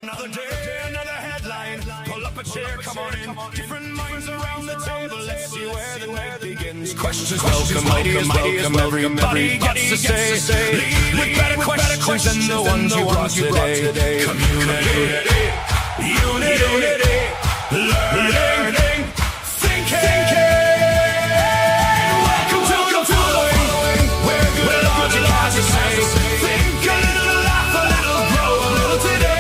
Another day, another headline. Pull up a chair, come on in. Different minds around the table. Let's see where the night begins. Questions welcome, ideas welcome. Everybody gets to say. Lead with better questions than the ones you brought today. Community, unity, learning, thinking. Welcome to the following, where good logic has to say. Think a little, laugh a little, grow a little today.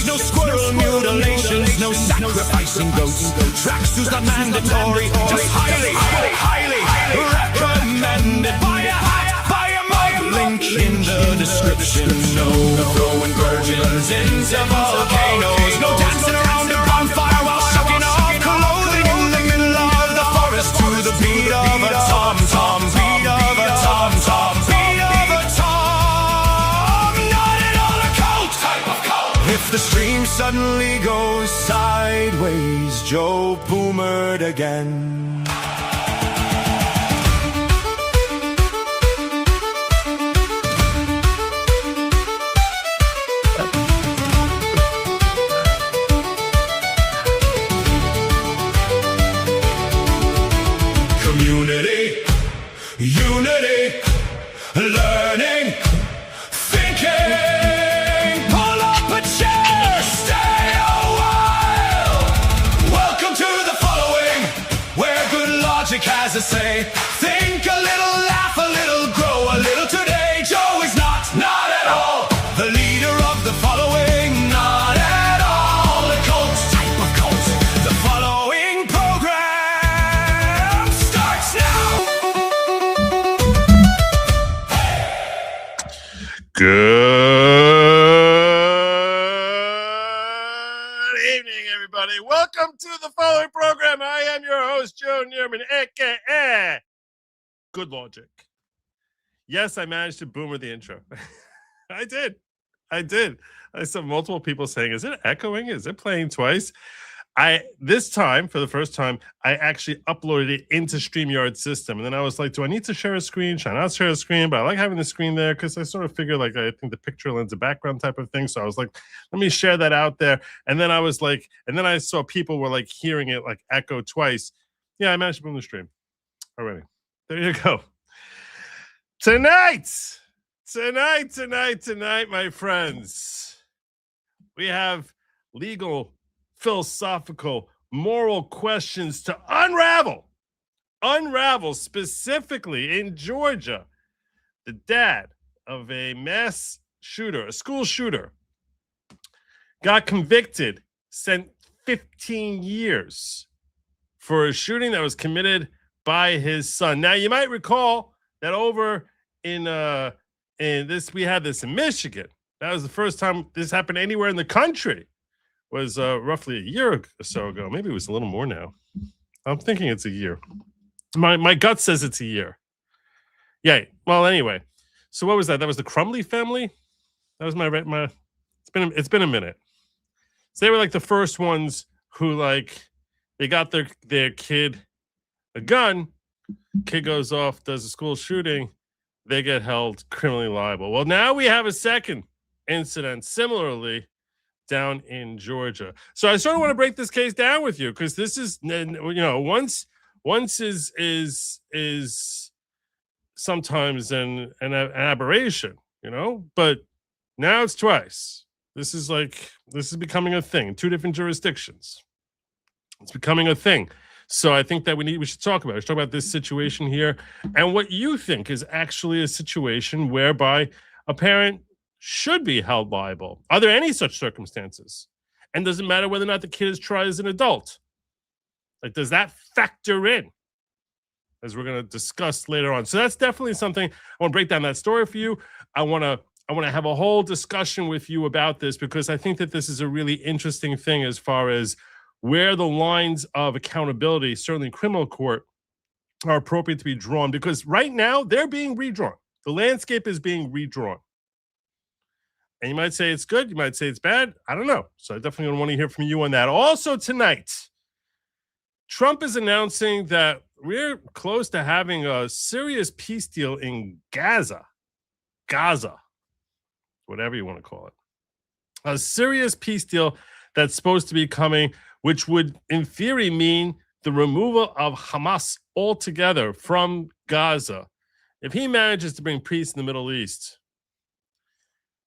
No squirrel mutilations, no sacrificing goats. Tracksuits not mandatory, just highly recommended. Buy a hat, buy a mug, link in the description. No throwing virgins into volcanoes. No dancing around a bonfire while shucking off clothing in the middle of the forest to the beat of a tom-tom, beat of a tom-tom, beat of a tom. Not at all a cult type of cult. If the stream suddenly goes sideways, Joe boomered again. Community, unity, learning, thinking. Pull up a chair, stay a while. Welcome to the following, where good logic has a say. Think a little, laugh a little, grow a little today. Joe is not at all the leader of the following, not at all a cult type of cult. The following program starts now. Good evening, everybody. Welcome to the following program. I am your host, Joe Neerman, a.k.a. Good Logic. Yes, I managed to boomer the intro. I did. I saw multiple people saying, is it echoing? Is it playing twice? This time, for the first time, I actually uploaded it into StreamYard system. And then I was like, do I need to share a screen? Should I not share a screen? But I like having the screen there because I sort of figure like I think the picture lends a background type of thing. So I was like, let me share that out there. And then I was like, and then I saw people were like hearing it like echo twice. Yeah, I managed to boom the stream already. There you go. Tonight, my friends, we have legal, philosophical, moral questions to unravel specifically in Georgia. The dad of a mass shooter, a school shooter, got convicted, sent 15 years for a shooting that was committed by his son. Now, you might recall that over in this, we had this in Michigan. That was the first time this happened anywhere in the country. Was roughly a year or so ago. Maybe it was a little more now. I'm thinking it's a year. My gut says it's a year. Yeah. Well, anyway. So what was that? That was the Crumley family. That was my. It's been a minute. So they were like the first ones who like they got their kid a gun. Kid goes off, does a school shooting. They get held criminally liable. Well, now we have a second incident similarly down in Georgia. So I sort of want to break this case down with you because this is, once is sometimes an aberration, but now it's twice. This is becoming a thing in two different jurisdictions. It's becoming a thing. So I think that we should talk about it. We should talk about this situation here and what you think is actually a situation whereby a parent should be held liable. Are there any such circumstances? And does it matter whether or not the kid is tried as an adult? Like, does that factor in? As we're going to discuss later on. So that's definitely something. I want to break down that story for you. I want to have a whole discussion with you about this because I think that this is a really interesting thing as far as where the lines of accountability, certainly in criminal court, are appropriate to be drawn. Because right now, they're being redrawn. The landscape is being redrawn. And you might say it's good. You might say it's bad. I don't know. So I definitely want to hear from you on that. Also tonight, Trump is announcing that we're close to having a serious peace deal in Gaza, whatever you want to call it. A serious peace deal that's supposed to be coming, which would, in theory, mean the removal of Hamas altogether from Gaza. If he manages to bring peace in the Middle East,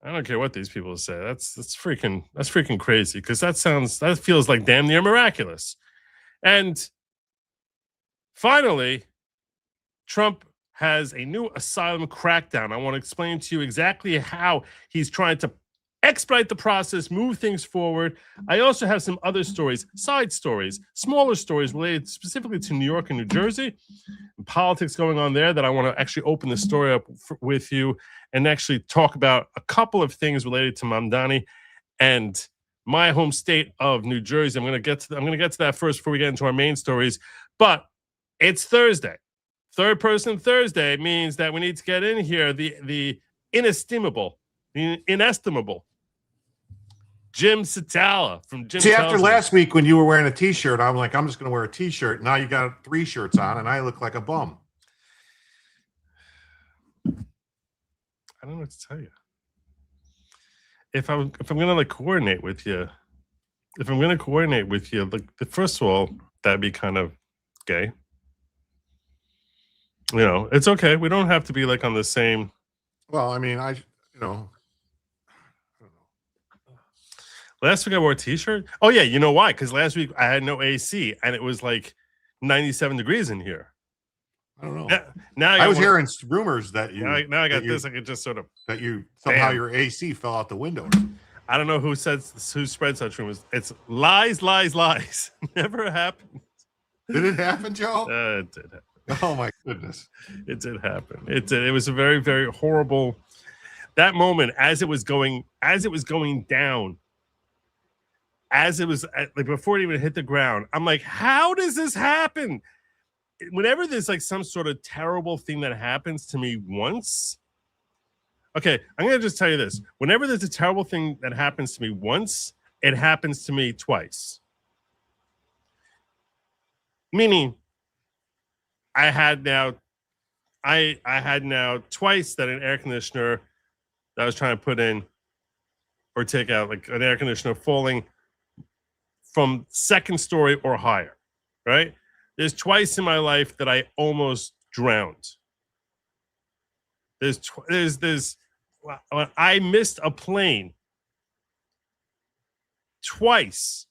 I don't care what these people say. That's freaking crazy, because that feels like damn near miraculous. And finally, Trump has a new asylum crackdown. I want to explain to you exactly how he's trying to expedite the process, move things forward. I also have some other stories, side stories, smaller stories related specifically to New York and New Jersey, and politics going on there, that I want to actually open the story up with you and actually talk about a couple of things related to Mamdani and my home state of New Jersey. I'm going to get to that first before we get into our main stories. But it's Thursday. Third person Thursday means that we need to get in here the inestimable Jim Satala from Jim. See, after last week when you were wearing a T-shirt, I'm like, I'm just going to wear a T-shirt. Now you got 3 shirts on, and I look like a bum. I don't know what to tell you. If I'm going to coordinate with you, like, first of all, that'd be kind of gay. You know, it's okay. We don't have to be like on the same. Well, I mean, I don't know. Last week I wore a T-shirt. Oh yeah, you know why? Because last week I had no AC and it was like 97 degrees in here. I don't know. Now I was hearing rumors that you. Now I got this. I could just sort of that you somehow your AC fell out the window. I don't know who spread such rumors. It's lies. Never happened. Did it happen, Joe? It did happen. Oh my goodness! It did happen. It did. It was a very, very horrible. That moment as it was going down. As it was like before it even hit the ground, I'm like, how does this happen? Whenever there's like some sort of terrible thing that happens to me once, okay, I'm going to just tell you this. Whenever there's a terrible thing that happens to me once, it happens to me twice. Meaning, I had now twice that an air conditioner that I was trying to put in or take out, like an air conditioner falling from second story or higher, right? There's twice in my life that I almost drowned. I missed a plane twice,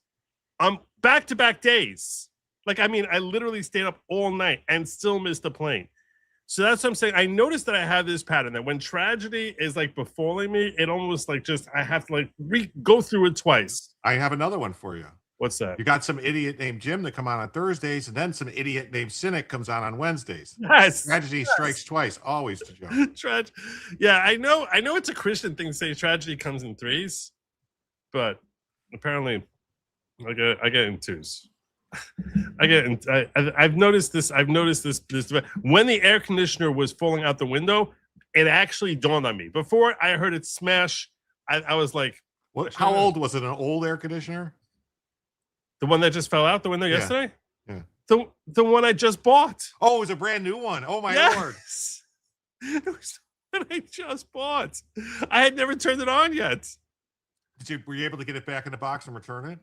back-to-back days. Like, I mean, I literally stayed up all night and still missed a plane. So that's what I'm saying. I noticed that I have this pattern that when tragedy is like befalling me, it almost like just I have to like go through it twice. I have another one for you. What's that? You got some idiot named Jim that come on Thursdays, and then some idiot named Cynic comes on Wednesdays. Yes. Tragedy strikes twice, always to Joe. Yeah, I know it's a Christian thing to say tragedy comes in threes, but apparently I get in twos. I've noticed this. When the air conditioner was falling out the window, it actually dawned on me. Before I heard it smash, I was like, "What? How old was it? An old air conditioner? The one that just fell out the window yesterday? Yeah. The one I just bought. Oh, it was a brand new one. Oh my Lord. It was the one I just bought. I had never turned it on yet. Were you able to get it back in the box and return it?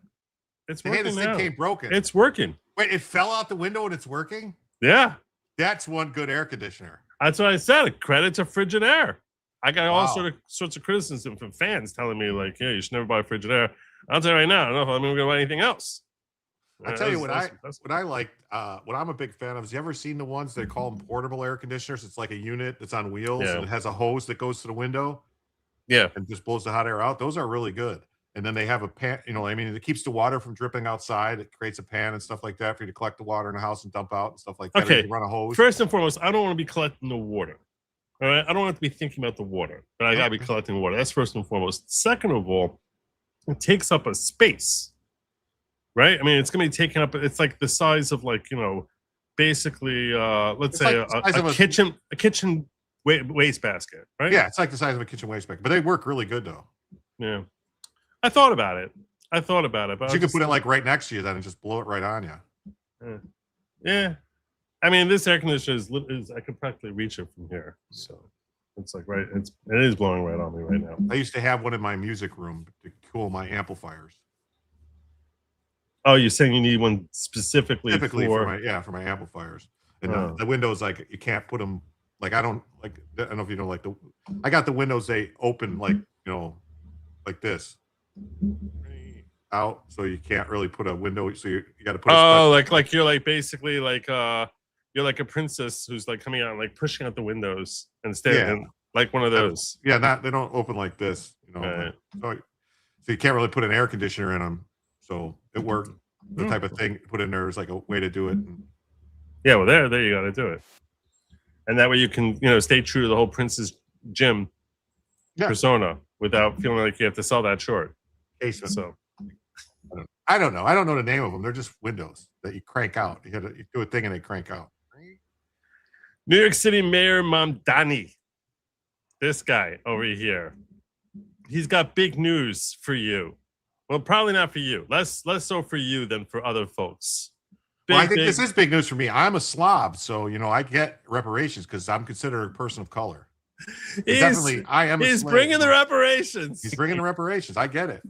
It's working this now. Thing came broken. It's working. Wait, it fell out the window and it's working? Yeah. That's one good air conditioner. That's what I said. Credit to Frigidaire. I got all sorts of criticism from fans telling me like, yeah, you should never buy Frigidaire. I'll tell you right now, I don't know if I'm going to buy anything else. I'll tell you what I like, what I'm a big fan of is, you ever seen the ones they call them portable air conditioners? It's like a unit that's on wheels and it has a hose that goes to the window. Yeah. And just blows the hot air out. Those are really good. And then they have a pan, it keeps the water from dripping outside. It creates a pan and stuff like that for you to collect the water in the house and dump out and stuff like that. Okay. You run a hose. First and foremost, I don't want to be collecting the water. All right. I don't want to be thinking about the water, but I got to be collecting water. That's first and foremost. Second of all, it takes up a space. Right? I mean, it's going to be taken up. It's like the size of basically, let's say a kitchen wastebasket, right? Yeah, it's like the size of a kitchen wastebasket, but they work really good though. Yeah. I thought about it. But you could put it like right next to you then and just blow it right on you. Yeah. I mean, this air conditioner is I could practically reach it from here. So it's like it is blowing right on me right now. I used to have one in my music room to cool my amplifiers. Oh, you're saying you need one specifically for my amplifiers. And the windows, like you can't put them like I don't know if you know like I got the windows, they open like like this out, so you can't really put a window, so you got to put like you're like basically like you're like a princess who's like coming out and like pushing out the windows and standing like one of those. They don't open like this, Right. So you can't really put an air conditioner in them, so it worked. The type of thing put in there is like a way to do it. Yeah, well, there you got to do it, and that way you can stay true to the whole Princess Jim persona without feeling like you have to sell that short. So I don't know the name of them. They're just windows that you crank out. You do a thing and they crank out. New York City Mayor Mamdani, this guy over here, he's got big news for you. Well, probably not for you. Less so for you than for other folks. I think this is big news for me. I'm a Slav, so I get reparations because I'm considered a person of color. I am. He's bringing the reparations. He's bringing the reparations. I get it.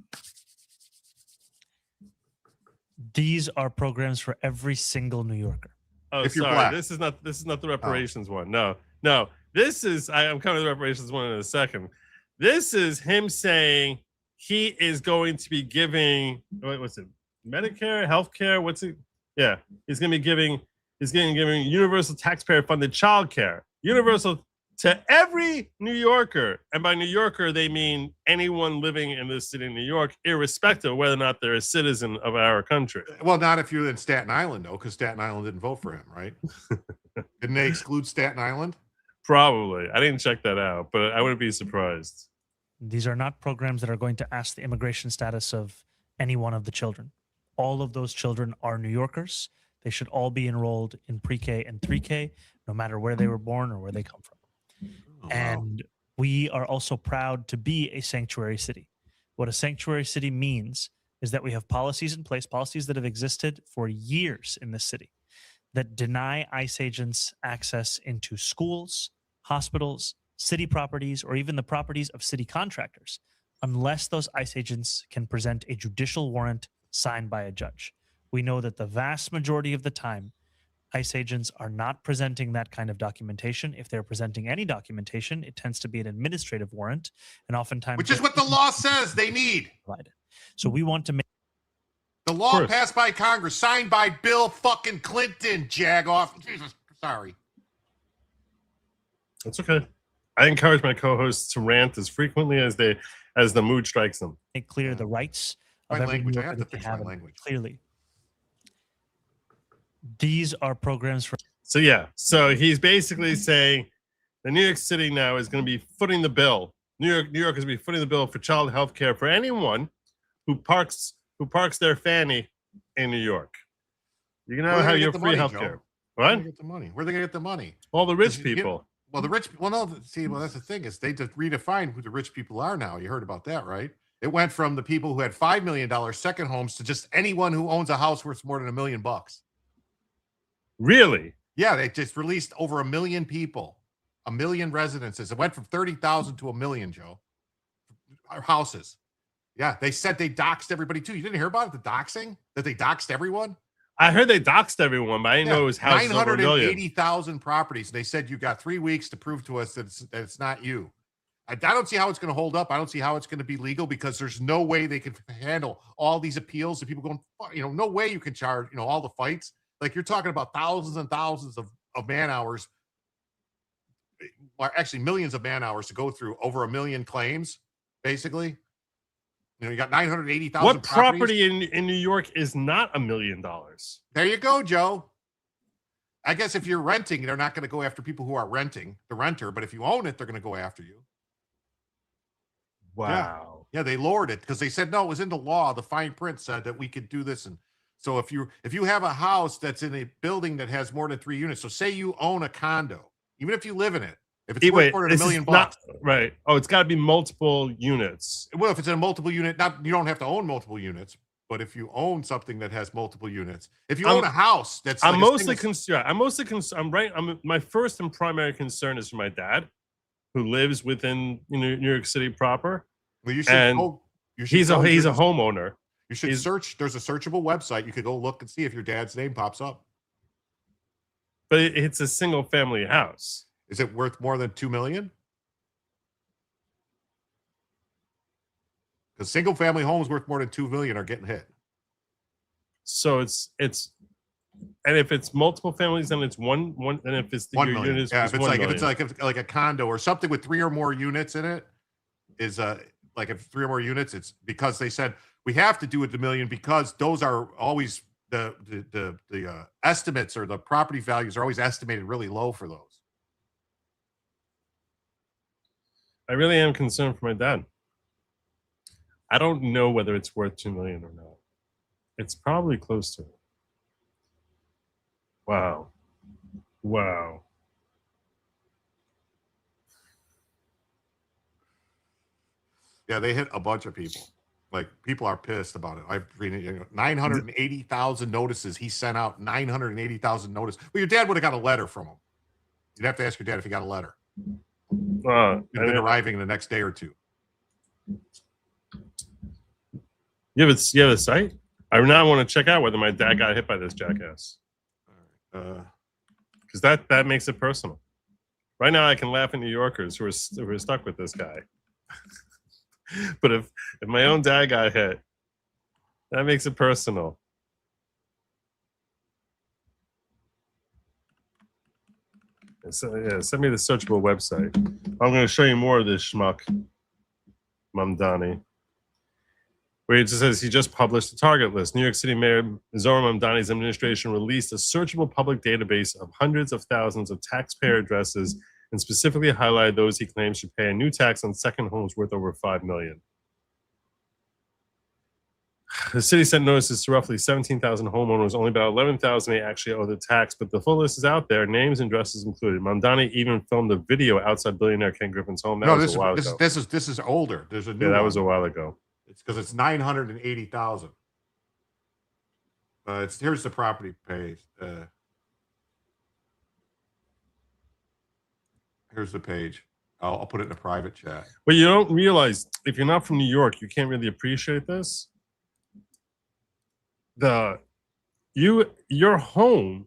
These are programs for every single New Yorker. Oh, if you're sorry. black. This is not the reparations one. No. This is. I'm coming to the reparations one in a second. This is him saying he is going to be giving. What's it? Medicare, healthcare. What's it? Yeah, he's going to be giving universal taxpayer funded childcare, universal to every New Yorker, and by New Yorker they mean anyone living in this city of New York, irrespective of whether or not they're a citizen of our country. Well, not if you're in Staten Island, though, because Staten Island didn't vote for him, right? Didn't they exclude Staten Island? Probably. I didn't check that out, but I wouldn't be surprised. These are not programs that are going to ask the immigration status of any one of the children. All of those children are New Yorkers. They should all be enrolled in pre-K and 3K, no matter where they were born or where they come from. And we are also proud to be a sanctuary city. What a sanctuary city means is that we have policies in place, policies that have existed for years in this city, that deny ICE agents access into schools, hospitals, city properties, or even the properties of city contractors, unless those ICE agents can present a judicial warrant signed by a judge. We know that the vast majority of the time, ICE agents are not presenting that kind of documentation. If they're presenting any documentation, it tends to be an administrative warrant, and oftentimes, which is what the law says they need. So we want to make the law passed by Congress, signed by Bill fucking Clinton. Jagoff. Jesus, sorry. That's okay. I encourage my co-hosts to rant as frequently as the mood strikes them. Make clear the rights of every New Yorker that they have clearly. These are programs for. So he's basically saying the New York City now is going to be footing the bill. New York is going to be footing the bill for child health care for anyone who parks their fanny in New York. You can have your free health care. What? Where are they going to get the money? Where are they going to get the money? All the rich people. Well, that's the thing is they just redefined who the rich people are now. You heard about that, right? It went from the people who had $5 million second homes to just anyone who owns a house worth more than $1 million. Really? Yeah, they just released over 1 million people, 1 million residences. It went from 30,000 to 1 million, Joe. Our houses. Yeah, they said they doxed everybody too. You didn't hear about it, the doxing? That they doxed everyone? I heard they doxed everyone, but I didn't know it was houses over 980,000 properties. They said you got 3 weeks to prove to us that it's not you. I don't see how it's going to hold up. I don't see how it's going to be legal because there's no way they can handle all these appeals. And people going, no way you can charge, all the fights. Like you're talking about thousands and thousands of man hours, or actually millions of man hours to go through over 1 million claims, basically. You got 980,000. What property in New York is not $1 million? There you go, Joe. I guess if you're renting, they're not going to go after people who are renting, the renter. But if you own it, they're going to go after you. Wow. Yeah, they lowered it because they said, no, it was in the law. The fine print said that we could do this. And so if you have a house that's in a building that has more than 3 units, so say you own a condo, even if you live in it, If it's worth more than $1 million bucks, right. Oh, it's got to be multiple units. well, if it's in a multiple unit, you don't have to own multiple units, but if you own something that has multiple units, if you own a house that's, I'm like mostly concerned. My first and primary concern is for my dad, who lives within New York City proper. well, you should go. He's a homeowner. You should search. There's a searchable website. You could go look and see if your dad's name pops up. But it's a single family house. Is it worth more than $2 million? Because single family homes worth more than $2 million are getting hit. So it's and if it's multiple families, then it's one. And if it's $1 million. units, Yeah, it's if it's $1 million. like a condo or something with 3 or more units in it, is like if 3 or more units, it's because they said we have to do it $1 million because those are always the estimates or the property values are always estimated really low for those. I really am concerned for my dad. I don't know whether it's worth $2 million or not. It's probably close to it. Wow. Yeah, they hit a bunch of people. Like, people are pissed about it. I've read 980,000 notices. He sent out 980,000 notices. Well, your dad would have got a letter from him. You'd have to ask your dad if he got a letter. It'd have been arriving in the next day or two. You have a site? I now want to check out whether my dad got hit by this jackass. Because that makes it personal. Right now, I can laugh at New Yorkers who are stuck with this guy. But if my own dad got hit, that makes it personal. So, yeah, send me the searchable website. I'm going to show you more of this schmuck, Mamdani. Where it just says he just published a target list. New York City Mayor Zohar Mamdani's administration released a searchable public database of hundreds of thousands of taxpayer addresses and specifically highlighted those he claims should pay a new tax on second homes worth over $5 million. The city sent notices to roughly 17,000 homeowners. Only about 11,000 may actually owe the tax, but the full list is out there. Names and addresses included. Mamdani even filmed a video outside billionaire Ken Griffin's home. That was a while ago. This is older. There's a new that one. was a while ago. It's because it's 980,000. Here's the property page. Here's the page. I'll put it in a private chat. But you don't realize, if you're not from New York, you can't really appreciate this. Your home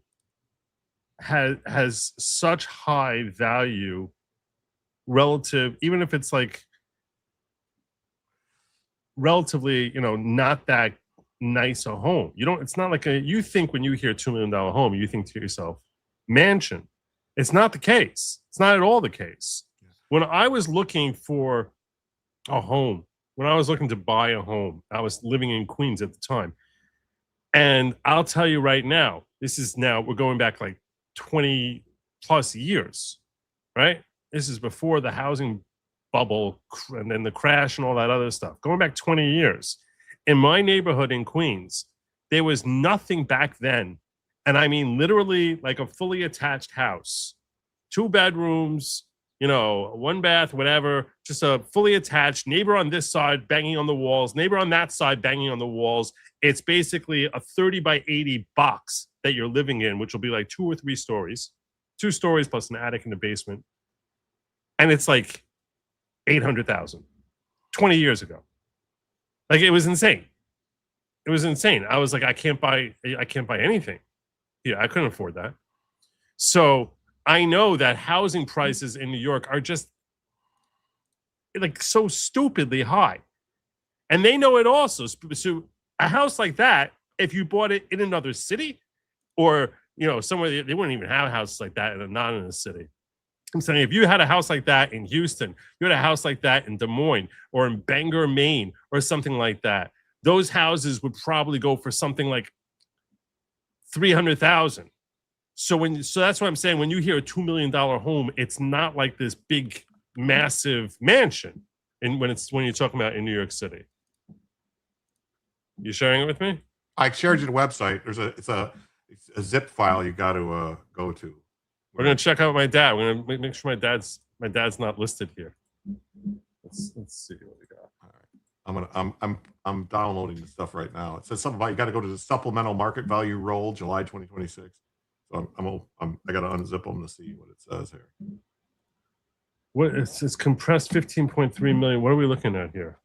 has such high value relative, even if it's like relatively, not that nice a home. It's not like you think when you hear $2 million home, you think to yourself, mansion. It's not the case. It's not at all the case. When I was looking for a home, when I was looking to buy a home, I was living in Queens at the time. And I'll tell you right now, we're going back like 20 plus years, right? This is before the housing bubble and then the crash and all that other stuff. Going back 20 years. In my neighborhood in Queens, there was nothing back then. And I mean, literally like a fully attached house, 2 bedrooms, 1 bath, whatever, just a fully attached, neighbor on this side banging on the walls, neighbor on that side banging on the walls. It's basically a 30 by 80 box that you're living in, which will be like 2 or 3 stories, 2 stories plus an attic and a basement. And it's like 800,000 20 years ago. Like, it was insane. It was insane. I was like, I can't buy anything. Yeah, I couldn't afford that. So I know that housing prices in New York are just like so stupidly high. And they know it also. So a house like that, if you bought it in another city or, somewhere, they wouldn't even have houses like that not in a city. I'm saying if you had a house like that in Houston, you had a house like that in Des Moines or in Bangor, Maine, or something like that, those houses would probably go for something like 300,000. So that's what I'm saying. When you hear a $2 million home, it's not like this big, massive mansion. And when you're talking about in New York City, you sharing it with me? I shared you the website. It's a zip file you got to go to. We're gonna check out my dad. We're gonna make sure my My dad's not listed here. Let's see what we got. All right. I'm downloading the stuff right now. It says something about you got to go to the supplemental market value roll, July 2026. So I got to unzip them to see what it says here. What it's compressed 15.3 million. What are we looking at here?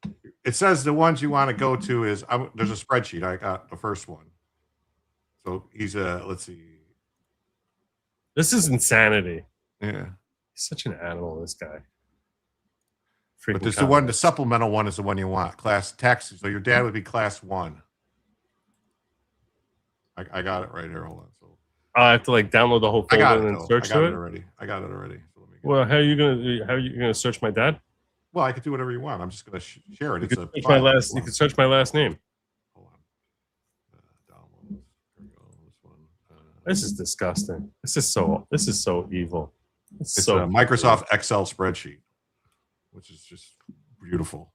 It says the ones you want to go to is there's a spreadsheet. I got the first one. So he's let's see. This is insanity. Yeah. He's such an animal, this guy. But there's the supplemental one is the one you want. Class tax. So your dad would be class 1. I got it right here. Hold on. So I have to like download the whole folder and then search it it already. I got it already. So let me well, how are you gonna search my dad? Well, I could do whatever you want. I'm just gonna share it. You can search my last name. Hold on. Download. Here we go. This one. This is disgusting. This is so evil. It's a Microsoft Excel spreadsheet, which is just beautiful.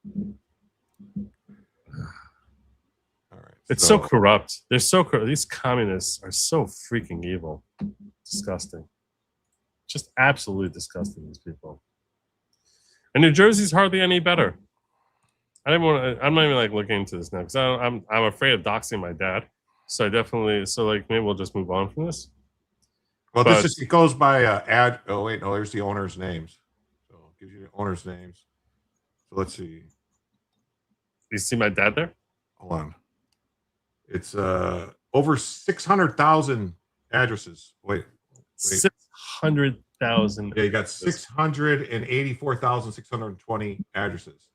All right. It's so corrupt. They're so corrupt. These communists are so freaking evil. Disgusting. Just absolutely disgusting, these people. And New Jersey's hardly any better. I'm not even like looking into this now because I'm afraid of doxing my dad. So maybe we'll just move on from this. Well, it goes by oh wait, no, there's the owner's names. So it gives you the owner's names. So let's see. You see my dad there? Hold on. It's over 600,000 addresses. Wait. 600,000. Yeah, you got 684,620 addresses.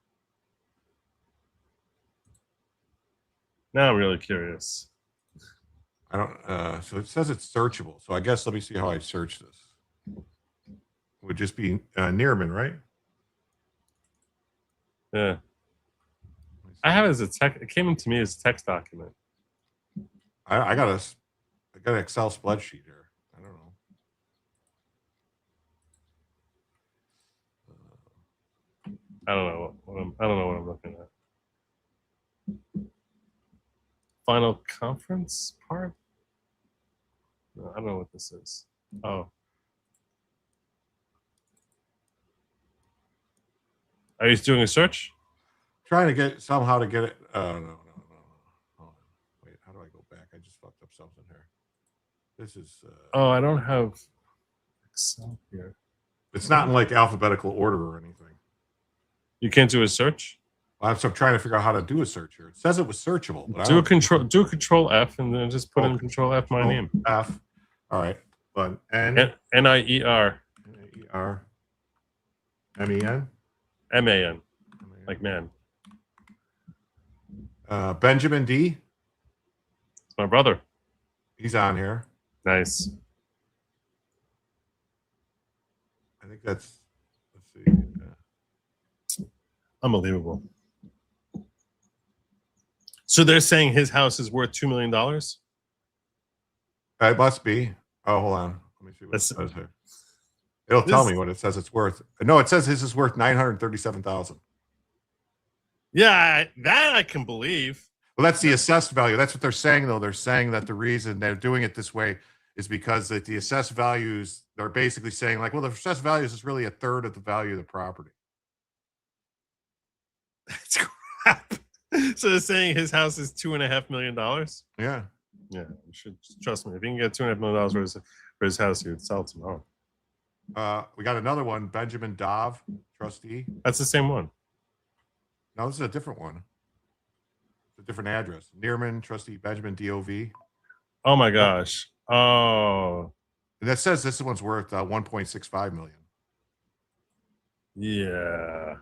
Now I'm really curious. I don't. So it says it's searchable. So I guess let me see how I search this. It would just be Nearman, right? Yeah. I have it as a text. It came into me as a text document. I got an Excel spreadsheet here. I don't know. I don't know what I'm looking at. Final conference part? No, I don't know what this is. Oh. Are you doing a search? Trying to get somehow to get it. No. Hold on. Wait, how do I go back? I just fucked up something here. This is. Oh, I don't have Excel here. It's not in like alphabetical order or anything. You can't do a search? I'm trying to figure out how to do a search here. It says it was searchable. But do a control F and then just put in control F my name. F. All right. But NIER. NIER. MEN. MAN. Like man. Benjamin D. It's my brother. He's on here. Nice. I think that's. Let's see. Unbelievable. So they're saying his house is worth $2 million? It must be. Oh, hold on. Let me see what it says here. It'll tell me what it says it's worth. No, it says his is worth $937,000. Yeah, that I can believe. Well, that's the assessed value. That's what they're saying, though. They're saying that the reason they're doing it this way is because that the assessed values, they're basically saying like, well, the assessed values is really a third of the value of the property. That's crap. So they're saying his house is $2.5 million? Yeah. Yeah, you should trust me. If you can get $2.5 million for his house, you would sell it tomorrow. We got another one, Benjamin Dov, trustee. That's the same one. No, this is a different one. It's a different address. Nearman, trustee, Benjamin Dov. Oh my gosh. Oh. And that says this one's worth 1.65 million. Yeah.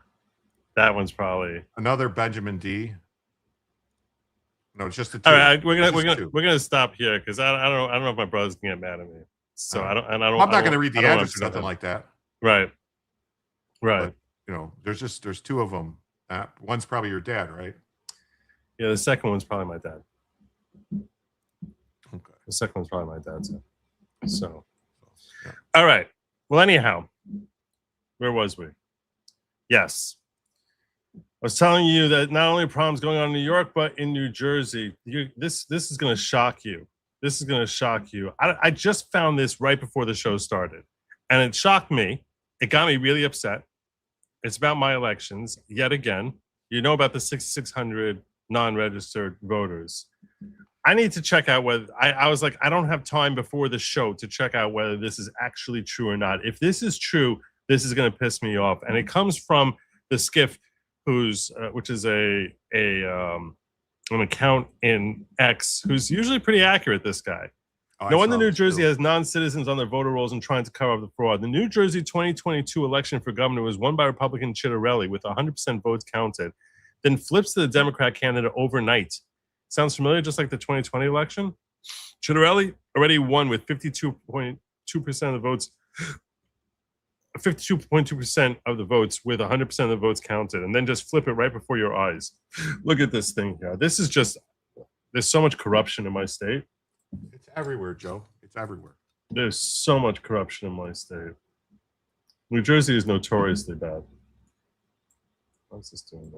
That one's probably another Benjamin D. No, it's just the two. All right, we're gonna stop here because I don't know if my brothers can get mad at me. So I don't. I'm not going to read the address or something like that. Right. But, there's two of them. One's probably your dad, right? Yeah, the second one's probably my dad. Okay. The second one's probably my dad's. So, yeah. All right. Well, anyhow, where was we? Yes. I was telling you that not only problems going on in New York, but in New Jersey. This is going to shock you. This is going to shock you. I just found this right before the show started, and it shocked me It got me really upset. It's about my elections yet again. You know about the 6,600 non-registered voters. I need to check out whether I was like, I don't have time before the show to check out whether this is actually true or not. If this is true, this is going to piss me off. And it comes from the Skiff, which is an account in X, who's usually pretty accurate. This guy. No one in New Jersey has non-citizens on their voter rolls and trying to cover up the fraud. The New Jersey 2022 election for governor was won by Republican Chitterelli with 100% votes counted, then flips to the Democrat candidate overnight. Sounds familiar, just like the 2020 election? Chitterelli already won with 52.2% of the votes, 52.2% of the votes with 100% of the votes counted, and then just flip it right before your eyes. Look at this thing here. This is just, there's so much corruption in my state. It's everywhere, Joe. It's everywhere. There's so much corruption in my state. New Jersey is notoriously bad. What's this doing?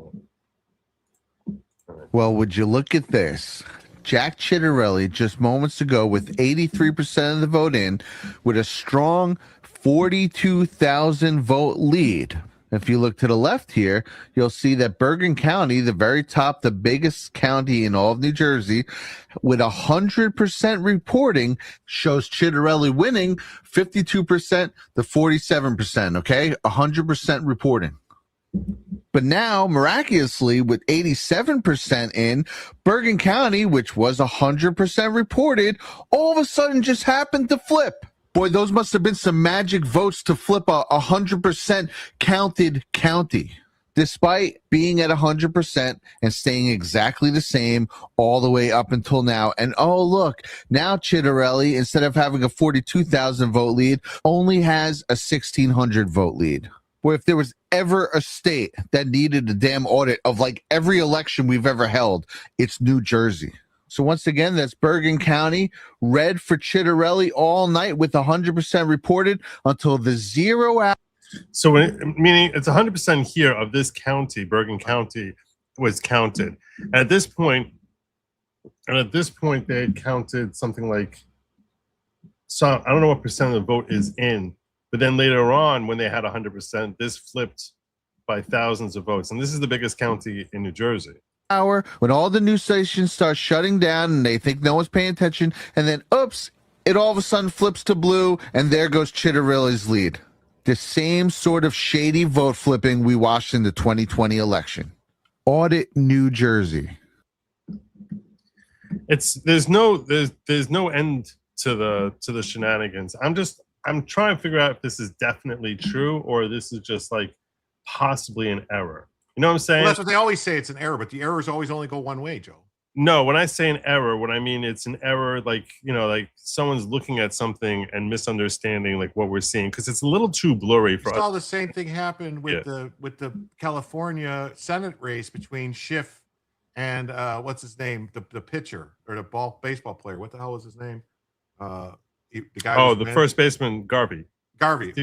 Well, would you look at this? Jack Chitterelli just moments ago with 83% of the vote in with a strong 42,000 vote lead. If you look to the left here, you'll see that Bergen County, the very top, the biggest county in all of New Jersey, with 100% reporting, shows Chitterelli winning 52% to 47%, okay? 100% reporting. But now, miraculously, with 87% in, Bergen County, which was 100% reported, all of a sudden just happened to flip. Boy, those must have been some magic votes to flip a 100% counted county, despite being at 100% and staying exactly the same all the way up until now. And oh, look, now Chitterelli, instead of having a 42,000 vote lead, only has a 1,600 vote lead. Boy, if there was ever a state that needed a damn audit of like every election we've ever held, it's New Jersey. So once again, that's Bergen County, red for Chitterelli all night with 100% reported until the 0 hour. So meaning it's 100% here of this county, Bergen County, was counted. And at this point, they had counted something like, so I don't know what percent of the vote is in, but then later on, when they had 100%, this flipped by thousands of votes. And this is the biggest county in New Jersey. Hour when all the news stations start shutting down and they think no one's paying attention, and then oops, it all of a sudden flips to blue, and there goes Chitterelli's lead. The same sort of shady vote flipping we watched in the 2020 election. Audit New Jersey. There's no end to the shenanigans. I'm trying to figure out if this is definitely true or this is just like possibly an error. You know what I'm saying? Well, that's what they always say. It's an error, but the errors always only go one way, Joe. No, when I say an error, what I mean, it's an error like, you know, like someone's looking at something and misunderstanding like what we're seeing because it's a little too blurry for us. All the same thing happened with the California Senate race between Schiff and what's his name, the pitcher or the baseball player. What the hell was his name? The guy. The first baseman, Garvey.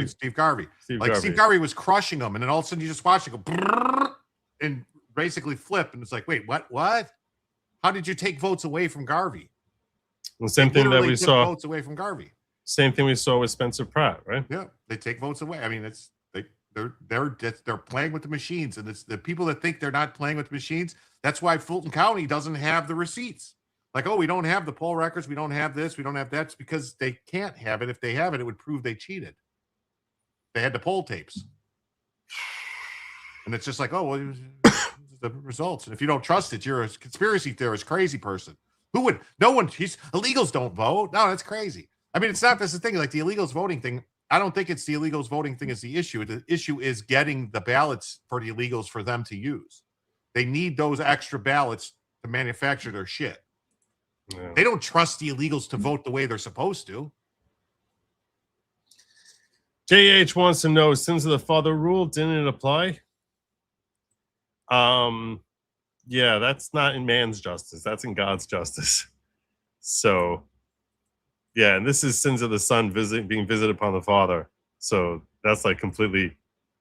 Steve Garvey. Steve Garvey was crushing him, and then all of a sudden you just watch it go and basically flip, and it's like, wait, what? How did you take votes away from Garvey? The same thing that we saw. Votes away from Garvey. Same thing we saw with Spencer Pratt, right? Yeah, they take votes away. I mean, they're playing with the machines, and it's the people that think they're not playing with machines. That's why Fulton County doesn't have the receipts. Like, oh, we don't have the poll records, we don't have this, we don't have that. It's because they can't have it. If they have it, it would prove they cheated. They had the poll tapes. And it's just like, oh, well, the results. And if you don't trust it, you're a conspiracy theorist, crazy person. Who would? No one. Illegals don't vote. No, that's crazy. I mean, it's not this thing like the illegals voting thing. I don't think it's the illegals voting thing is the issue. The issue is getting the ballots for the illegals for them to use. They need those extra ballots to manufacture their shit. Yeah. They don't trust the illegals to vote the way they're supposed to. JH wants to know, sins of the father rule, didn't it apply? Yeah, that's not in man's justice. That's in God's justice. So, yeah, and this is sins of the son being visited upon the father. So that's like completely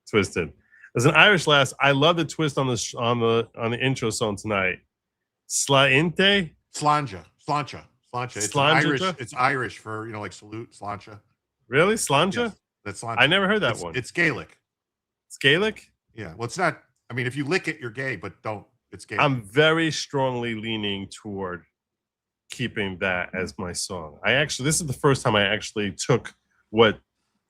twisted. As an Irish lass, I love the twist on the intro song tonight. Slainte? Sláinte. It's Irish. It's Irish for, like salute, sláinte. Really? Sláinte? Yes. That's cilantro. I never heard that one. It's Gaelic. It's Gaelic? Yeah. Well, it's not. I mean, if you lick it, you're gay, but don't. It's Gaelic. I'm very strongly leaning toward keeping that as my song. This is the first time I actually took what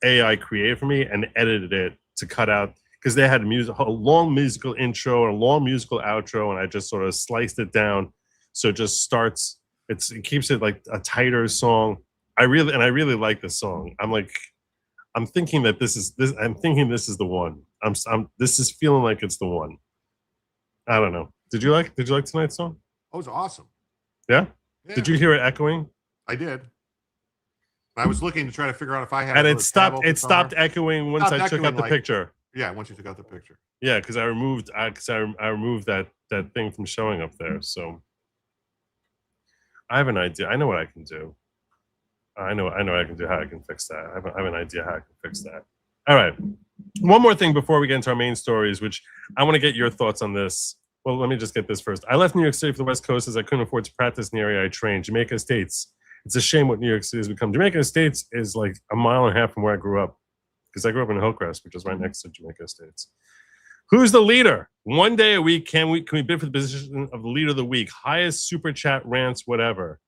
AI created for me and edited it to cut out, because they had a long musical intro and a long musical outro, and I just sort of sliced it down so it just starts. It keeps it like a tighter song. I really like the song. I'm thinking that this is the one. This is feeling like it's the one. I don't know. Did you like tonight's song? Oh, it was awesome. Yeah? Yeah. Did you hear it echoing? I did. I was looking to try to figure out if I had. And it stopped echoing once I took out the picture. Yeah, once you took out the picture. Yeah, because I removed that thing from showing up there. So I have an idea. I know what I can do. I know what I can do, how I can fix that. I have an idea how I can fix that. All right. One more thing before we get into our main stories, which I want to get your thoughts on this. Well, let me just get this first. I left New York City for the West Coast as I couldn't afford to practice in the area I trained. Jamaica Estates. It's a shame what New York City has become. Jamaica Estates is like a mile and a half from where I grew up, because I grew up in Hillcrest, which is right next to Jamaica Estates. Who's the leader? One day a week, can we bid for the position of the leader of the week? Highest super chat, rants, whatever.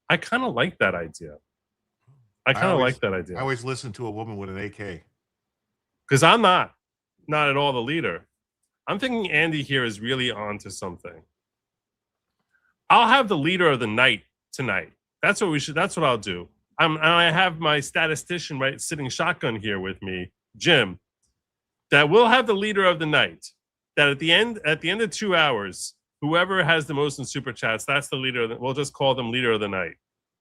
I kind of like that idea. I like that idea. I always listen to a woman with an AK. Because I'm not at all the leader. I'm thinking Andy here is really on to something. I'll have the leader of the night tonight. That's what I'll do. And I have my statistician sitting shotgun here with me, Jim, that will have the leader of the night. That at the end of 2 hours, whoever has the most in super chats, that's the leader. We'll just call them leader of the night.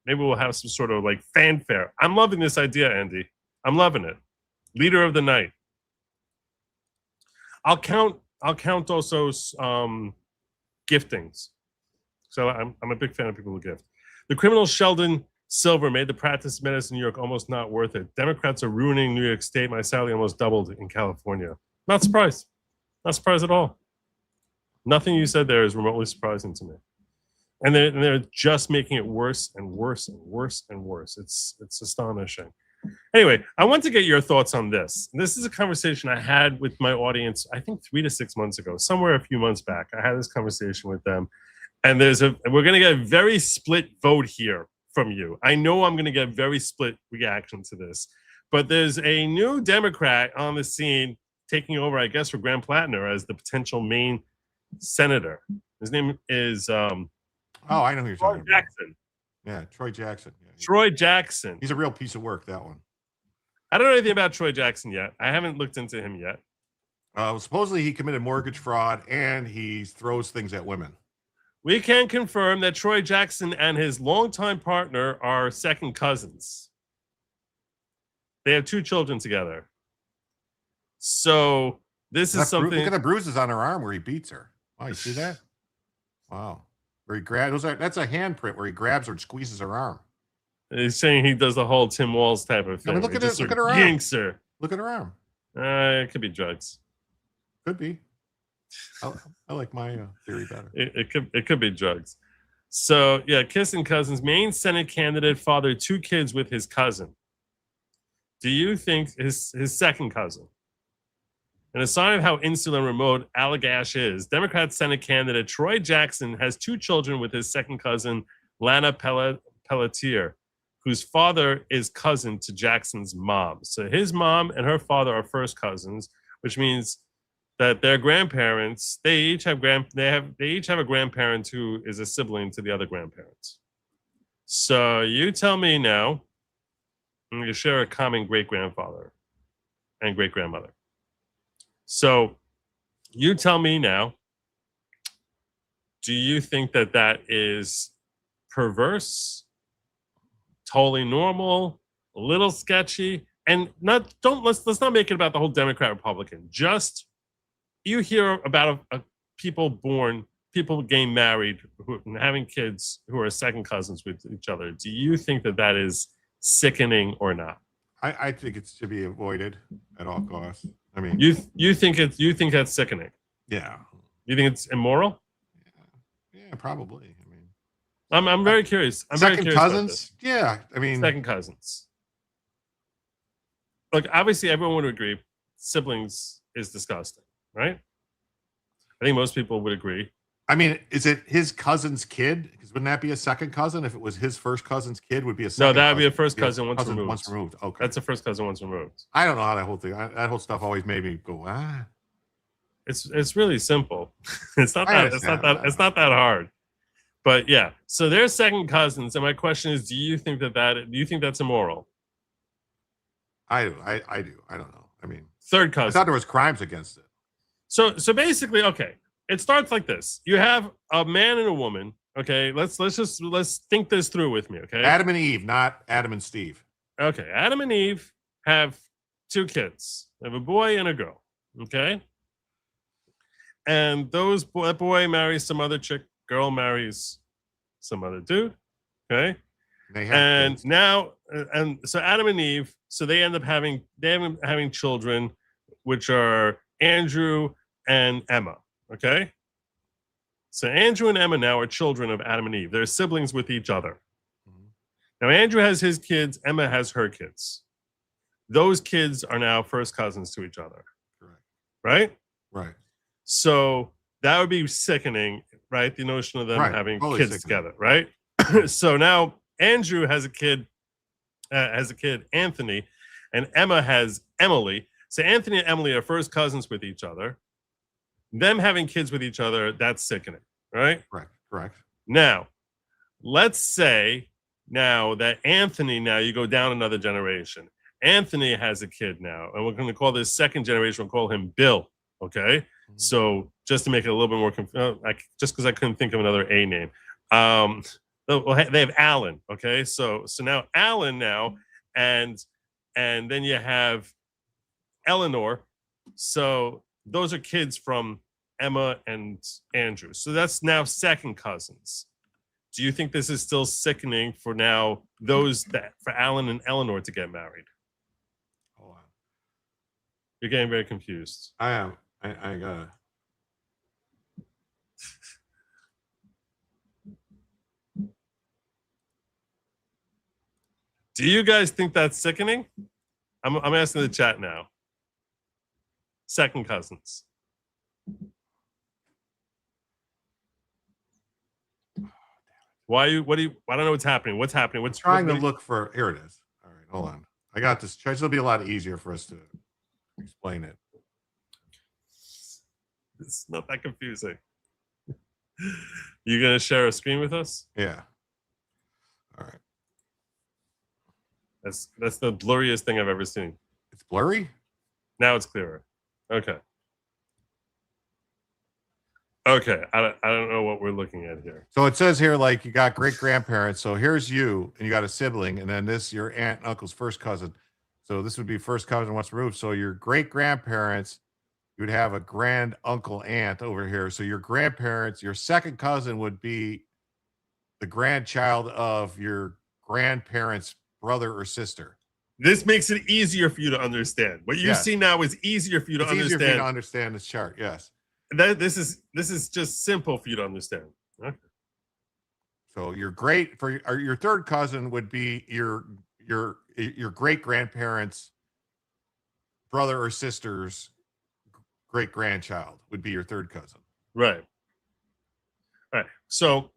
Maybe we'll have some sort of like fanfare. I'm loving this idea, Andy. I'm loving it. Leader of the night. I'll count also giftings. So I'm a big fan of people who gift. The criminal Sheldon Silver made the practice of medicine in New York almost not worth it. Democrats are ruining New York State. My salary almost doubled in California. Not surprised. Not surprised at all. Nothing you said there is remotely surprising to me. And they're just making it worse and worse and worse and worse. It's astonishing. Anyway, I want to get your thoughts on this. This is a conversation I had with my audience, I think 3 to 6 months ago, somewhere a few months back. I had this conversation with them. And we're going to get a very split vote here from you. I know I'm going to get a very split reaction to this. But there's a new Democrat on the scene taking over, I guess, for Graham Plattner as the potential Maine senator. His name is I know who you're talking about. Jackson. Yeah, Troy Jackson. Yeah, Troy Jackson. He's a real piece of work, that one. I don't know anything about Troy Jackson yet. I haven't looked into him yet. Supposedly he committed mortgage fraud and he throws things at women. We can confirm that Troy Jackson and his longtime partner are second cousins. They have 2 children together. So this is something. Look at the bruises on her arm where he beats her. Wow, you see that? Wow. Where he grabs, that's a handprint where he grabs her and squeezes her arm. He's saying he does the whole Tim Walz type of thing. I mean, look at her arm. Yanks her. Look at her arm. It could be drugs. Could be. I like my theory better. It could be drugs. So yeah, kissing cousins. Maine Senate candidate fathered 2 kids with his cousin. Do you think his second cousin? In a sign of how insular and remote Allagash is, Democrat Senate candidate Troy Jackson has 2 children with his second cousin, Lana Pelletier, whose father is cousin to Jackson's mom. So his mom and her father are first cousins, which means that their grandparents, they each have a grandparent who is a sibling to the other grandparents. So you tell me now, you share a common great-grandfather and great-grandmother. So you tell me now, do you think that is perverse, totally normal, a little sketchy? And let's not make it about the whole Democrat Republican. Just you hear about people getting married and having kids who are second cousins with each other. Do you think that is sickening or not? I think it's to be avoided at all costs. I mean, you think that's sickening? Yeah. You think it's immoral? Yeah, probably. I mean, I'm very curious. I'm second very curious cousins. Yeah, I mean, second cousins. look, obviously everyone would agree siblings is disgusting, right? I think most people would agree. I mean, is it his cousin's kid? Because wouldn't that be a second cousin? If it was his first cousin's kid, would be a second. No, that would be a cousin. first cousin once removed. Once removed. Okay, That's a first cousin once removed. I don't know how that whole thing. That whole stuff always made me go, ah. It's really simple. It's not that hard. But yeah, so they're second cousins, and my question is, do you think that's immoral? I do. I do. I don't know. I mean, Third I cousin. thought there was crimes against it. So basically, okay, it starts like this. You have a man and a woman. Okay, let's think this through with me. Okay, Adam and Eve, not Adam and Steve. okay. Adam and Eve have 2 kids. They have a boy and a girl. Okay, and that boy marries some other chick. Girl marries some other dude. Okay, They have and kids. now so Adam and Eve, so they end up having children, which are Andrew and Emma. Okay, so Andrew and Emma now are children of Adam and Eve. They're siblings with each other. Mhm. Now Andrew has his kids, Emma has her kids. Those kids are now first cousins to each other. Correct. Right? Right. So that would be sickening, right? The notion of them Right. having Totally kids sickening. together, right? So now Andrew has a kid, Anthony, and Emma has Emily. So Anthony and Emily are first cousins with each other. Them having kids with each other, that's sickening, right? Correct. Correct. Now, let's say now that Anthony, now you go down another generation. Anthony has a kid now, and we're going to call this second generation, we'll call him Bill, okay? Mhm. So just to make it a little bit more just because I couldn't think of another A name. They have Alan, okay? So now Alan now, and then you have Eleanor. So those are kids from Emma and Andrew. So that's now second cousins. Do you think this is still sickening for now for Alan and Eleanor to get married? Hold on. You're getting very confused. I am. I gotta. Do you guys think that's sickening? I'm asking the chat now. Second cousins. Why you? What do you? I don't know what's happening. What's happening? What's Trying to look for. Here it is. All right, hold on. I got this. This will be a lot easier for us to explain it. It's not that confusing. You gonna share a screen with us? Yeah. All right. That's the blurriest thing I've ever seen. It's blurry. Now it's clearer. Okay. Okay. I don't know what we're looking at here. So it says here, like, you got great grandparents. So here's you, and you got a sibling, and then this your aunt and uncle's first cousin. So this would be first cousin once removed. So your great grandparents, you would have a grand uncle aunt over here. So your grandparents, your second cousin would be the grandchild of your grandparents' brother or sister. This makes it easier for you to understand. What you Yes. see now is easier for you to It's easier understand. for you to understand this chart. Yes. This is just simple for you to understand. Okay. So your your third cousin would be your great grandparents' brother or sister's great grandchild would be your third cousin. Right. All right. So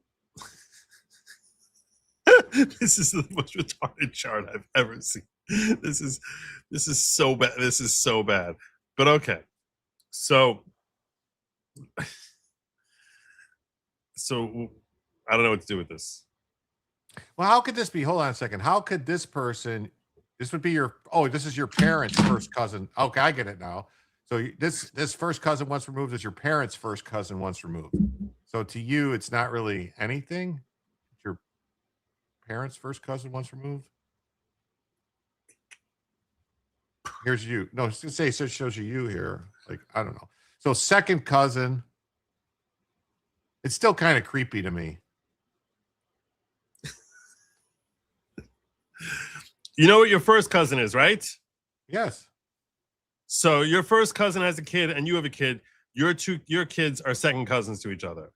this is the most retarded chart I've ever seen. This is so bad. This is so bad. But okay. So I don't know what to do with this. Well, how could this be? Hold on a second. How could this person? This would be this is your parents' first cousin. Okay, I get it now. So this first cousin once removed is your parents' first cousin once removed. So to you, it's not really anything. It's your parents' first cousin once removed. Here's you. No, it's gonna say it shows you here. Like, I don't know. So second cousin. It's still kind of creepy to me. You know what your first cousin is, right? Yes. So your first cousin has a kid and you have a kid. Your kids are second cousins to each other.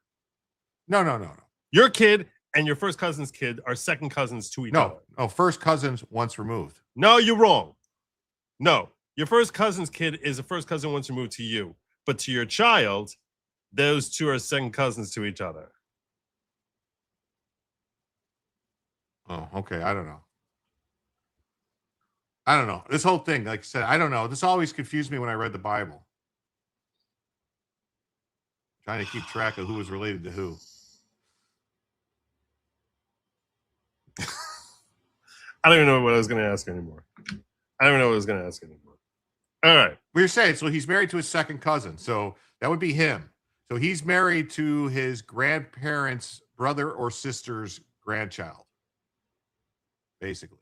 No. Your kid and your first cousin's kid are second cousins to each other. No, first cousins once removed. No, you're wrong. No, your first cousin's kid is a first cousin once removed to you, but to your child, those two are second cousins to each other. Oh, okay. I don't know. This whole thing, like I said, I don't know. This always confused me when I read the Bible. Trying to keep track of who was related to who. I don't even know what I was going to ask anymore. All right. We were saying, so he's married to his second cousin. So that would be him. So he's married to his grandparents' brother or sister's grandchild, basically.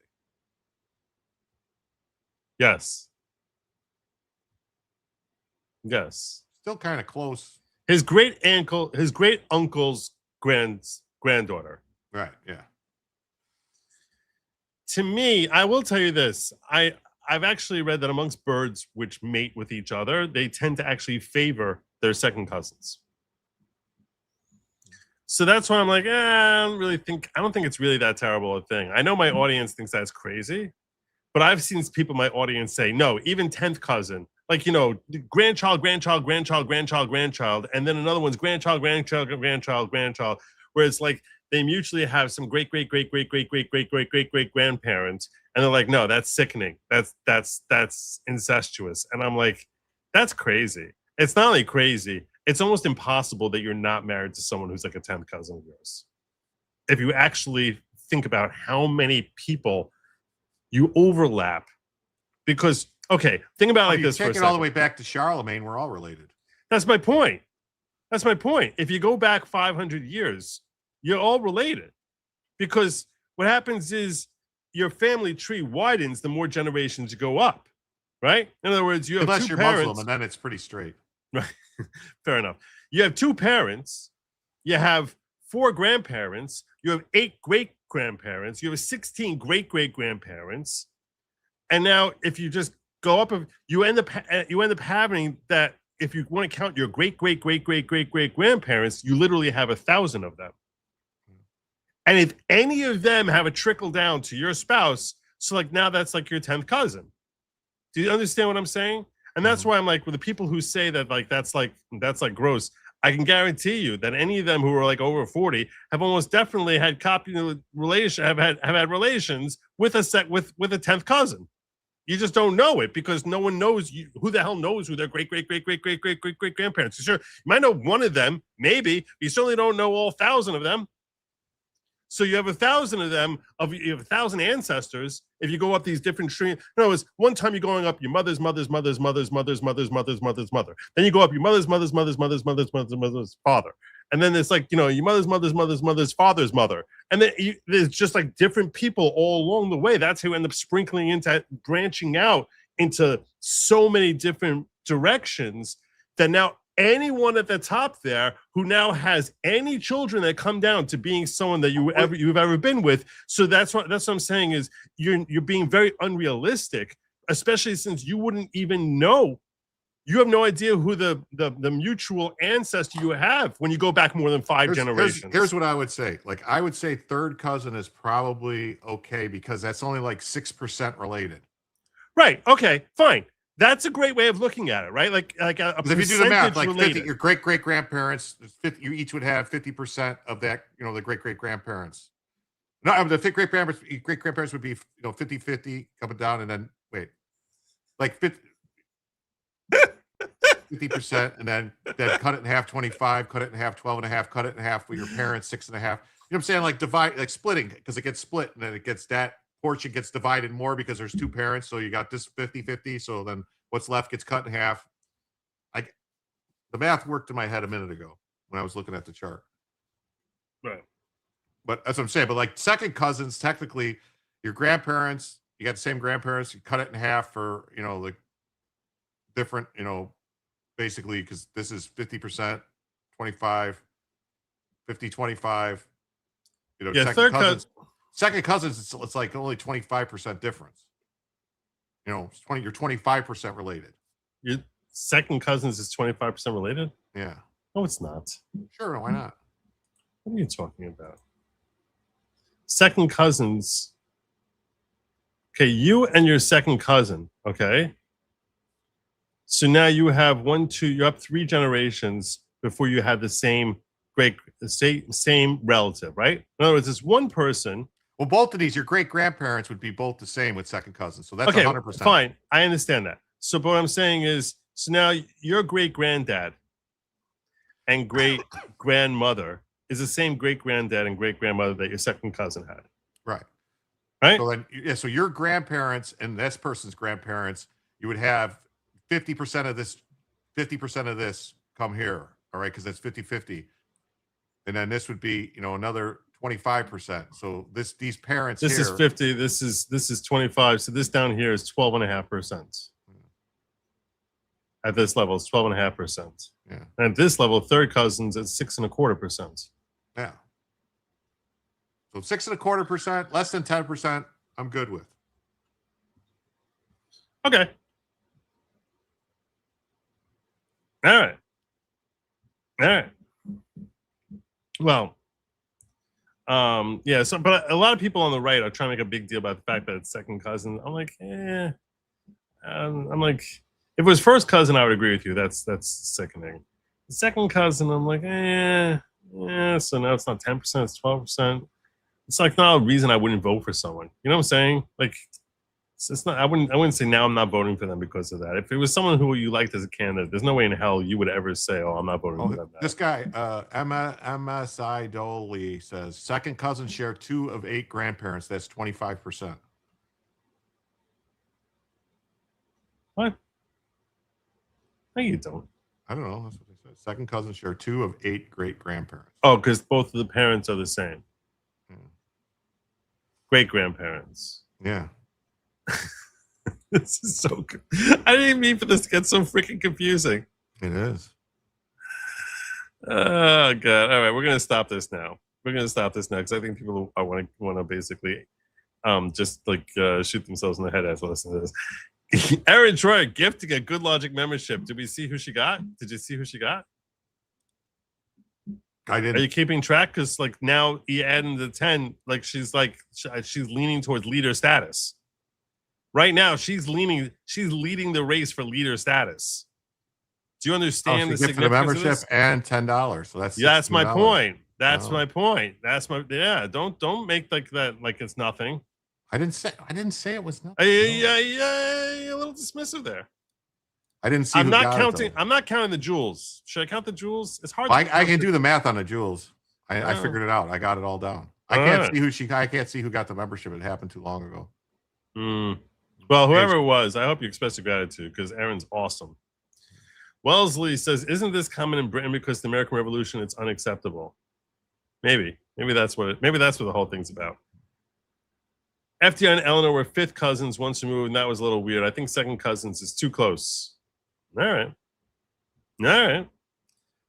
Yes. Still kind of close. His great uncle's granddaughter. Right. Yeah. To me, I will tell you this. I've actually read that amongst birds which mate with each other, they tend to actually favor their second cousins. So that's why I'm like, I don't think it's really that terrible a thing. I know my audience thinks that's crazy, but I've seen people in my audience say, no, even 10th cousin, like, grandchild, and then another one's grandchild, where it's like they mutually have some great grandparents, and they're like, no, that's sickening. That's incestuous. And I'm like, that's crazy. It's not only crazy, it's almost impossible that you're not married to someone who's like a 10th cousin of yours. If you actually think about how many people you overlap, because think about it like this for a second. Take it all the way back to Charlemagne, we're all related. That's my point. If you go back 500 years, you're all related, because what happens is your family tree widens the more generations you go up, right? In other words, you have unless two you're parents, Muslim, and then it's pretty straight. Right. Fair enough. You have two parents, you have 4 grandparents, you have 8 great grandparents, you have 16 great grandparents, and now if you just go up, you end up having that. If you want to count your great grandparents, you literally have 1,000 of them. And if any of them have a trickle down to your spouse, so like now that's like your 10th cousin. Do you understand what I'm saying? And that's why I'm like, with the people who say that like that's like gross, I can guarantee you that any of them who are like over 40 have almost definitely had have had relations with a 10th cousin. You just don't know it because no one knows who the hell knows who their great grandparents. Sure, you might know one of them, maybe. But you certainly don't know all 1,000 of them. So you have 1,000 of them. You have 1,000 ancestors. If you go up these different streams, it's one time you're going up your mother's mother. Then you go up your mother's father, and then it's like your mother's father's mother, and then there's just like different people all along the way. That's who end up sprinkling into branching out into so many different directions that now anyone at the top there who now has any children that come down to being someone that you've ever been with. So that's what I'm saying is you're being very unrealistic, especially since you wouldn't even know. You have no idea who the mutual ancestor you have when you go back more than 5 generations. Here's what I would say. Like I would say third cousin is probably okay because that's only like 6% related. Right. Okay. Fine. That's a great way of looking at it, right? Like a if you do the math, like 50, your great grandparents, you each would have 50% of that. The great grandparents. No, the great grandparents would be 50-50 coming down, and then like 50%, and then cut it in half 25, cut it in half 12.5, cut it in half with your parents 6.5. You know what I'm saying? Like divide, like splitting, because it gets split, and then it gets that portion gets divided more because there's 2 parents. So you got this 50-50. So then what's left gets cut in half. The math worked in my head a minute ago when I was looking at the chart. Right. But that's what I'm saying. But like second cousins, technically, your grandparents, you got the same grandparents, you cut it in half for, like different, basically, because this is 50%, 25, 50, 25. Second cousins, it's like only 25% difference. You're 25% related. Your second cousins is 25% related? Yeah. No, it's not. Sure, why not? What are you talking about? Second cousins. Okay, you and your second cousin. Okay. So now you have you're up 3 generations before you have the same same relative, right? In other words, it's one person. Well, both of these, your great grandparents would be both the same with second cousins. So that's Okay, 100%. fine. I understand that. So what I'm saying is, so now your great granddad and great grandmother is the same great granddad and great grandmother that your second cousin had. Right. Right. So then, yeah, so your grandparents and this person's grandparents, you would have 50% of this, 50% of this come here. All right. Cause that's 50-50. And then this would be, another 25%. So these parents, this is 50. This is 25. So this down here is 12.5%. At this level, it's 12.5%. Yeah. And at this level, third cousins at 6.25%. Yeah. So 6.25%, less than 10%, I'm good with. Okay. All right. All right. Well, yeah. So, but a lot of people on the right are trying to make a big deal about the fact that it's second cousin. I'm like, I'm like, if it was first cousin, I would agree with you. That's sickening. The second cousin, I'm like, yeah. So now it's not 10%, it's 12%. It's like not a reason I wouldn't vote for someone. You know what I'm saying? Like, it's not. I wouldn't say now I'm not voting for them because of that. If it was someone who you liked as a candidate, there's no way in hell you would ever say, "Oh, I'm not voting for them." This guy, MSI Doley says second cousins share 2 of 8 grandparents. That's 25%. What? No, you don't. I don't know. That's what they said. Second cousins share 2 of 8 great grandparents. Oh, because both of the parents are the same. Great grandparents. Yeah. This is so good. I didn't mean for this to get so freaking confusing. It is. Oh god! All right, we're gonna stop this now. Because I think people want to basically, just like shoot themselves in the head as listen to this. Erin Troy, gifting a Good Logic membership. Did we see who she got? Did you see who she got? I didn't. Are you keeping track? Because like now you add in the 10, like she's leaning towards leader status. Right now, she's leading the race for leader status. Do you understand the significance of the membership of this? And $10? So that's my $16. point. That's my point. Don't make like that like it's nothing. I didn't say it was nothing. Yeah, a little dismissive there. I didn't see. I'm not counting the jewels. Should I count the jewels? It's hard. I can do the math on the jewels. I figured it out. I got it all down. I can't see who got the membership. It happened too long ago. Well, whoever it was, I hope you express your gratitude because Aaron's awesome. Wellesley says, "Isn't this common in Britain because the American Revolution? It's unacceptable." Maybe that's what the whole thing's about. FDR and Eleanor were 5th cousins once removed, and that was a little weird. I think second cousins is too close. All right.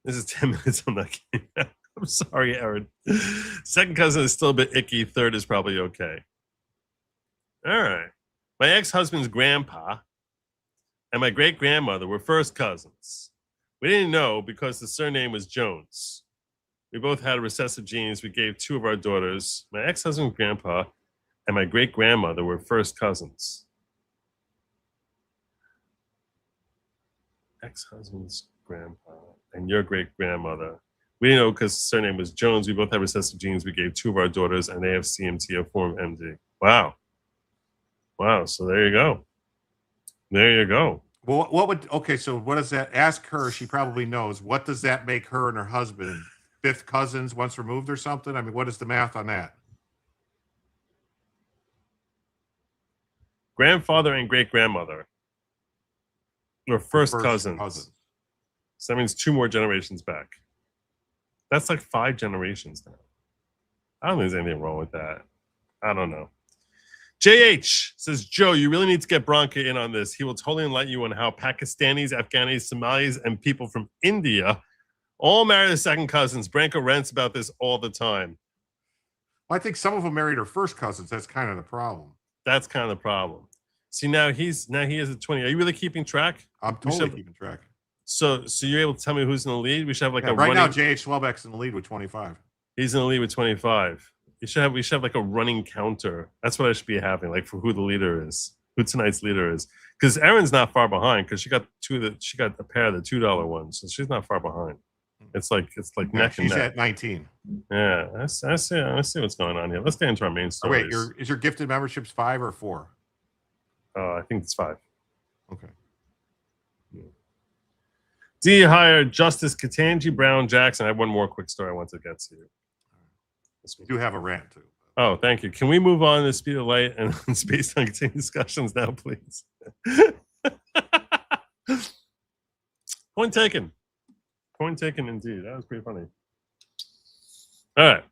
This is 10 minutes on that game. I'm sorry, Aaron. Second cousin is still a bit icky. Third is probably okay. All right. My ex-husband's grandpa and my great-grandmother were first cousins. We didn't know because the surname was Jones. We both had recessive genes. We gave 2 of our daughters. My ex-husband's grandpa and my great-grandmother were first cousins. Ex-husband's grandpa and your great-grandmother. We didn't know because the surname was Jones. We both had recessive genes. We gave 2 of our daughters, and they have CMT, a form MD. Wow. So there you go. Well, so what does that, ask her, she probably knows, what does that make her and her husband? 5th cousins once removed or something? I mean, what is the math on that? Grandfather and great-grandmother were first cousins. So that means 2 more generations back. That's like 5 generations now. I don't think there's anything wrong with that. I don't know. JH says, Joe, you really need to get Branca in on this. He will totally enlighten you on how Pakistanis, Afghanis, Somalis, and people from India all marry their second cousins. Branca rants about this all the time. Well, I think some of them married her first cousins. That's kind of the problem. That's kind of the problem. See, now he is at 20. Are you really keeping track? I'm totally keeping track. So you're able to tell me who's in the lead? We should have like right now, J.H. Swellbeck's in the lead with 25. He's in the lead with 25. we should have like a running counter. That's what I should be having, like for who the leader is, who tonight's leader is. Because Erin's not far behind, because she got a pair of the $2 ones, so she's not far behind. It's like neck and she's neck. at 19. Yeah, I see what's going on here. Let's get into our main Oh, stories. wait, is your gifted memberships 5 or 4? I think it's 5. Okay. D hired Justice Ketanji Brown Jackson. I have one more quick story I want to get to. You do have a rant too. Oh, thank you. Can we move on to the speed of light and space on continuing discussions now, please? Point taken. Point taken indeed. That was pretty funny. All right.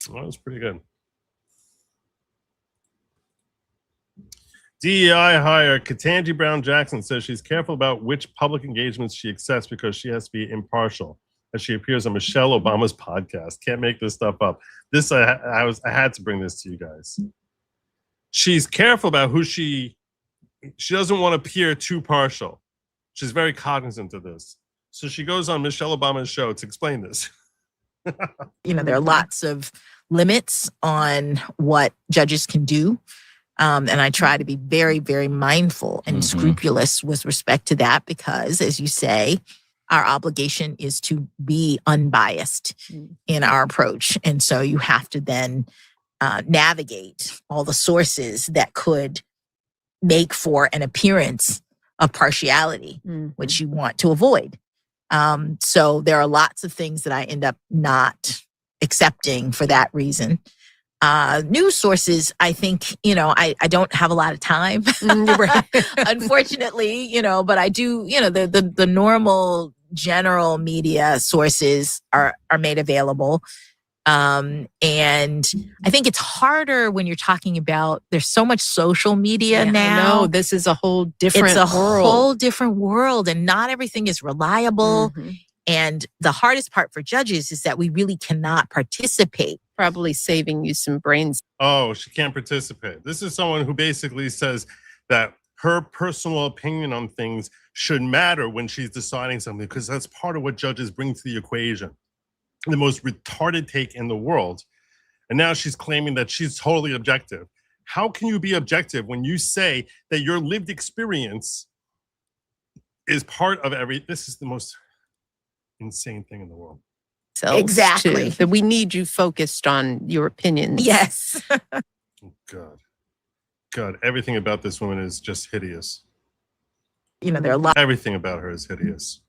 Well, that was pretty good. DEI hire Ketanji Brown Jackson says she's careful about which public engagements she accepts because she has to be impartial as she appears on Michelle Obama's podcast. Can't make this stuff up. This I had to bring this to you guys. She's careful about who she doesn't want to appear too partial. She's very cognizant of this. So she goes on Michelle Obama's show to explain this. There are lots of limits on what judges can do. And I try to be very, very mindful and scrupulous with respect to that because, as you say, our obligation is to be unbiased in our approach. And so you have to then navigate all the sources that could make for an appearance of partiality, which you want to avoid. So there are lots of things that I end up not accepting for that reason. News sources, I think, I don't have a lot of time, unfortunately, but I do, the normal general media sources are made available. And I think it's harder when you're talking about, there's so much social media now. No, this is a whole different world. Whole different world, and not everything is reliable. And the hardest part for judges is that we really cannot participate. Probably saving you some brains. Oh, she can't participate. This is someone who basically says that her personal opinion on things should matter when she's deciding something, because that's part of what judges bring to the equation. The most retarded take in the world. And now she's claiming that she's totally objective. How can you be objective when you say that your lived experience is part of this is the most insane thing in the world. So exactly. That we need you focused on your opinions. Yes. Oh, God, everything about this woman is just hideous. There are a lot. Everything about her is hideous.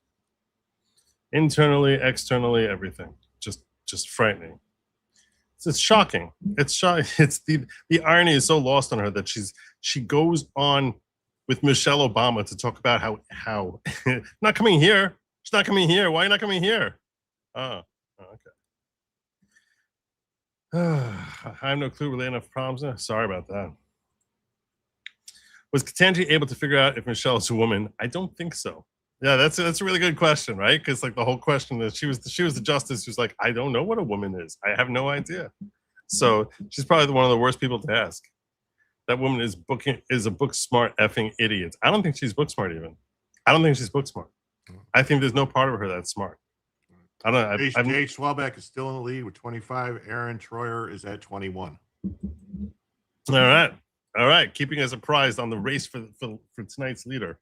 Internally, externally, everything. Just frightening. It's shocking. It's the irony is so lost on her that she goes on with Michelle Obama to talk about how not coming here. She's not coming here. Why are you not coming here? Oh, okay. I have no clue. Really enough problems. Sorry about that. Was Ketanji able to figure out if Michelle is a woman? I don't think so. Yeah, that's a really good question, right? Because like the whole question is she was the justice who's like, I don't know what a woman is. I have no idea. So she's probably one of the worst people to ask. That woman is a book smart effing idiot. I don't think she's book smart even. I don't think she's book smart. I think there's no part of her that's smart. I don't know. Jay Schwalbeck is still in the lead with 25. Aaron Troyer is at 21. All right. Keeping us apprised on the race for tonight's leader.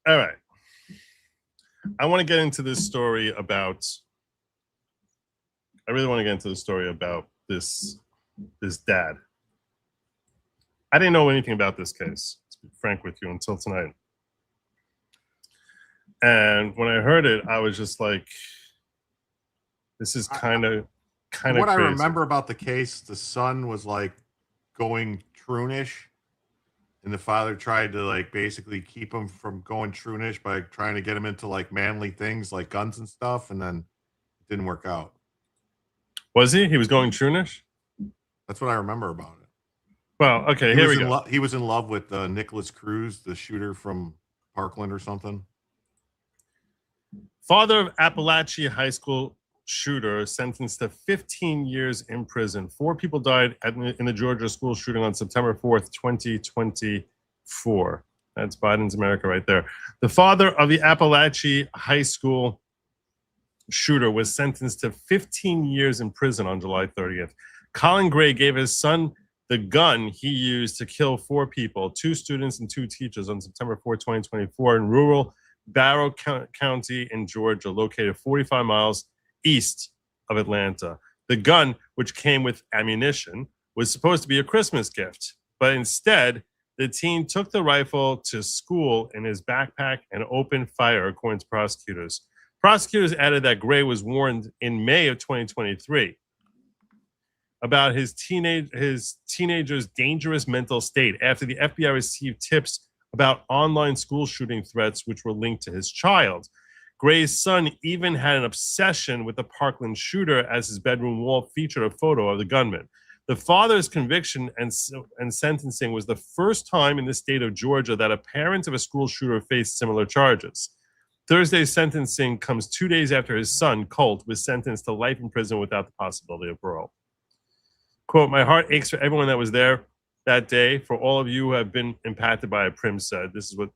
All right. I want to get into this story about. I really want to get into the story about this dad. I didn't know anything about this case, to be frank with you, until tonight. And when I heard it, I was just like, this is kind of What crazy. I remember about the case, the son was like going troonish, and the father tried to like basically keep him from going troonish by trying to get him into like manly things like guns and stuff, and then it didn't work out. Was he? He was going troonish? That's what I remember about it. Well, okay, here we go. He was in love with Nicholas Cruz, the shooter from Parkland or something. Father of Appalachia High School shooter sentenced to 15 years in prison. 4 people died in the Georgia school shooting on September 4th, 2024. That's Biden's America right there. The father of the Appalachia High School shooter was sentenced to 15 years in prison on July 30th. Colin Gray gave his son the gun he used to kill 4 people, 2 students and 2 teachers, on September 4, 2024 in rural Barrow County in Georgia, located 45 miles east of Atlanta. The gun, which came with ammunition, was supposed to be a Christmas gift, but instead, the teen took the rifle to school in his backpack and opened fire, according to prosecutors. Prosecutors added that Gray was warned in May of 2023 about his teenager's dangerous mental state after the FBI received tips about online school shooting threats which were linked to his child. Gray's son even had an obsession with the Parkland shooter, as his bedroom wall featured a photo of the gunman. The father's conviction and sentencing was the first time in the state of Georgia that a parent of a school shooter faced similar charges. Thursday's sentencing comes 2 days after his son, Colt, was sentenced to life in prison without the possibility of parole. Quote, "My heart aches for everyone that was there that day, for all of you who have been impacted by it," Prim said. This is what,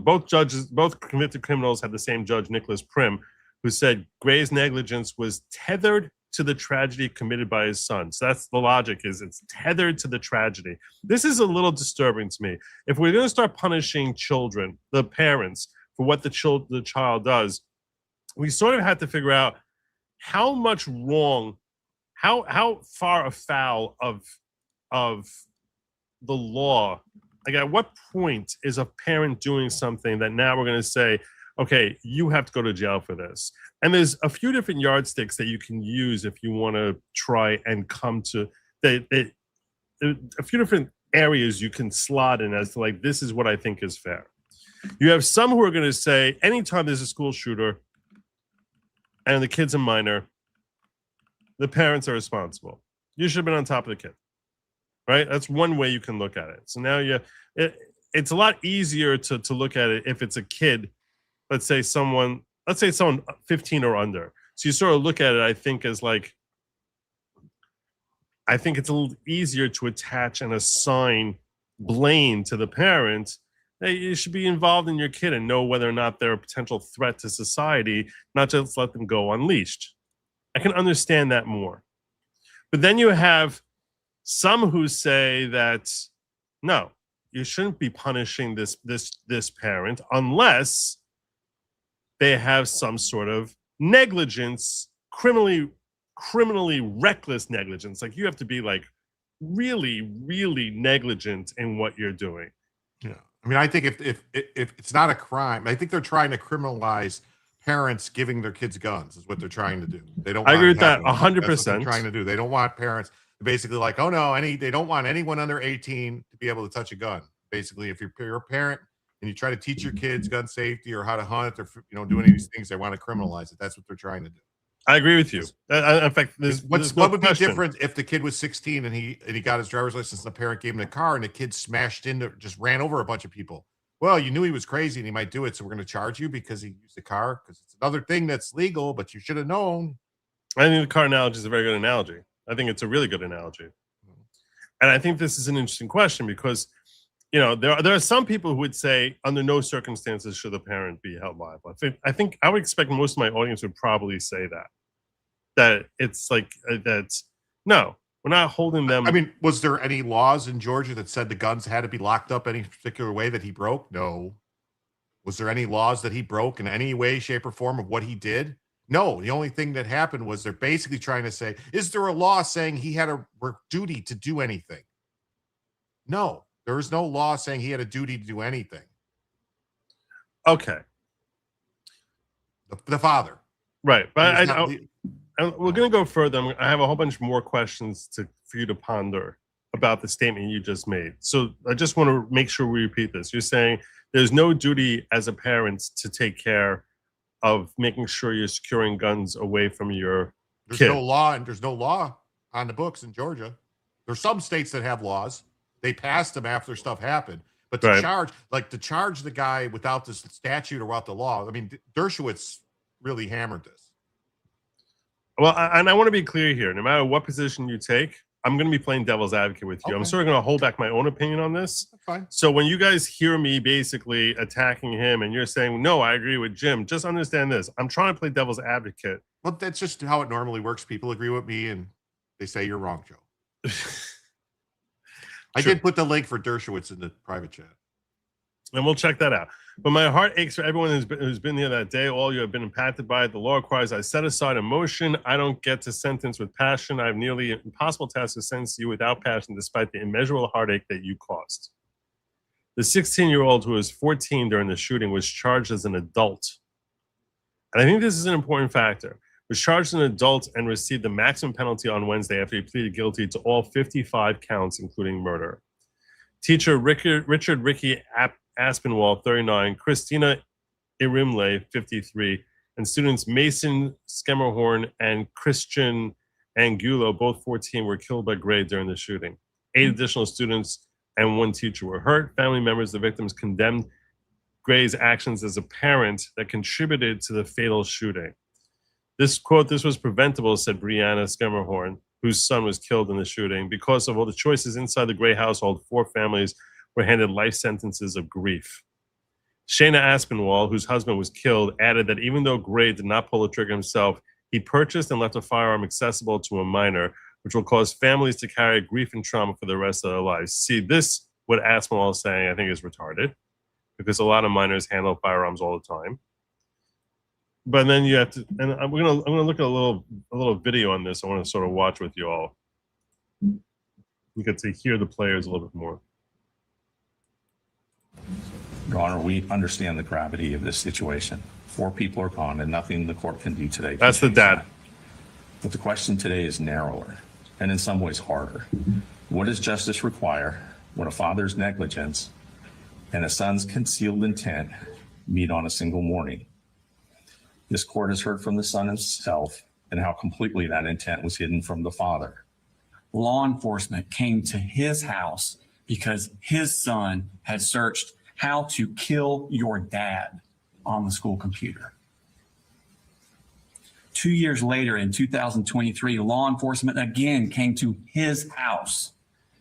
both convicted criminals had the same judge, Nicholas Prim, who said Gray's negligence was tethered to the tragedy committed by his son. So that's the logic, is it's tethered to the tragedy. This is a little disturbing to me. If we're going to start punishing children, the parents, for what the child does, we sort of have to figure out how much wrong, how far afoul of the law, like at what point is a parent doing something that now we're going to say, okay, you have to go to jail for this. And there's a few different yardsticks that you can use if you want to try and come to a few different areas you can slot in as to, like, this is what I think is fair. You have some who are going to say anytime there's a school shooter and the kid's a minor, the parents are responsible. You should have been on top of the kid, right? That's one way you can look at it. So now it's a lot easier to look at it if it's a kid. Let's say someone 15 or under. So you sort of look at it, I think, as like, I think it's a little easier to attach and assign blame to the parent. Hey, you should be involved in your kid and know whether or not they're a potential threat to society, not just let them go unleashed. I can understand that more. But then you have some who say that, no, you shouldn't be punishing this parent unless they have some sort of negligence, criminally reckless negligence. Like, you have to be like really, really negligent in what you're doing. Yeah. I mean, I think if it's not a crime, I think they're trying to criminalize parents giving their kids guns is what they're trying to do. They don't. I agree with that 100%. 100%. They're trying to do. They don't want parents basically like, oh no, they don't want anyone under 18 to be able to touch a gun. Basically, if you're a parent and you try to teach your kids gun safety or how to hunt or do any of these things, they want to criminalize it. That's what they're trying to do. I agree with you. In fact, what would be different if the kid was 16 and he got his driver's license and the parent gave him the car and the kid smashed into, just ran over a bunch of people? Well, you knew he was crazy and he might do it, so we're going to charge you because he used the car, because it's another thing that's legal, but you should have known. I think the car analogy is a very good analogy. I think it's a really good analogy. And I think this is an interesting question because, there are some people who would say under no circumstances should the parent be held liable. I think I would expect most of my audience would probably say that it's like that's no, we're not holding them. I mean, was there any laws in Georgia that said the guns had to be locked up any particular way that he broke? No. Was there any laws that he broke in any way, shape, or form of what he did? No. The only thing that happened was they're basically trying to say, is there a law saying he had a duty to do anything? No. There is no law saying he had a duty to do anything. Okay. The father. Right. But we're going to go further. I have a whole bunch more questions for you to ponder about the statement you just made. So I just want to make sure we repeat this. You're saying there's no duty as a parent to take care of making sure you're securing guns away from your kid. There's no law on the books in Georgia. There's some states that have laws. They passed them after stuff happened. But to charge the guy without the statute or without the law, I mean, Dershowitz really hammered this. Well, and I want to be clear here. No matter what position you take, I'm going to be playing devil's advocate with you. I'm Okay. sort of going to hold back my own opinion on this. That's fine. So when you guys hear me basically attacking him and you're saying, no, I agree with Jim, just understand this. I'm trying to play devil's advocate. Well, that's just how it normally works. People agree with me and they say you're wrong, Joe. I Sure. did put the link for Dershowitz in the private chat. And we'll check that out. But my heart aches for everyone who's been here that day. All you have been impacted by it. The law requires I set aside emotion. I don't get to sentence with passion. I have nearly impossible task to sentence you without passion, despite the immeasurable heartache that you caused. The 16-year-old who was 14 during the shooting was charged as an adult. And I think this is an important factor. Was charged as an adult and received the maximum penalty on Wednesday after he pleaded guilty to all 55 counts, including murder. Teacher Richard Ricky Aspinwall, 39, Christina Irimle, 53, and students Mason Skemmerhorn and Christian Angulo, both 14, were killed by Gray during the shooting. 8 additional students and 1 teacher were hurt. Family members of the victims condemned Gray's actions as a parent that contributed to the fatal shooting. This quote, "This was preventable," said Brianna Skemmerhorn, whose son was killed in the shooting. Because of all the choices inside the Gray household, 4 families were handed life sentences of grief. Shayna Aspinwall, whose husband was killed, added that even though Gray did not pull the trigger himself, he purchased and left a firearm accessible to a minor, which will cause families to carry grief and trauma for the rest of their lives. See, this, what Aspinwall is saying, I think is retarded, because a lot of minors handle firearms all the time. But then you have to, and I'm gonna look at a little video on this. I want to sort of watch with you all. You get to hear the players a little bit more. Your Honor, we understand the gravity of this situation. 4 people are gone and nothing the court can do today. can That's the change dad. that. But the question today is narrower and in some ways harder. What does justice require when a father's negligence and a son's concealed intent meet on a single morning? This court has heard from the son himself and how completely that intent was hidden from the father. Law enforcement came to his house because his son had searched how to kill your dad on the school computer. 2 years later, in 2023, law enforcement again came to his house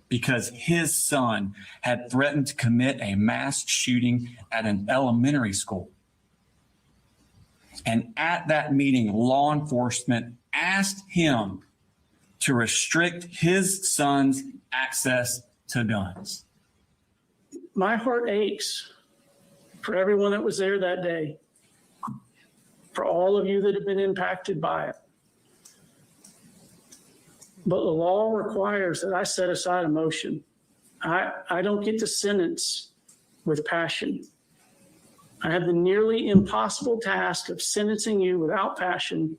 because his son had threatened to commit a mass shooting at an elementary school. And at that meeting, law enforcement asked him to restrict his son's access to guns. My heart aches for everyone that was there that day, for all of you that have been impacted by it. But the law requires that I set aside emotion. I don't get to sentence with passion. I have the nearly impossible task of sentencing you without passion,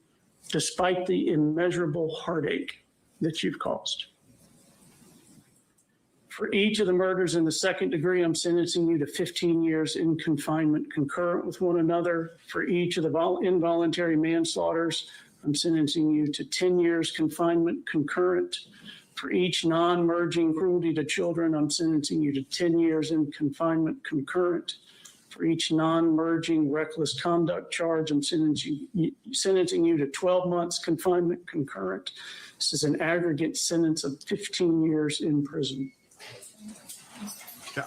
despite the immeasurable heartache that you've caused. For each of the murders in the second degree, I'm sentencing you to 15 years in confinement concurrent with one another. For each of the involuntary manslaughters, I'm sentencing you to 10 years confinement concurrent. For each non-merging cruelty to children, I'm sentencing you to 10 years in confinement concurrent. For each non-merging reckless conduct charge, I'm sentencing you to 12 months confinement concurrent. This is an aggregate sentence of 15 years in prison.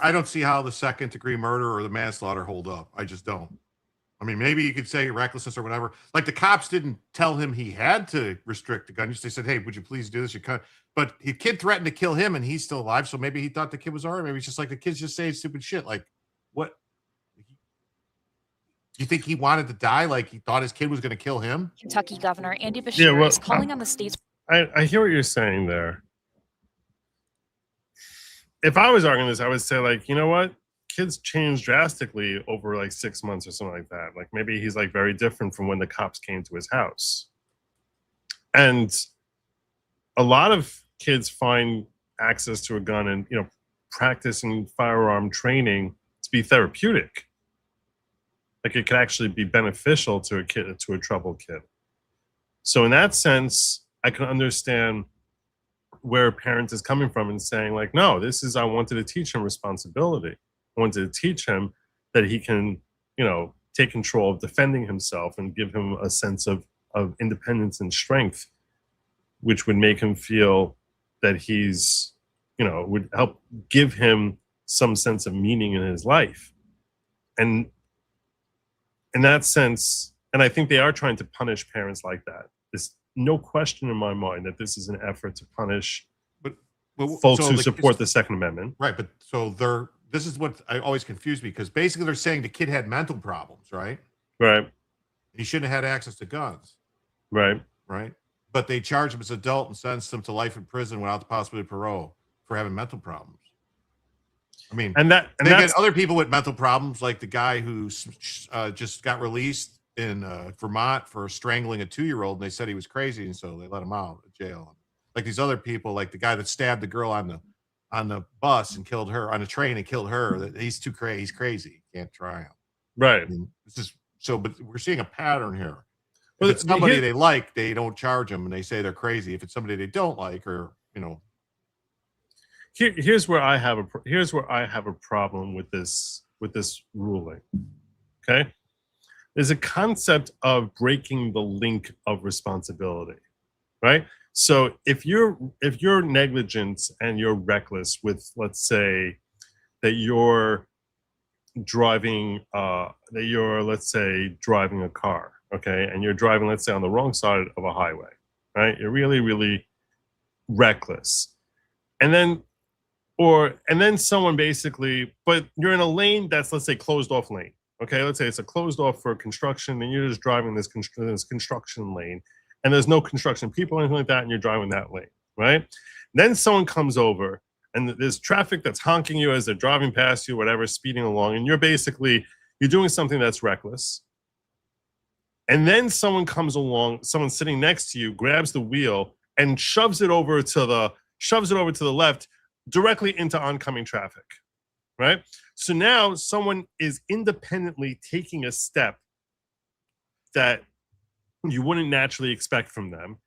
I don't see how the second degree murder or the manslaughter hold up. I just don't. I mean, maybe you could say recklessness or whatever. Like the cops didn't tell him he had to restrict the gun. They said, "Hey, would you please do this?" You can't. But the kid threatened to kill him, and he's still alive. So maybe he thought the kid was all right. Maybe it's just like the kid's just saying stupid shit. Like, what? You think he wanted to die? Like he thought his kid was going to kill him? Kentucky Governor Andy Beshear is calling on the state's. I hear what you're saying there. If I was arguing this, I would say, like, you know what? Kids change drastically over like 6 months or something like that. Like maybe he's like very different from when the cops came to his house. And a lot of kids find access to a gun and, you know, practicing firearm training to be therapeutic. Like it could actually be beneficial to a kid, to a troubled kid. So in that sense, I can understand where a parent is coming from and saying, like, no, this is, I wanted to teach him responsibility. I wanted to teach him that he can, you know, take control of defending himself and give him a sense of independence and strength, which would make him feel that he's, would help give him some sense of meaning in his life. And in that sense, and I think they are trying to punish parents like that. There's no question in my mind that this is an effort to punish folks who support the Second Amendment. Right, but this is what I always confuse me, because basically they're saying the kid had mental problems, right? Right. He shouldn't have had access to guns. Right. Right. But they charge him as an adult and sentenced him to life in prison without the possibility of parole for having mental problems. I mean, they get other people with mental problems, like the guy who just got released in Vermont for strangling a 2-year-old, and they said he was crazy, and so they let him out of jail. Like these other people, like the guy that stabbed the girl on the bus and killed her on a train and killed her. He's too crazy. He's crazy. Can't try him. Right. I mean, but we're seeing a pattern here. If it's somebody they like, they don't charge them, and they say they're crazy. If it's somebody they don't like, or here's where I have a problem with this ruling. Okay, there's a concept of breaking the link of responsibility, right? So if you're negligent and you're reckless with, let's say, that you're driving driving a car, okay, and you're driving, let's say, on the wrong side of a highway, right? You're really, really reckless, and then someone basically, but you're in a lane that's, let's say, closed off lane. Okay, let's say it's a closed off for construction, and you're just driving this construction lane, and there's no construction people or anything like that, and you're driving that lane, right? Then someone comes over, and there's traffic that's honking you as they're driving past you, whatever, speeding along, and you're doing something that's reckless. And then someone comes along, someone sitting next to you grabs the wheel and shoves it over to the left, directly into oncoming traffic, right? So now someone is independently taking a step that you wouldn't naturally expect from them,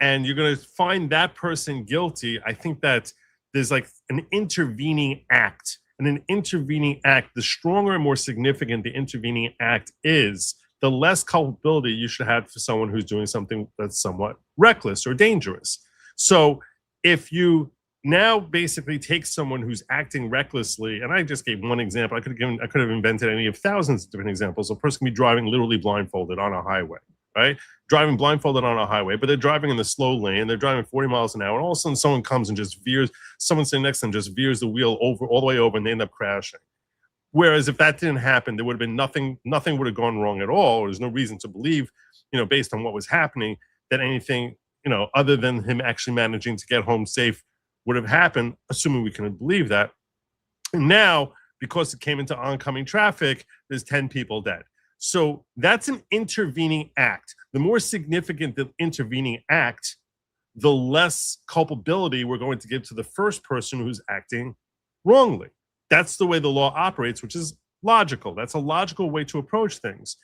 and you're going to find that person guilty. I think that there's like an intervening act, and an intervening act, the stronger and more significant the intervening act is, the less culpability you should have for someone who's doing something that's somewhat reckless or dangerous. So if you now basically take someone who's acting recklessly, and I just gave one example, I could have invented any of thousands of different examples. A person can be driving literally blindfolded on a highway, right? Driving blindfolded on a highway, but they're driving in the slow lane, they're driving 40 miles an hour, and all of a sudden someone comes and just someone sitting next to them just veers the wheel all the way over, and they end up crashing. Whereas if that didn't happen, there would have been nothing would have gone wrong at all. There's no reason to believe, based on what was happening, that anything, other than him actually managing to get home safe would have happened, assuming we can believe that. And now, because it came into oncoming traffic, there's 10 people dead. So that's an intervening act. The more significant the intervening act, the less culpability we're going to give to the first person who's acting wrongly. That's the way the law operates, which is logical. That's a logical way to approach things.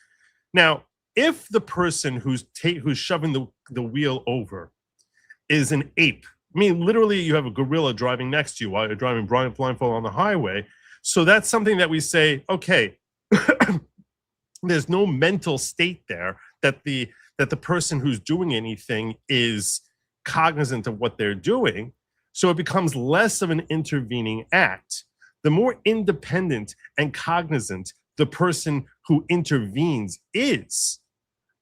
Now, if the person who's shoving the wheel over is an ape, I mean, literally, you have a gorilla driving next to you while you're driving blindfold on the highway. So that's something that we say, okay, there's no mental state there that the person who's doing anything is cognizant of what they're doing. So it becomes less of an intervening act. The more independent and cognizant the person who intervenes is,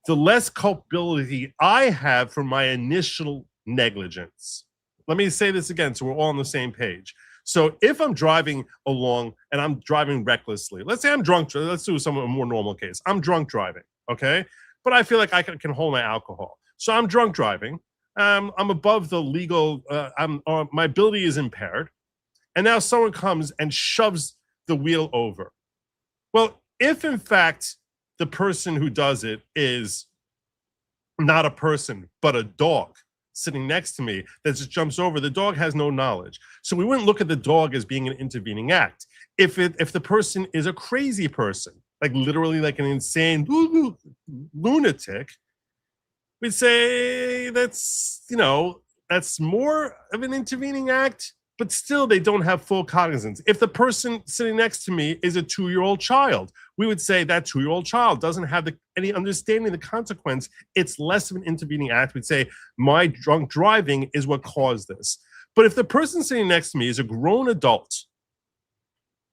the less culpability I have for my initial negligence. Let me say this again so we're all on the same page. So if I'm driving along and I'm driving recklessly, let's say I'm drunk, let's do a more normal case. I'm drunk driving, okay? But I feel like I can hold my alcohol. So I'm drunk driving. I'm above the legal, my ability is impaired. And now someone comes and shoves the wheel over. Well, if in fact the person who does it is not a person, but a dog sitting next to me that just jumps over, the dog has no knowledge. So we wouldn't look at the dog as being an intervening act. If the person is a crazy person, like literally like an insane lunatic, we'd say that's more of an intervening act, but still they don't have full cognizance. If the person sitting next to me is a 2-year-old child, we would say that 2-year-old child doesn't have any understanding of the consequence. It's less of an intervening act. We'd say my drunk driving is what caused this. But if the person sitting next to me is a grown adult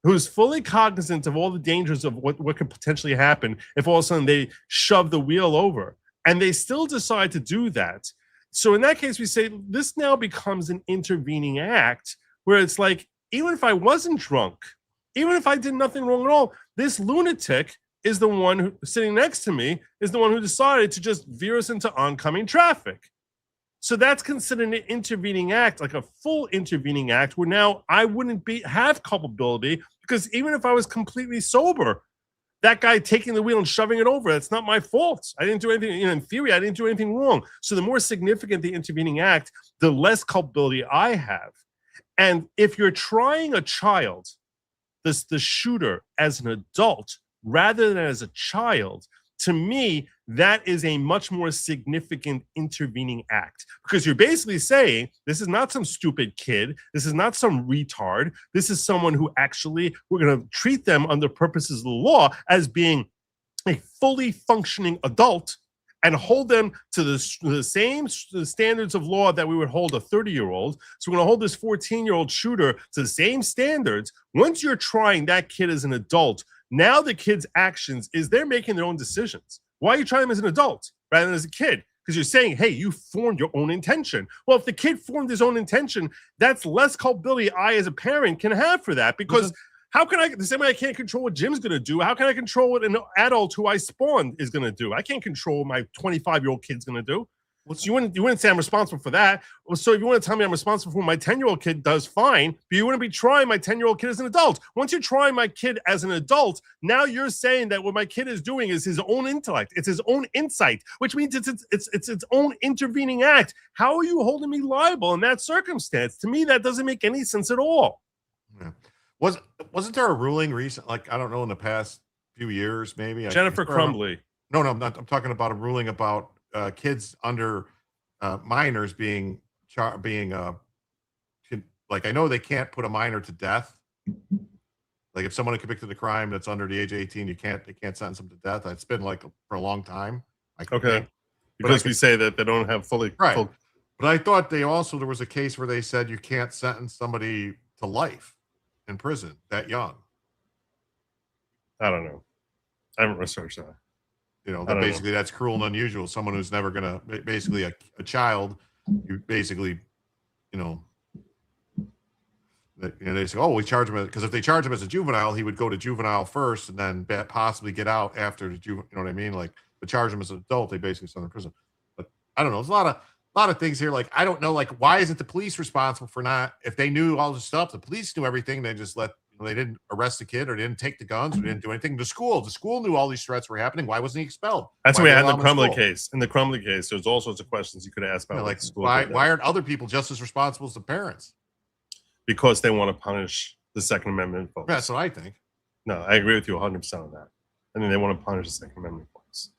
who's fully cognizant of all the dangers of what could potentially happen if all of a sudden they shove the wheel over, and they still decide to do that. So in that case, we say this now becomes an intervening act where it's like, even if I wasn't drunk, even if I did nothing wrong at all, this lunatic is the one who sitting next to me is the one who decided to just veer us into oncoming traffic. So that's considered an intervening act, like a full intervening act, where now I wouldn't have culpability, because even if I was completely sober, that guy taking the wheel and shoving it over, that's not my fault. I didn't do anything, in theory, I didn't do anything wrong. So the more significant the intervening act, the less culpability I have. And if you're trying a child, the shooter, as an adult rather than as a child, to me, that is a much more significant intervening act, because you're basically saying this is not some stupid kid. This is not some retard. This is someone who actually, we're going to treat them under purposes of the law as being a fully functioning adult and hold them to the same standards of law that we would hold a 30-year-old. So we're going to hold this 14-year-old shooter to the same standards. Once you're trying that kid as an adult, now the kid's actions is they're making their own decisions. Why are you trying them as an adult rather than as a kid? Because you're saying, hey, you formed your own intention. Well, if the kid formed his own intention, that's less culpability I as a parent can have for that. Because how can I, the same way I can't control what Jim's going to do, how can I control what an adult who I spawned is going to do? I can't control what my 25-year-old kid's going to do. So you wouldn't say I'm responsible for that. Well, so if you want to tell me I'm responsible for what my 10-year-old kid does, fine. But you wouldn't be trying my 10-year-old kid as an adult. Once you're trying my kid as an adult, now you're saying that what my kid is doing is his own intellect. It's his own insight, which means it's its own intervening act. How are you holding me liable in that circumstance? To me, that doesn't make any sense at all. Yeah. Wasn't there a ruling recent, like, I don't know, in the past few years, maybe? Jennifer Crumbly. No, I'm not. I'm talking about a ruling about kids under minors being like, I know they can't put a minor to death. Like, if someone convicted a crime that's under the age of 18, they can't sentence them to death. It's been like for a long time. Okay. Because we say that they don't have fully right. Full... But I thought there was a case where they said you can't sentence somebody to life in prison that young. I don't know. I haven't researched that. That basically that's cruel and unusual. Someone who's never gonna, basically a child, you basically, they say, oh, we charge him, because if they charge him as a juvenile, he would go to juvenile first and then possibly get out after the juvenile. You know what I mean? Like, to charge him as an adult, they basically send him to prison. But I don't know. There's a lot of things here. Like, I don't know. Like, why isn't the police responsible for not? If they knew all this stuff, the police knew everything. They just they didn't arrest the kid, or they didn't take the guns, or didn't do anything. The school knew all these threats were happening. Why wasn't he expelled? That's what we had in the Crumbly case. In the Crumbly case, there's all sorts of questions you could ask about. Like, why aren't other people just as responsible as the parents? Because they want to punish the Second Amendment folks. That's what I think. No, I agree with you 100% on that. I mean, they want to punish the Second Amendment folks.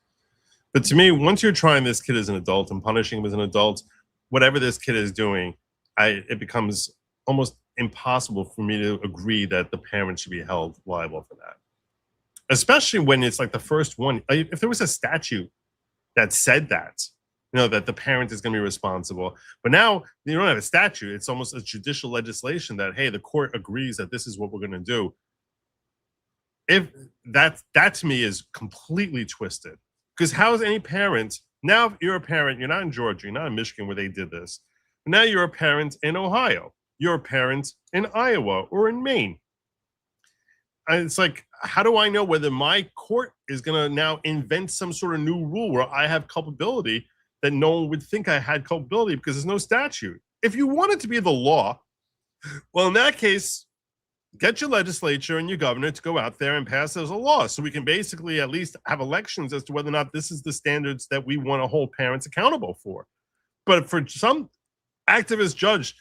But to me, once you're trying this kid as an adult and punishing him as an adult, whatever this kid is doing, it becomes almost impossible for me to agree that the parent should be held liable for that. Especially when it's like the first one. If there was a statute that said that, that the parent is going to be responsible. But now you don't have a statute. It's almost a judicial legislation that, hey, the court agrees that this is what we're going to do. If that to me is completely twisted. Because how is any parent, now if you're a parent, you're not in Georgia, you're not in Michigan where they did this. Now you're a parent in Ohio. You're a parent in Iowa or in Maine. And it's like, how do I know whether my court is going to now invent some sort of new rule where I have culpability that no one would think I had culpability because there's no statute? If you want it to be the law, well, in that case, get your legislature and your governor to go out there and pass as a law so we can basically at least have elections as to whether or not this is the standards that we want to hold parents accountable for. But for some activist judge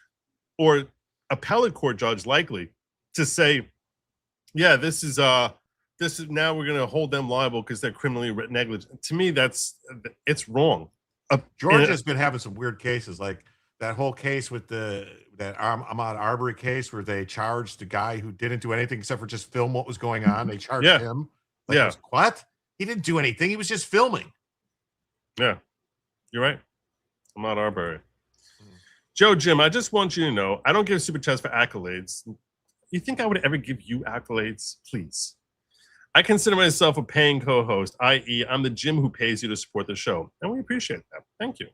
or appellate court judge likely to say, yeah, this is now we're going to hold them liable because they're criminally negligent. To me, it's wrong. Georgia's been having some weird cases, like that whole case with that Ahmaud Arbery case where they charged the guy who didn't do anything except for just film what was going on. They charged him. Like, what? He didn't do anything. He was just filming. Yeah, you're right. Ahmaud Arbery. Joe, Jim, I just want you to know, I don't give super chats for accolades. You think I would ever give you accolades? Please. I consider myself a paying co-host, i.e. I'm the Jim who pays you to support the show. And we appreciate that. Thank you.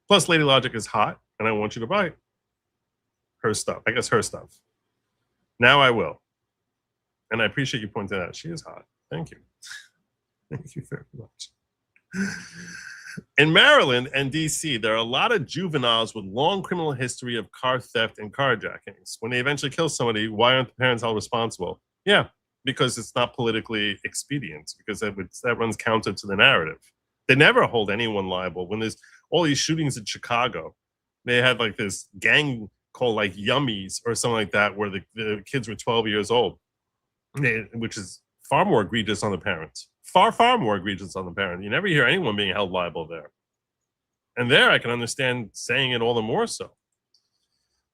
Plus, Lady Lawgic is hot, and I want you to buy her stuff. I guess her stuff. Now I will. And I appreciate you pointing out she is hot. Thank you. Thank you very much. In Maryland and DC, there are a lot of juveniles with long criminal history of car theft and carjackings. When they eventually kill somebody, why aren't the parents held responsible? Yeah, because it's not politically expedient, because that runs counter to the narrative. They never hold anyone liable. When there's all these shootings in Chicago, they had like this gang called like Yummies or something like that, where the kids were 12 years old, which is far more egregious on the parents. Far more egregious on the parent. You never hear anyone being held liable there. And there I can understand saying it all the more so.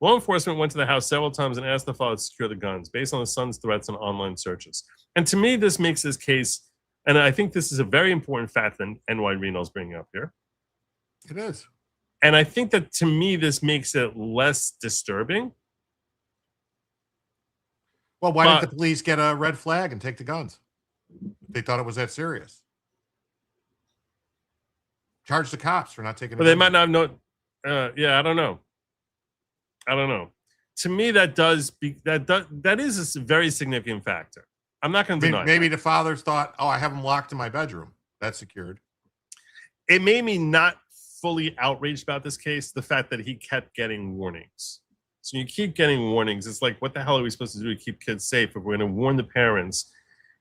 Law enforcement went to the house several times and asked the father to secure the guns based on the son's threats and online searches. And to me, this makes this case, and I think this is a very important fact that NY Reno's bringing up here. It is. And I think that to me, this makes it less disturbing. Well, why didn't the police get a red flag and take the guns? They thought it was that serious. Charge the cops for not taking. But they might not know. Yeah, I don't know. To me, that is a very significant factor. I'm not going to deny. Maybe the fathers thought, "Oh, I have him locked in my bedroom. That's secured." It made me not fully outraged about this case. The fact that he kept getting warnings. So you keep getting warnings. It's like, what the hell are we supposed to do to keep kids safe? If we're going to warn the parents,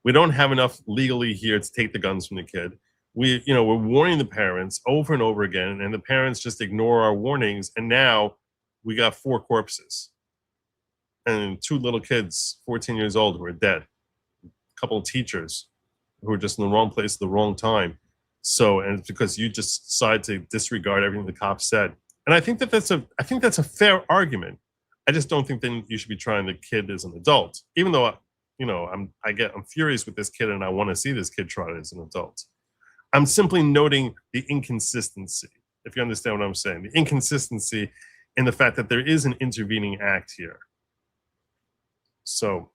we don't have enough legally here to take the guns from the kid. We're warning the parents over and over again, and the parents just ignore our warnings. And now we got 4 corpses and 2 little kids, 14 years old, who are dead. A couple of teachers who are just in the wrong place at the wrong time. So, and it's because you just decide to disregard everything the cops said. And I think that's a fair argument. I just don't think that you should be trying the kid as an adult, even though I'm furious with this kid and I want to see this kid tried as an adult. I'm simply noting the inconsistency, if you understand what I'm saying, the inconsistency in the fact that there is an intervening act here. So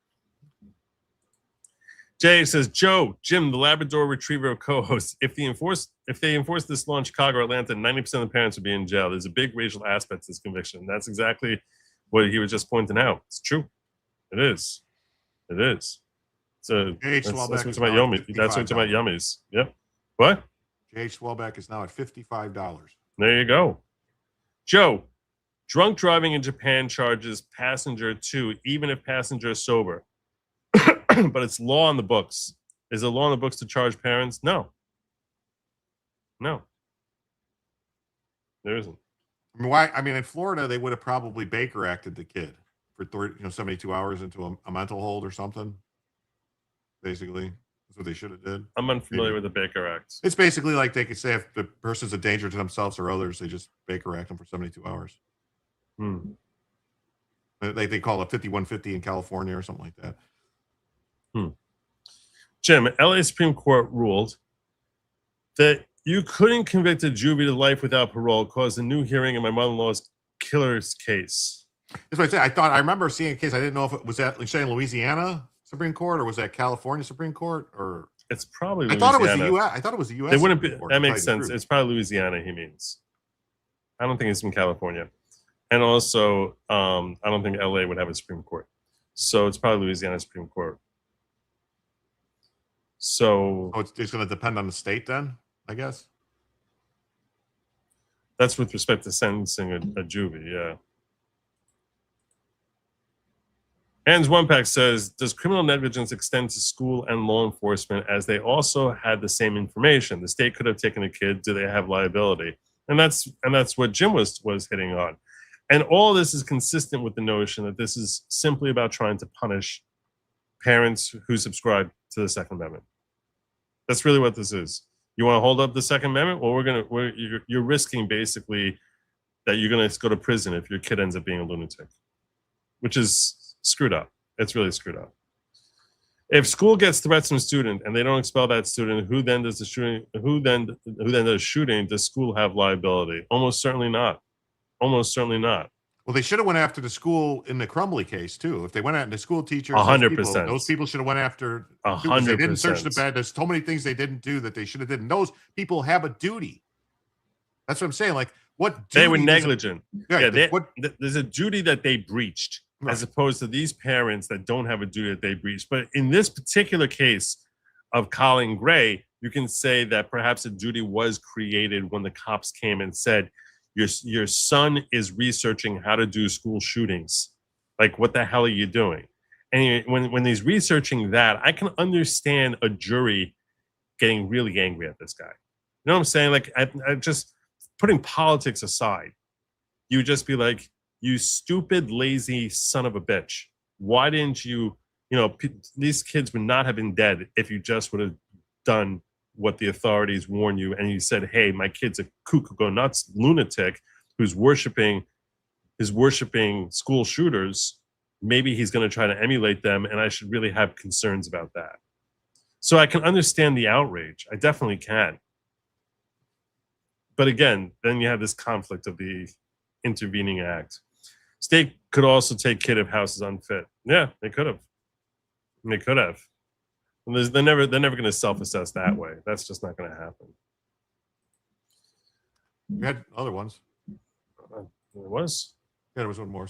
Jay says, Joe, Jim, the Labrador Retriever of co-hosts, if they enforce this law in Chicago or Atlanta, 90% of the parents would be in jail. There's a big racial aspect to this conviction. That's exactly what he was just pointing out. It's true. It is. So that's what's about yummies. That's what's about yummies. Yep. What? J.H. Swellback is now at $55. There you go. Joe, drunk driving in Japan charges passenger 2, even if passenger is sober. But it's law on the books. Is it law on the books to charge parents? No. There isn't. I mean, why? I mean, in Florida, they would have probably Baker acted the kid for 72 hours into a mental hold or something. Basically, that's what they should have did. I'm unfamiliar with the Baker Act. It's basically like they could say if the person's a danger to themselves or others, they just Baker Act them for 72 hours. They call it 5150 in California or something like that. Jim, LA Supreme Court ruled that you couldn't convict a juvie to life without parole, caused a new hearing in my mother-in-law's killer's case. That's what I said. I remember seeing a case. I didn't know if it was at Louisiana Supreme Court or was that California Supreme Court or it's probably Louisiana. I thought it was the U.S. It wouldn't be. That makes sense. It's probably Louisiana. He means. I don't think it's in California, and also I don't think LA would have a Supreme Court, so it's probably Louisiana Supreme Court. So it's going to depend on the state then, I guess. That's with respect to sentencing a juvie, yeah. Hans One-Pack says, does criminal negligence extend to school and law enforcement as they also had the same information? The state could have taken a kid. Do they have liability? And that's what Jim was hitting on. And all this is consistent with the notion that this is simply about trying to punish parents who subscribe to the Second Amendment. That's really what this is. You want to hold up the Second Amendment? Well, you're risking basically that you're going to go to prison if your kid ends up being a lunatic, which is screwed up. It's really screwed up. If school gets threats from a student and they don't expel that student, who then does shooting? Does school have liability? Almost certainly not. Almost certainly not. Well, they should have went after the school in the Crumbly case too. If they went after the school teachers, 100%. those people should have went after. 100%. They didn't search the bed. There's so many things they didn't do that they should have did. And those people have a duty. That's what I'm saying. Like, what they were negligent. What there's a duty that they breached, Right. as opposed to these parents that don't have a duty that they breached. But in this particular case of Colin Gray, you can say that perhaps a duty was created when the cops came and said, your son is researching how to do school shootings. Like, what the hell are you doing? And when he's researching that, I can understand a jury getting really angry at this guy. You know what I'm saying? Like, I just putting politics aside, you would just be like, you stupid, lazy son of a bitch. Why didn't you, these kids would not have been dead if you just would have done what the authorities warn you, and you said, hey, my kid's a cuckoo go nuts lunatic who's worshiping school shooters. Maybe he's going to try to emulate them, and I should really have concerns about that. So I can understand the outrage. I definitely can. But again, then you have this conflict of the intervening act. State could also take kid if house is unfit. Yeah, they could have. They could have. And they're never going to self-assess that way. That's just not going to happen. We had other ones. There was. Yeah, there was one more.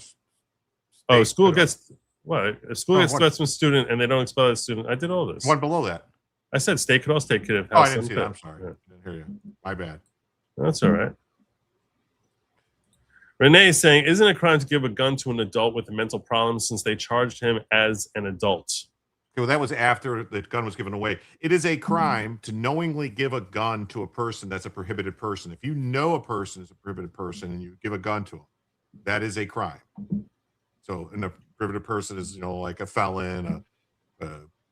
School gets what? If school gets threats from a student and they don't expel that student, I did all this. One below that. I said state could also take kid if Oh, house I didn't unfit. see that. I'm sorry. Yeah. I didn't hear you. My bad. That's all right. Renee is saying, isn't it a crime to give a gun to an adult with a mental problem since they charged him as an adult? Okay, well, that was after the gun was given away. It is a crime to knowingly give a gun to a person that's a prohibited person. If you know a person is a prohibited person and you give a gun to them, that is a crime. So, and a prohibited person is, like a felon,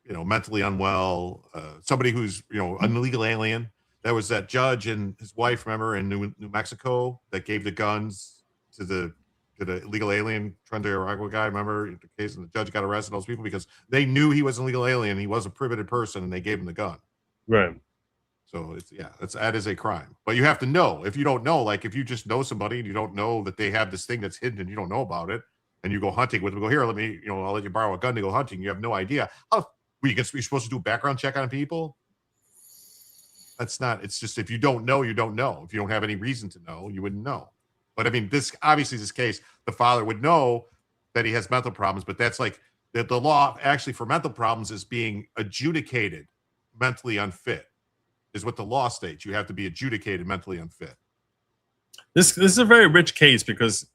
mentally unwell, somebody who's, an illegal alien. There was that judge and his wife, remember, in New Mexico that gave the guns to the illegal alien Nicaragua guy. Remember the case, and the judge got arrested, those people, because they knew he was an illegal alien. He was a prohibited person, and they gave him the gun. Right. So that is a crime. But you have to know. If you don't know, like if you just know somebody and you don't know that they have this thing that's hidden and you don't know about it, and you go hunting with them, go here, let me, I'll let you borrow a gun to go hunting. You have no idea. You're supposed to do a background check on people. That's not. It's just if you don't know, you don't know. If you don't have any reason to know, you wouldn't know. But I mean, this case, the father would know that he has mental problems, but that's like the law actually for mental problems is being adjudicated mentally unfit, is what the law states. You have to be adjudicated mentally unfit. This is a very rich case because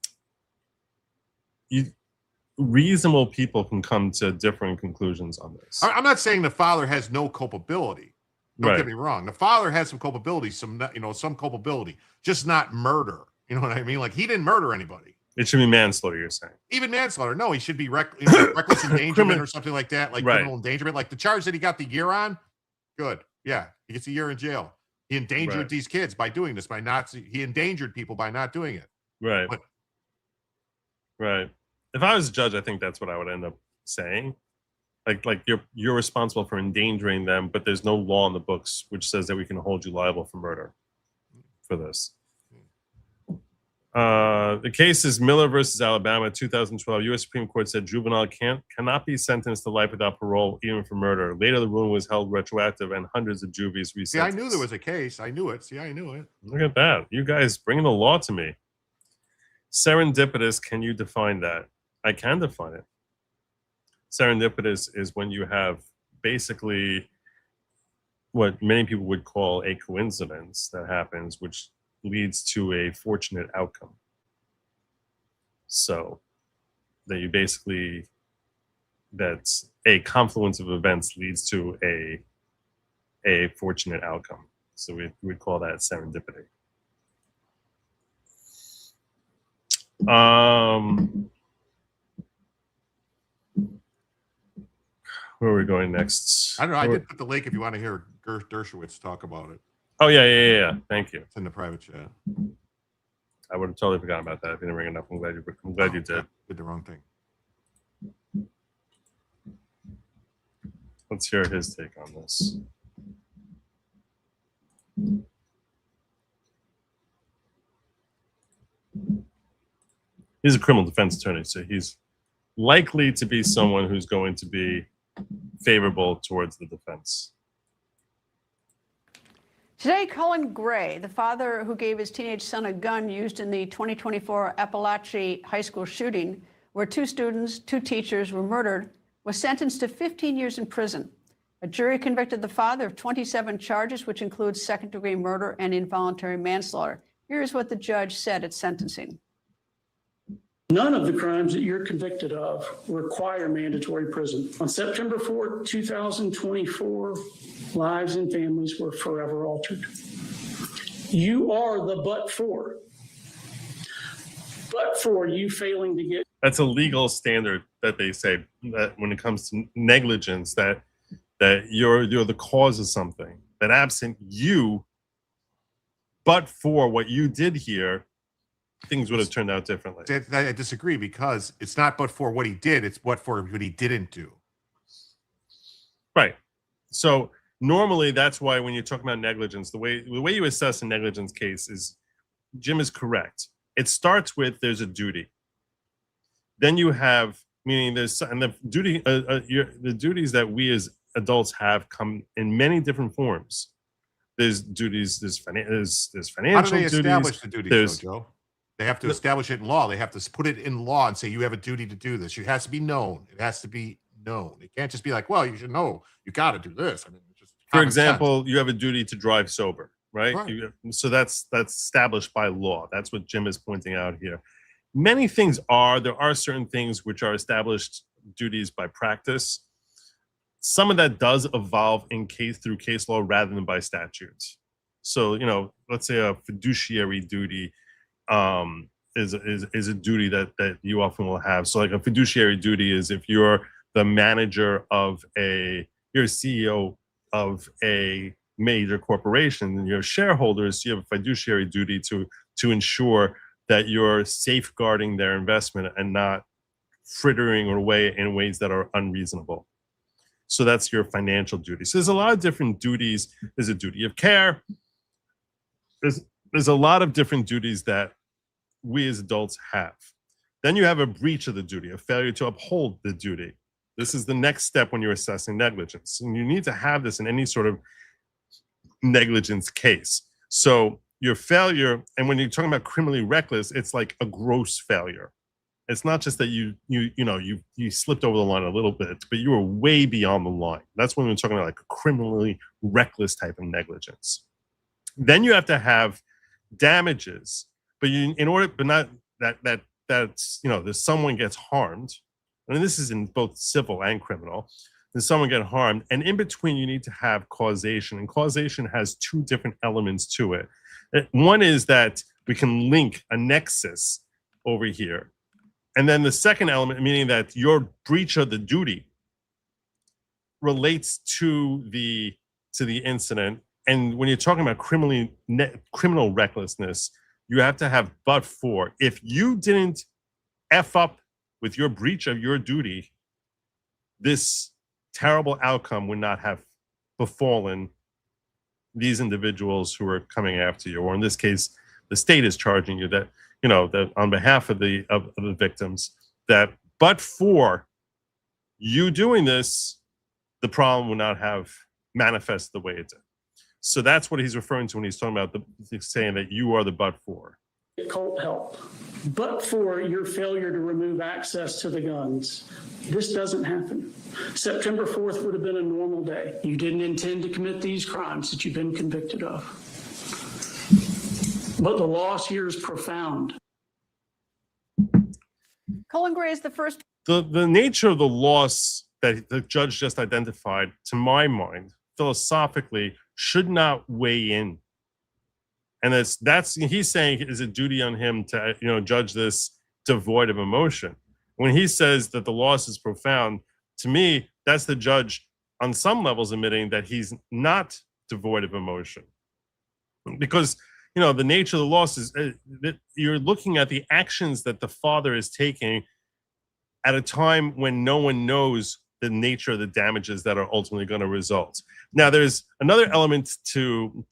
reasonable people can come to different conclusions on this. I'm not saying the father has no culpability. Don't get me wrong. The father has some culpability, some culpability, just not murder. You know what I mean? Like, he didn't murder anybody. It should be manslaughter, you're saying. Even manslaughter. No, he should be reckless endangerment or something like that, like criminal endangerment. Like the charge that he got the year on, good. Yeah, he gets a year in jail. He endangered these kids by doing this, he endangered people by not doing it. Right. Right. If I was a judge, I think that's what I would end up saying. Like you're responsible for endangering them, but there's no law in the books which says that we can hold you liable for murder for this. The case is Miller versus Alabama, 2012. U.S. Supreme Court said juvenile cannot be sentenced to life without parole, even for murder. Later, the ruling was held retroactive, and hundreds of juvies resentenced. See, I knew there was a case. I knew it. Look at that. You guys bringing the law to me. Serendipitous, can you define that? I can define it. Serendipitous is when you have basically what many people would call a coincidence that happens, which leads to a fortunate outcome. So that you basically, that's a confluence of events leads to a fortunate outcome. So we would call that serendipity. Where are we going next? I don't know. I did put the link if you want to hear Dershowitz talk about it. Oh, yeah. Thank you. It's in the private chat. I would have totally forgotten about that if you didn't bring it up. I'm glad you did. Did the wrong thing. Let's hear his take on this. He's a criminal defense attorney, so he's likely to be someone who's going to be favorable towards the defense. Today, Cullen Gray, the father who gave his teenage son a gun used in the 2024 Appalachia high school shooting, where 2 students, 2 teachers were murdered, was sentenced to 15 years in prison. A jury convicted the father of 27 charges, which includes second-degree murder and involuntary manslaughter. Here's what the judge said at sentencing. None of the crimes that you're convicted of require mandatory prison. On September 4, 2024, lives and families were forever altered. You are the but for you failing to get. That's a legal standard that they say that when it comes to negligence, that you're the cause of something, that absent you, but for what you did here, things would have turned out differently. I disagree, because it's not but for what he did, it's what for what he didn't do. Right. So normally that's why when you're talking about negligence, the way you assess a negligence case is, Jim is correct. It starts with there's a duty. Then you have, meaning there's, and the duty, the duties that we as adults have come in many different forms. There's duties, there's financial How do they duties. establish the duties, though, Joe? They have to establish it in law. They have to put it in law and say you have a duty to do this. It has to be known. It has to be known. It can't just be like, well, you should know. You got to do this. I mean, it's just For common example, sense. you have a duty to drive sober, right? Right. So that's established by law. That's what Jim is pointing out here. Many things are. There are certain things which are established duties by practice. Some of that does evolve through case law rather than by statutes. So, let's say a fiduciary duty is a duty that you often will have. So like a fiduciary duty is if you're the manager of you're a CEO of a major corporation and your shareholders, you have a fiduciary duty to ensure that you're safeguarding their investment and not frittering away in ways that are unreasonable. So that's your financial duty. So there's a lot of different duties. There's a duty of care. There's a lot of different duties that we as adults have. Then you have a breach of the duty, a failure to uphold the duty. This is the next step when you're assessing negligence. And you need to have this in any sort of negligence case. So your failure, and when you're talking about criminally reckless, it's like a gross failure. It's not just that you slipped over the line a little bit, but you were way beyond the line. That's when we're talking about like a criminally reckless type of negligence. Then you have to have damages, but not that someone gets harmed. I mean, this is in both civil and criminal. Then someone get harmed, and in between you need to have causation, and causation has 2 different elements to it. One is that we can link a nexus over here. And then the second element, meaning that your breach of the duty relates to the incident. And when you're talking about criminal recklessness, you have to have but for. If you didn't F up with your breach of your duty, this terrible outcome would not have befallen these individuals who are coming after you. Or in this case, the state is charging you that on behalf of the victims, that but for you doing this, the problem would not have manifested the way it did. So that's what he's referring to when he's talking about saying that you are the but for. Cult help. But for your failure to remove access to the guns, this doesn't happen. September 4th would have been a normal day. You didn't intend to commit these crimes that you've been convicted of. But the loss here is profound. Cullen Gray is the first. The nature of the loss that the judge just identified, to my mind, philosophically, should not weigh in. And that's he's saying is a duty on him to judge this devoid of emotion. When he says that the loss is profound, to me, that's the judge on some levels admitting that he's not devoid of emotion. Because the nature of the loss is that you're looking at the actions that the father is taking at a time when no one knows the nature of the damages that are ultimately going to result. Now, there's another element to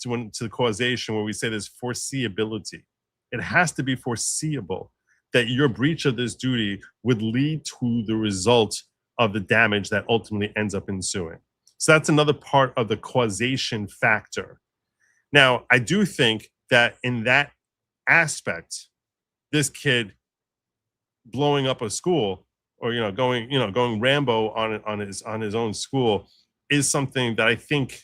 causation where we say there's foreseeability. It has to be foreseeable that your breach of this duty would lead to the result of the damage that ultimately ends up ensuing. So that's another part of the causation factor. Now, I do think that in that aspect, this kid blowing up a school, or going Rambo on his own school, is something that I think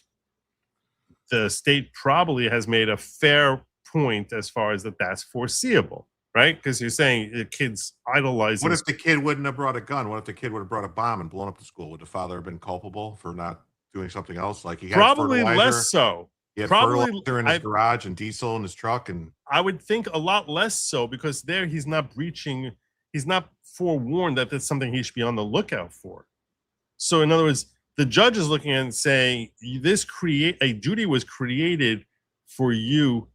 the state probably has made a fair point as far as that's foreseeable, right? Because you're saying the kid's idolizing. What if the kid wouldn't have brought a gun? What if the kid would have brought a bomb and blown up the school? Would the father have been culpable for not doing something else? Like he had probably fertilizer? less so. He had Probably fertilizer in his garage and diesel in his truck, and I would think a lot less so, because there he's not breaching. He's not forewarned that that's something he should be on the lookout for. So in other words, the judge is looking at it and saying, a duty was created for you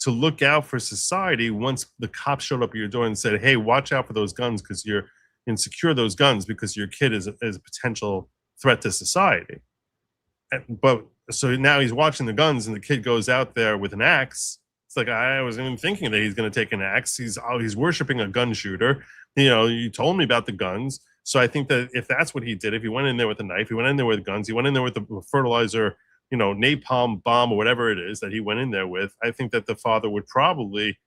to look out for society once the cops showed up at your door and said, hey, watch out for those guns because you're insecure those guns because your kid is a potential threat to society. But so now he's watching the guns and the kid goes out there with an axe. It's like, I wasn't even thinking that he's going to take an axe. He's worshiping a gun shooter. You told me about the guns. So I think that if that's what he did, if he went in there with a knife, he went in there with guns, he went in there with the fertilizer, napalm bomb or whatever it is that he went in there with, I think that the father would probably,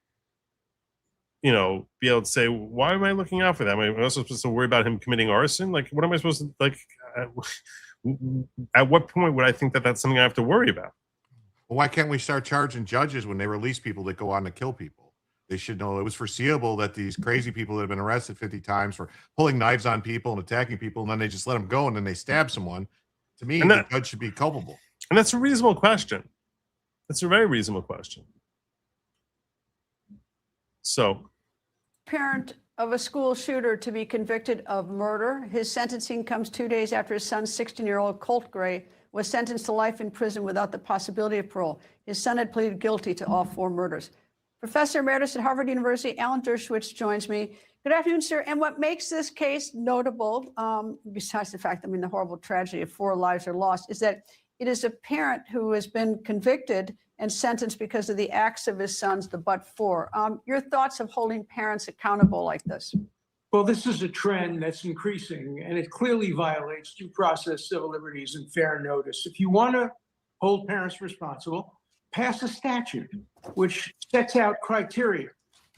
be able to say, why am I looking out for that? Am I also supposed to worry about him committing arson? Like, what am I supposed to, like, at what point would I think that that's something I have to worry about? well, why can't we start charging judges when they release people that go on to kill people? They should know it was foreseeable that these crazy people that have been arrested 50 times for pulling knives on people and attacking people, and then they just let them go and then they stab someone. To me, the judge should be culpable. And that's a reasonable question. That's a very reasonable question. So, Parent of a school shooter to be convicted of murder. His sentencing comes 2 days after his son's 16-year-old Colt Gray was sentenced to life in prison without the possibility of parole. His son had pleaded guilty to all 4 murders. Professor Emeritus at Harvard University, Alan Dershowitz, joins me. Good afternoon, sir. And what makes this case notable, besides the fact, the horrible tragedy of 4 lives are lost, is that it is a parent who has been convicted and sentenced because of the acts of his sons, the but-for. Your thoughts of holding parents accountable like this? Well, this is a trend that's increasing, and it clearly violates due process, civil liberties, and fair notice. If you want to hold parents responsible, pass a statute which sets out criteria.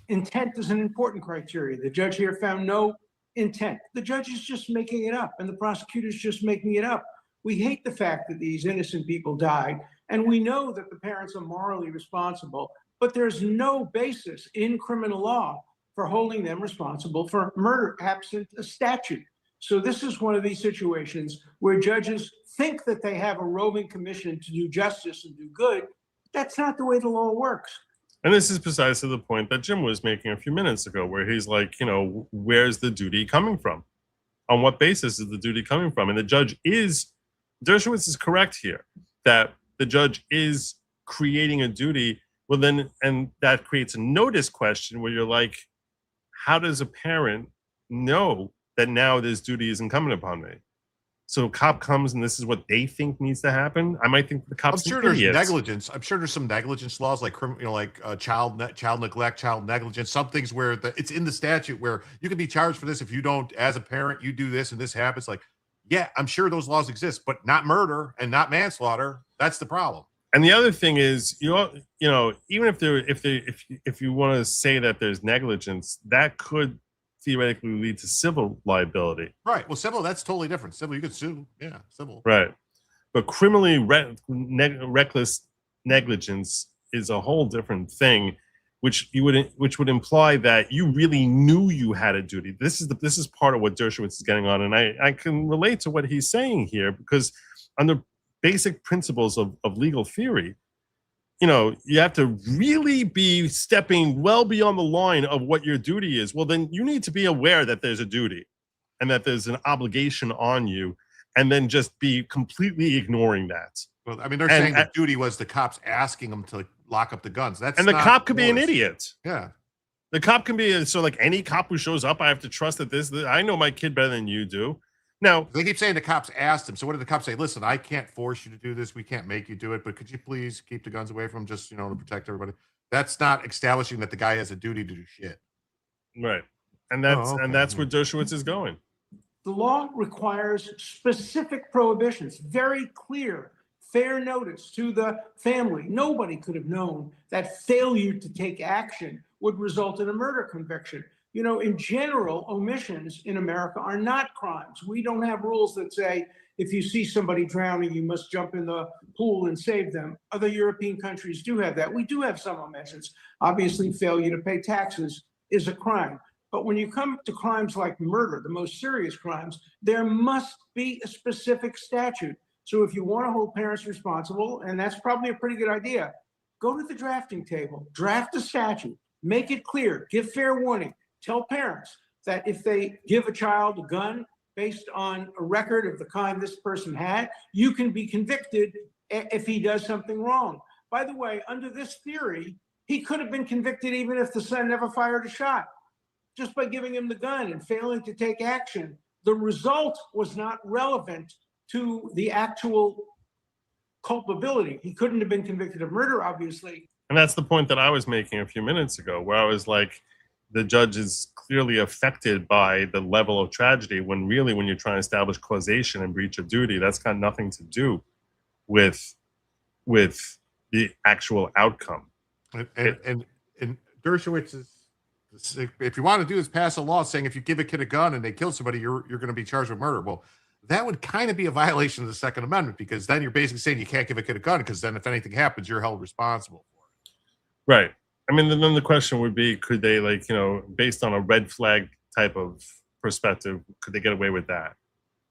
Intent is an important criteria. The judge here found no intent. The judge is just making it up, and the prosecutor's just making it up. We hate the fact that these innocent people died, and we know that the parents are morally responsible, but there's no basis in criminal law for holding them responsible for murder absent a statute. So this is one of these situations where judges think that they have a roving commission to do justice and do good. That's not the way the law works. and this is precisely the point that Jim was making a few minutes ago, where he's like, where's the duty coming from? On what basis is the duty coming from? And the judge Dershowitz is correct here, that the judge is creating a duty. Well, then, and that creates a notice question where you're like, how does a parent know that now this duty is incumbent upon me? So a cop comes and this is what they think needs to happen. I might think the cops. I'm sure there's negligence. I'm sure there's some negligence laws like child neglect, child negligence. Some things where it's in the statute where you can be charged for this if you don't, as a parent, you do this and this happens. Like, yeah, I'm sure those laws exist, but not murder and not manslaughter. That's the problem. And the other thing is, even if you want to say that there's negligence, that could theoretically lead to civil liability. Right. Well, civil, that's totally different. Civil, you could sue. Yeah, civil. Right. But criminally reckless negligence is a whole different thing, which would imply that you really knew you had a duty. This is part of what Dershowitz is getting on, and I can relate to what he's saying here, because under basic principles of legal theory, you have to really be stepping well beyond the line of what your duty is. Well, then you need to be aware that there's a duty and that there's an obligation on you, and then just be completely ignoring that. Well, I mean, they're saying the duty was the cops asking them to lock up the guns. And the cop could be an idiot. Yeah. The cop can be, so like any cop who shows up, I have to trust that I know my kid better than you do. Now, they keep saying the cops asked him. So what did the cops say? Listen, I can't force you to do this. We can't make you do it, but could you please keep the guns away from him, just, to protect everybody? That's not establishing that the guy has a duty to do shit. Right. And that's Oh, okay. and that's where Dershowitz is going. The law requires specific prohibitions, very clear, fair notice to the family. Nobody could have known that failure to take action would result in a murder conviction. You know, in general, omissions in America are not crimes. We don't have rules that say if you see somebody drowning, you must jump in the pool and save them. Other European countries do have that. We do have some omissions. Obviously, failure to pay taxes is a crime. But when you come to crimes like murder, the most serious crimes, there must be a specific statute. So if you want to hold parents responsible, and that's probably a pretty good idea, go to the drafting table, draft a statute, make it clear, give fair warning, tell parents that if they give a child a gun based on a record of the kind this person had, you can be convicted if he does something wrong. By the way, under this theory, he could have been convicted even if the son never fired a shot, just by giving him the gun and failing to take action. The result was not relevant to the actual culpability. He couldn't have been convicted of murder, obviously. And that's the point that I was making a few minutes ago, where I was like, the judge is clearly affected by the level of tragedy, when really, when you're trying to establish causation and breach of duty, that's got nothing to do with the actual outcome. And Dershowitz is, if you want to do is pass a law saying if you give a kid a gun and they kill somebody, you're going to be charged with murder. Well, that would kind of be a violation of the Second Amendment, because then you're basically saying you can't give a kid a gun, because then if anything happens, you're held responsible for it. Right. I mean, then the question would be, could they, like, you know, based on a red flag type of perspective, could they get away with that?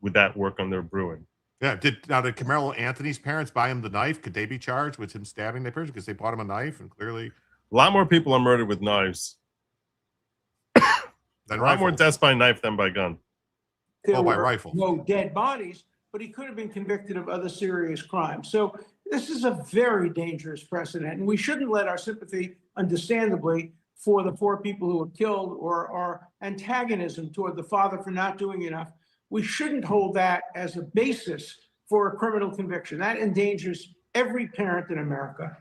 Would that work on their brewing? Yeah. Did Carmelo Anthony's parents buy him the knife? Could they be charged with him stabbing their parents because they bought him a knife? And clearly, a lot more people are murdered with knives. A lot more deaths by knife than by gun. There by were rifle. no dead bodies, but he could have been convicted of other serious crimes. So this is a very dangerous precedent, and we shouldn't let our sympathy, understandably, for the 4 people who were killed, or our antagonism toward the father for not doing enough, we shouldn't hold that as a basis for a criminal conviction. That endangers every parent in America.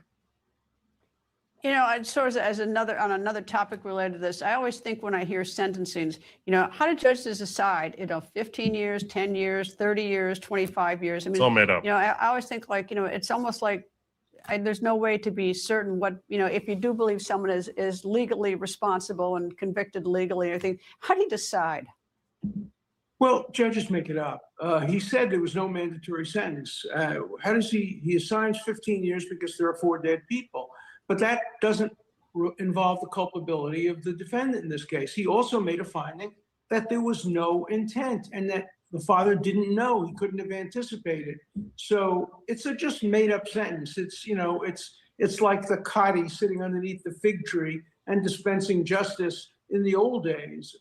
You know, and sort of on another topic related to this, I always think when I hear sentencings, you know, how do judges decide, 15 years, 10 years, 30 years, 25 years? I mean, it's all made up. You know, I always think, like, you know, it's almost like there's no way to be certain what, you know, if you do believe someone is legally responsible and convicted legally, I think, how do you decide? Well, judges make it up. He said there was no mandatory sentence. How does he assigns 15 years because there are 4 dead people? But that doesn't involve the culpability of the defendant in this case. He also made a finding that there was no intent and that the father didn't know, he couldn't have anticipated. So it's a just made up sentence. It's, you know, it's like the Qadi sitting underneath the fig tree and dispensing justice in the old days.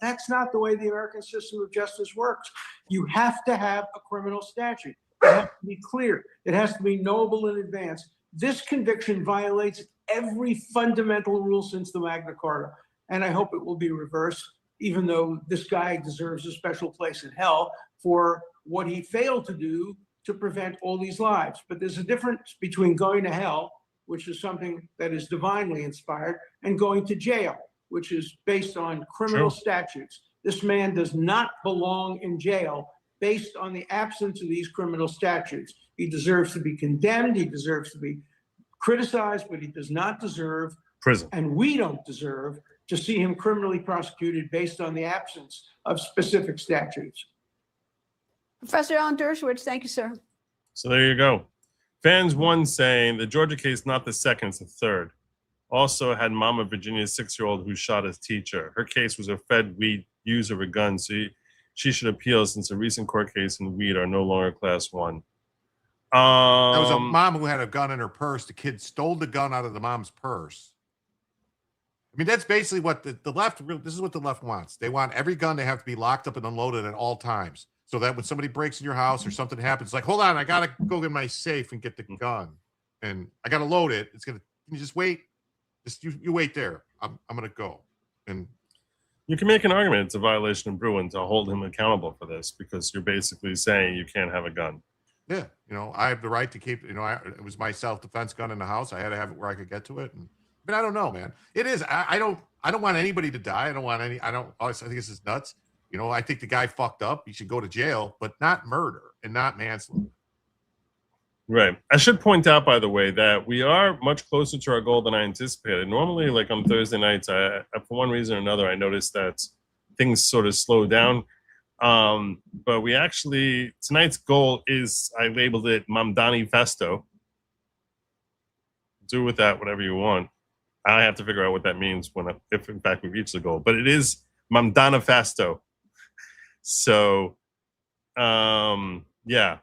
That's not the way the American system of justice works. You have to have a criminal statute. It has to be clear. It has to be knowable in advance. This conviction violates every fundamental rule since the Magna Carta, and I hope it will be reversed, even though this guy deserves a special place in hell for what he failed to do to prevent all these lives. But there's a difference between going to hell, which is something that is divinely inspired, and going to jail, which is based on criminal statutes. This man does not belong in jail based on the absence of these criminal statutes. He deserves to be condemned, he deserves to be criticized, but he does not deserve prison. And we don't deserve to see him criminally prosecuted based on the absence of specific statutes. Professor Alan Dershowitz, thank you, sir. So there you go. Fans 1 saying the Georgia case, not the second, it's the third. Also had Mama Virginia's 6-year-old who shot his teacher. Her case was a fed weed use of a gun, so she should appeal since a recent court case and weed are no longer class 1. That was a mom who had a gun in her purse. The kid stole the gun out of the mom's purse. I mean, that's basically what the left, this is what the left wants. They want every gun to have to be locked up and unloaded at all times, so that when somebody breaks in your house or something happens, like, hold on, I got to go get my safe and get the gun. And I got to load it. It's going to, can you just wait? Just you wait there. I'm going to go. And you can make an argument it's a violation of Bruin to hold him accountable for this, because you're basically saying you can't have a gun. Yeah, you know, I have the right to keep, you know, it was my self-defense gun in the house. I had to have it where I could get to it. But I don't know, man. It is, I I don't want anybody to die. I think this is nuts. You know, I think the guy fucked up. He should go to jail, but not murder and not manslaughter. Right. I should point out, by the way, that we are much closer to our goal than I anticipated. Normally, like on Thursday nights, for one reason or another, I noticed that things sort of slow down. But we actually, tonight's goal is, I labeled it Mamdani Festo. Do with that whatever you want. I have to figure out what that means if in fact we reach the goal. But it is Mamdana Festo. So, yeah,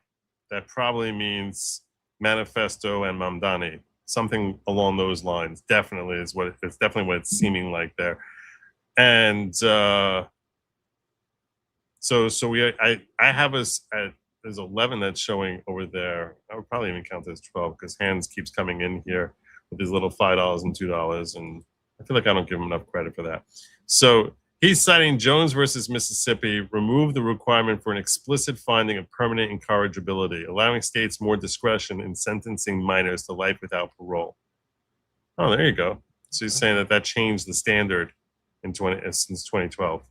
that probably means manifesto and Mamdani, something along those lines. Definitely is what it's definitely what it's seeming like there. And so I have us at there's 11 that's showing over there. I would probably even count as 12 because Hans keeps coming in here with his little $5 and $2, and I feel like I don't give him enough credit for that. So he's citing Jones versus Mississippi, remove the requirement for an explicit finding of permanent incorrigibility, allowing states more discretion in sentencing minors to life without parole. Oh, there you go. So he's saying that changed the standard since 2012.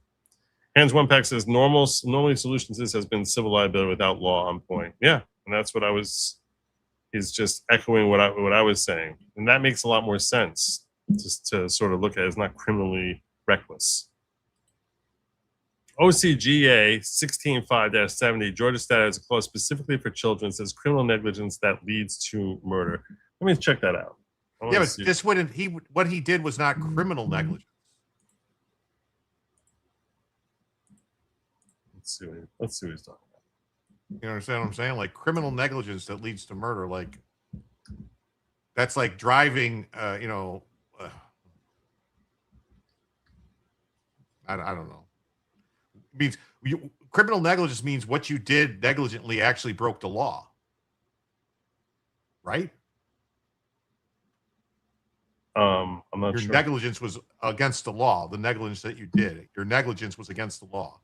Hans One Pack says normally solution to this has been civil liability without law on point. Yeah, and that's what he's just echoing what I was saying. And that makes a lot more sense just to sort of look at it as not criminally reckless. OCGA 16.5-70, Georgia statute has a clause specifically for children, says criminal negligence that leads to murder. Let me check that out. Yeah, but this wouldn't, what he did was not criminal negligence. Let's see what he's talking about. You understand what I'm saying? Like criminal negligence that leads to murder, like that's like driving, I don't know. Means criminal negligence means what you did negligently actually broke the law, right? I'm not Your sure. negligence was against the law. The negligence that you did, your negligence was against the law.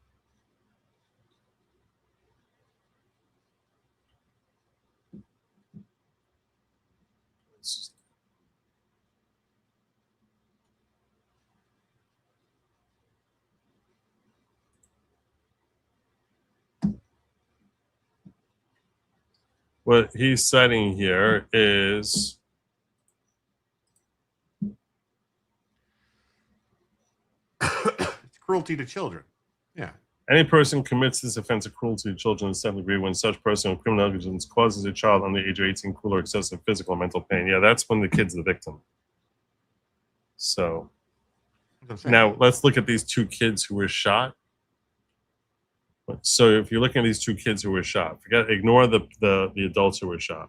What he's citing here is It's cruelty to children. Yeah. any person commits this offense of cruelty to children in the second degree when such person with criminal negligence causes a child under the age of 18 cruel or excessive physical or mental pain. Yeah, that's when the kid's the victim. So now let's look at these two kids who were shot. So if you're looking at these two kids who were shot, ignore the adults who were shot.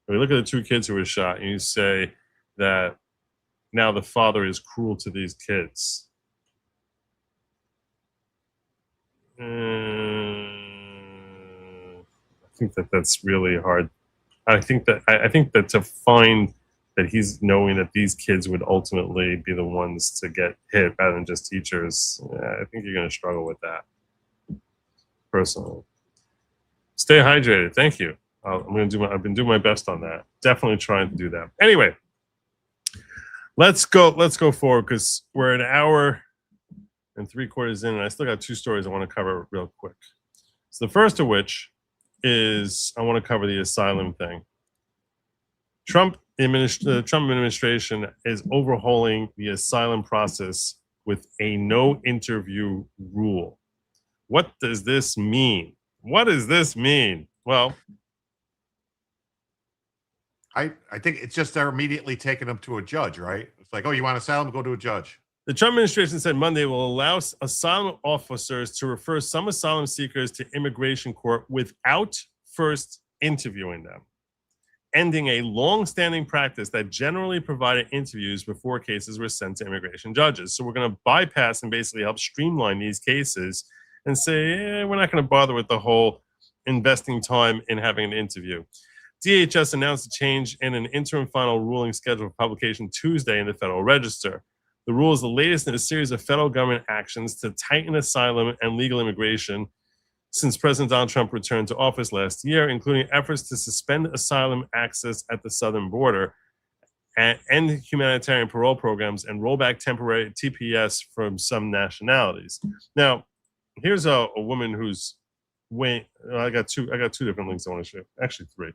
If you look at the two kids who were shot and you say that now the father is cruel to these kids. I think that's really hard. I think that to find that he's knowing that these kids would ultimately be the ones to get hit rather than just teachers, I think you're going to struggle with that. Personally, stay hydrated. Thank you. I've been doing my best on that. Definitely trying to do that. Anyway, let's go forward because we're an hour and 3/4 in, and I still got two stories I want to cover real quick. So the first of which is I want to cover the asylum thing. The Trump administration is overhauling the asylum process with a no interview rule. What does this mean? What does this mean? Well, I think it's just they're immediately taking them to a judge, right? It's like, oh, you want asylum? Go to a judge. The Trump administration said Monday will allow asylum officers to refer some asylum seekers to immigration court without first interviewing them, ending a long-standing practice that generally provided interviews before cases were sent to immigration judges. So we're going to bypass and basically help streamline these cases and say, we're not going to bother with the whole investing time in having an interview. DHS announced a change in an interim final ruling scheduled for publication Tuesday in the Federal Register. The rule is the latest in a series of federal government actions to tighten asylum and legal immigration since President Donald Trump returned to office last year, including efforts to suspend asylum access at the southern border end humanitarian parole programs, and roll back temporary TPS from some nationalities. Now, here's a woman who's I got two different links I want to show. Actually, three.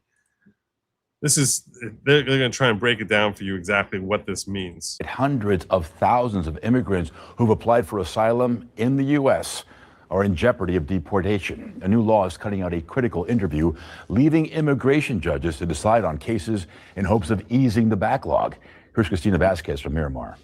They're going to try and break it down for you exactly what this means. Hundreds of thousands of immigrants who've applied for asylum in the U.S. are in jeopardy of deportation. A new law is cutting out a critical interview, leaving immigration judges to decide on cases in hopes of easing the backlog. Here's Christina Vasquez from Miramar.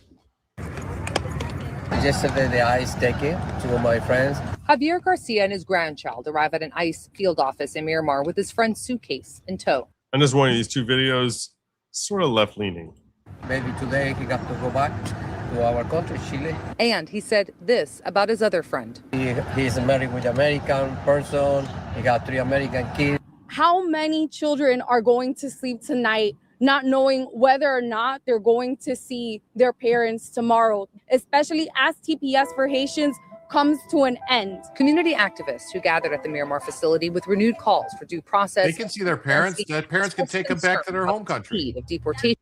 Yesterday, the ICE taking two of my friends. Javier Garcia and his grandchild arrive at an ICE field office in Miramar with his friend's suitcase in tow. I'm just warning, these two videos sort of left-leaning. Maybe today he got to go back to our country, Chile. And he said this about his other friend. He's married with an American person. He got 3 American kids. How many children are going to sleep tonight not knowing whether or not they're going to see their parents tomorrow, especially as TPS for Haitians comes to an end? Community activists who gathered at the Miramar facility with renewed calls for due process. They can see their parents. Their parents can take them back to their home country. Of deportation.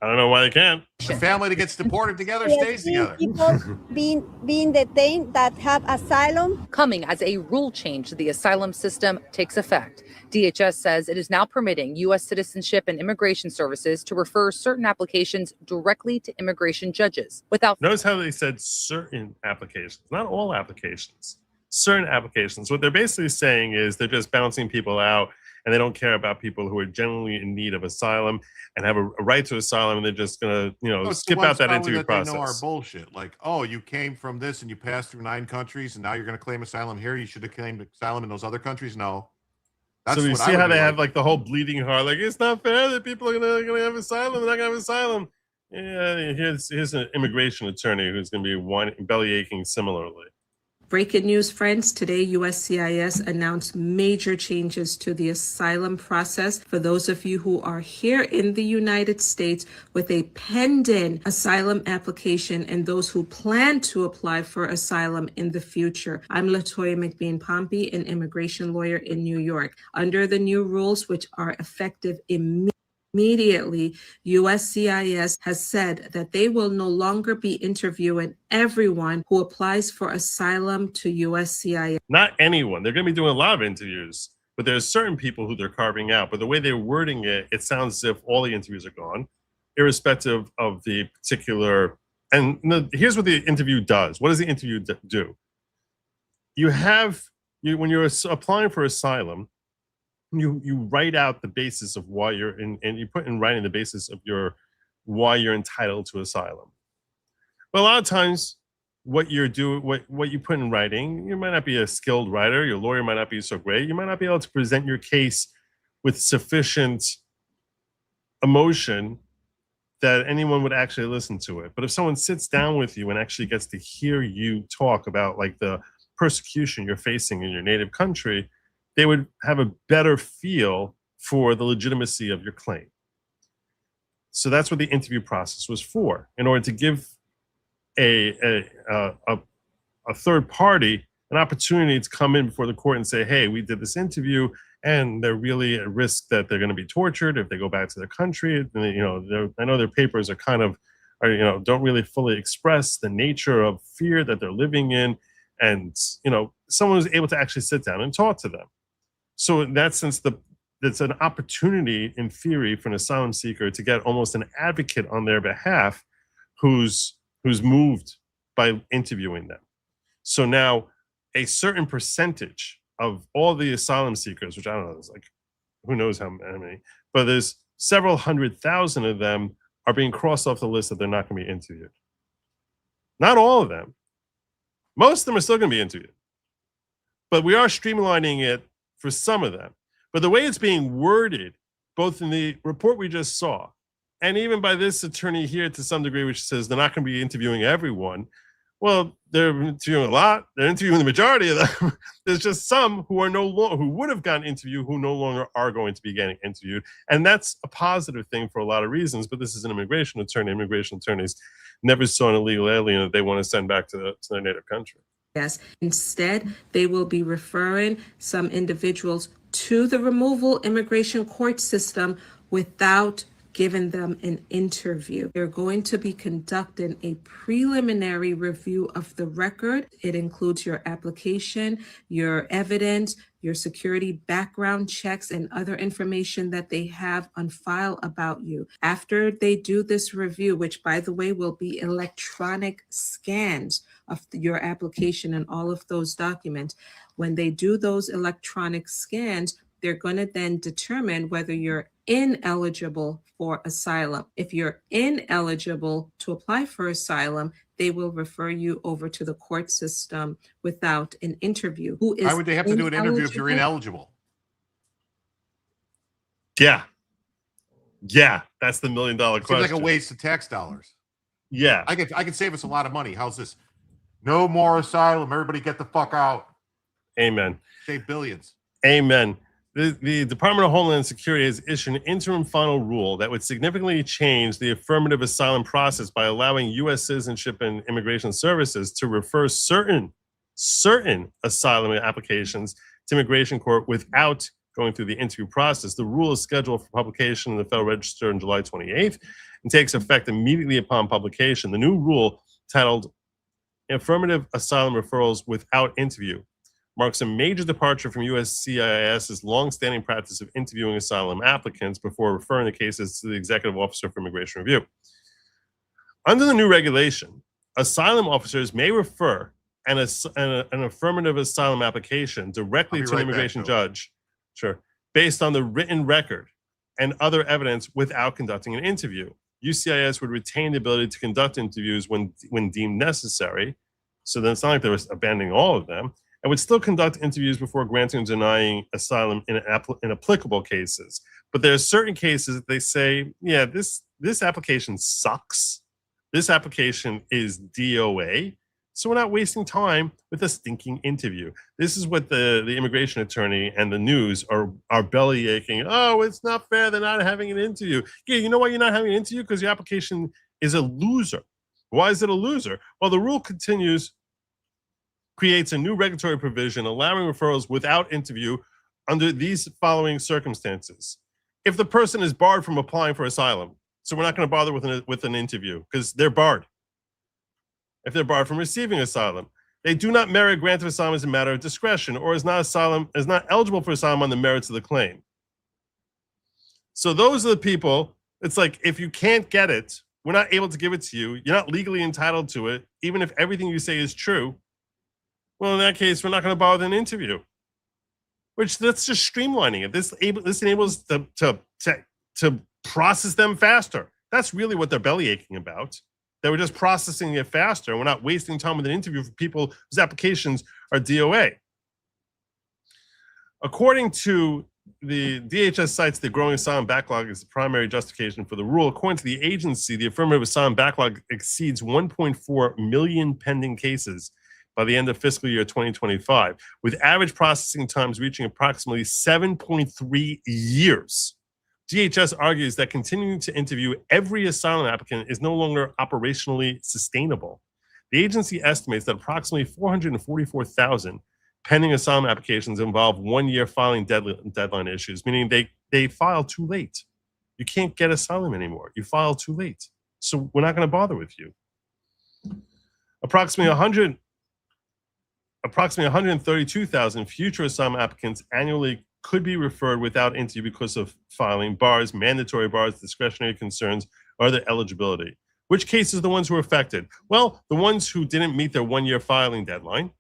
I don't know why they can't. The family that gets deported together stays together. People being detained that have asylum. Coming as a rule change to the asylum system takes effect. DHS says it is now permitting U.S. Citizenship and Immigration Services to refer certain applications directly to immigration judges without. Notice how they said certain applications, not all applications, certain applications. What they're basically saying is they're just bouncing people out, and they don't care about people who are genuinely in need of asylum and have a right to asylum, and they're just gonna, skip out that interview process. They know our bullshit. Like, oh, you came from this and you passed through 9 countries, and now you're gonna claim asylum here. You should have claimed asylum in those other countries. No. That's so you see how they have like the whole bleeding heart, like it's not fair that people are gonna have asylum, they're not gonna have asylum. Yeah, here's an immigration attorney who's gonna be belly aching similarly. Breaking news, friends. Today, USCIS announced major changes to the asylum process for those of you who are here in the United States with a pending asylum application and those who plan to apply for asylum in the future. I'm Latoya McBean-Pompey, an immigration lawyer in New York. Under the new rules, which are effective immediately, USCIS has said that they will no longer be interviewing everyone who applies for asylum to USCIS. Not anyone. They're going to be doing a lot of interviews, but there's certain people who they're carving out. But the way they're wording it, it sounds as if all the interviews are gone, irrespective of the particular. And here's what the interview does. What does the interview do? When you're applying for asylum, you write out the basis of why you're in, and you put in writing the basis of why you're entitled to asylum. But a lot of times what you put in writing, you might not be a skilled writer, your lawyer might not be so great, you might not be able to present your case with sufficient emotion that anyone would actually listen to it. But if someone sits down with you and actually gets to hear you talk about like the persecution you're facing in your native country, they would have a better feel for the legitimacy of your claim. So that's what the interview process was for, in order to give a third party an opportunity to come in before the court and say, hey, we did this interview and they're really at risk that they're going to be tortured if they go back to their country. And, I know their papers are don't really fully express the nature of fear that they're living in. And, someone was able to actually sit down and talk to them. So in that sense, it's an opportunity in theory for an asylum seeker to get almost an advocate on their behalf who's moved by interviewing them. So now a certain percentage of all the asylum seekers, which I don't know, there's like, who knows how many, but there's several 100,000 of them are being crossed off the list that they're not going to be interviewed. Not all of them. Most of them are still going to be interviewed. But we are streamlining it for some of them. But the way it's being worded, both in the report we just saw, and even by this attorney here to some degree, which says they're not going to be interviewing everyone. Well, they're interviewing a lot. They're interviewing the majority of them. There's just some who are who would have gotten interviewed who no longer are going to be getting interviewed. And that's a positive thing for a lot of reasons. But this is an immigration attorney. Immigration attorneys never saw an illegal alien that they want to send back to their native country. Yes. Instead, they will be referring some individuals to the removal immigration court system without given them an interview. They're going to be conducting a preliminary review of the record. It includes your application, your evidence, your security background checks, and other information that they have on file about you. After they do this review, which by the way will be electronic scans of your application and all of those documents, when they do those electronic scans, they're going to then determine whether you're ineligible for asylum. If you're ineligible to apply for asylum, they will refer you over to the court system without an interview. Why would they have to do an interview if you're ineligible? Yeah. Yeah, that's the $1 million question. Seems like a waste of tax dollars. Yeah. I could save us a lot of money. How's this? No more asylum. Everybody get the fuck out. Amen. Save billions. Amen. The Department of Homeland Security has issued an interim final rule that would significantly change the affirmative asylum process by allowing U.S. Citizenship and Immigration Services to refer certain asylum applications to immigration court without going through the interview process. The rule is scheduled for publication in the Federal Register on July 28th and takes effect immediately upon publication. The new rule, titled Affirmative Asylum Referrals Without Interview, marks a major departure from USCIS's longstanding practice of interviewing asylum applicants before referring the cases to the Executive Officer for Immigration Review. Under the new regulation, asylum officers may refer an affirmative asylum application directly to an immigration judge, based on the written record and other evidence without conducting an interview. USCIS would retain the ability to conduct interviews when deemed necessary, so then it's not like they were abandoning all of them, and would still conduct interviews before granting and denying asylum in applicable cases. But there are certain cases that they say, yeah, this application sucks. This application is DOA, so we're not wasting time with a stinking interview. This is what the immigration attorney and the news are belly aching. Oh, it's not fair, they're not having an interview. Yeah, you know why you're not having an interview? Because your application is a loser. Why is it a loser? Well, the rule creates a new regulatory provision allowing referrals without interview under these following circumstances. If the person is barred from applying for asylum, so we're not going to bother with an interview because they're barred. If they're barred from receiving asylum, they do not merit grant of asylum as a matter of discretion, or is not eligible for asylum on the merits of the claim. So those are the people. It's like, if you can't get it, we're not able to give it to you. You're not legally entitled to it, even if everything you say is true. Well, in that case, we're not going to bother with an interview. Which, that's just streamlining it. This enables to process them faster. That's really what they're belly aching about. They were just processing it faster. We're not wasting time with an interview for people whose applications are DOA. According to the DHS cites the growing asylum backlog as the primary justification for the rule. According to the agency, the affirmative asylum backlog exceeds 1.4 million pending cases by the end of fiscal year 2025, with average processing times reaching approximately 7.3 years. DHS argues that continuing to interview every asylum applicant is no longer operationally sustainable. The agency estimates that approximately 444,000 pending asylum applications involve one-year filing deadline issues, meaning they file too late. You can't get asylum anymore. You file too late. So we're not going to bother with you. Approximately 132,000 future asylum applicants annually could be referred without interview because of filing bars, mandatory bars, discretionary concerns, or other eligibility. Which cases are the ones who are affected? Well, the ones who didn't meet their one-year filing deadline,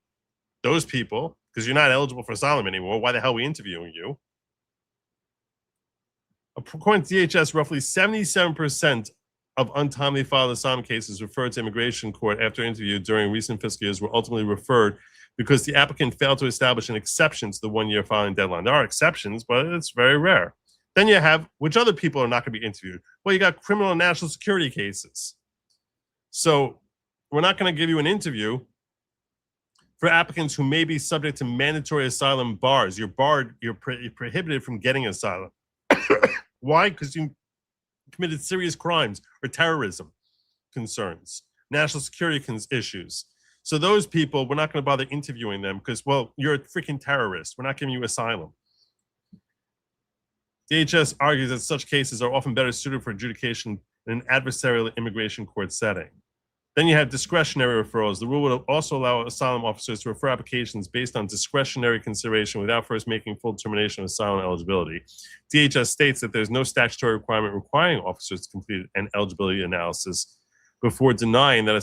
those people, because you're not eligible for asylum anymore, why the hell are we interviewing you? According to DHS, roughly 77% of untimely filed asylum cases referred to immigration court after interview during recent fiscal years were ultimately referred because the applicant failed to establish an exception to the one-year filing deadline. There are exceptions, but it's very rare. Then you have, which other people are not going to be interviewed? Well, you got criminal and national security cases. So we're not going to give you an interview for applicants who may be subject to mandatory asylum bars. You're barred, you're prohibited from getting asylum. Why? Because you committed serious crimes or terrorism concerns, national security issues. So those people, we're not going to bother interviewing them because, well, you're a freaking terrorist. We're not giving you asylum. DHS argues that such cases are often better suited for adjudication in an adversarial immigration court setting. Then you have discretionary referrals. The rule would also allow asylum officers to refer applications based on discretionary consideration without first making full determination of asylum eligibility. DHS states that there's no statutory requirement requiring officers to complete an eligibility analysis before determining that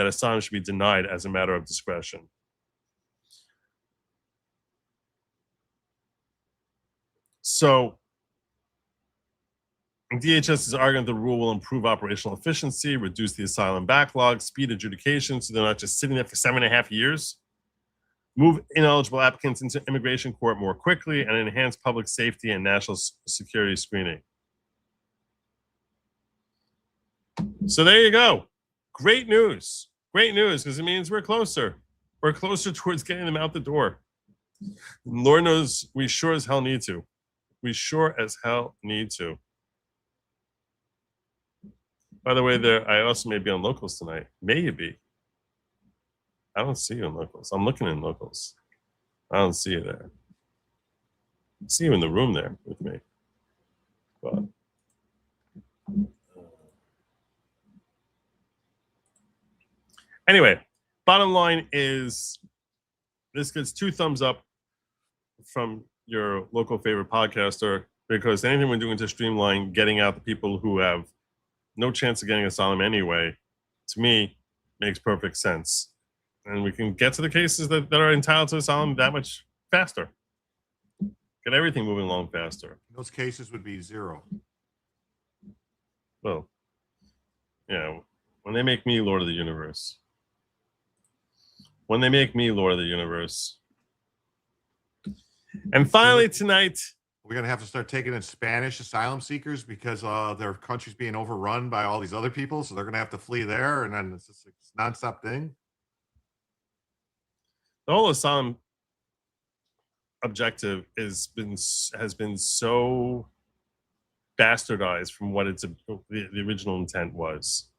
asylum should be denied as a matter of discretion. So DHS is arguing the rule will improve operational efficiency, reduce the asylum backlog, speed adjudication so they're not just sitting there for 7.5 years, move ineligible applicants into immigration court more quickly, and enhance public safety and national security screening. So there you go. Great news. Great news, because it means we're closer. We're closer towards getting them out the door. Lord knows we sure as hell need to. We sure as hell need to. By the way, I also may be on locals tonight. Maybe. I don't see you in locals. I'm looking in locals. I don't see you there. I see you in the room there with me. But anyway, bottom line is this gets 2 thumbs up from your local favorite podcaster, because anything we're doing to streamline getting out the people who have no chance of getting asylum anyway, to me, makes perfect sense. And we can get to the cases that are entitled to asylum that much faster. Get everything moving along faster. Those cases would be 0. Well, yeah, when they make me Lord of the Universe. When they make me Lord of the Universe. And finally tonight, we're going to have to start taking in Spanish asylum seekers because their country's being overrun by all these other people. So they're going to have to flee there. And then it's just a nonstop thing. The whole asylum objective has been so bastardized from what the original intent was.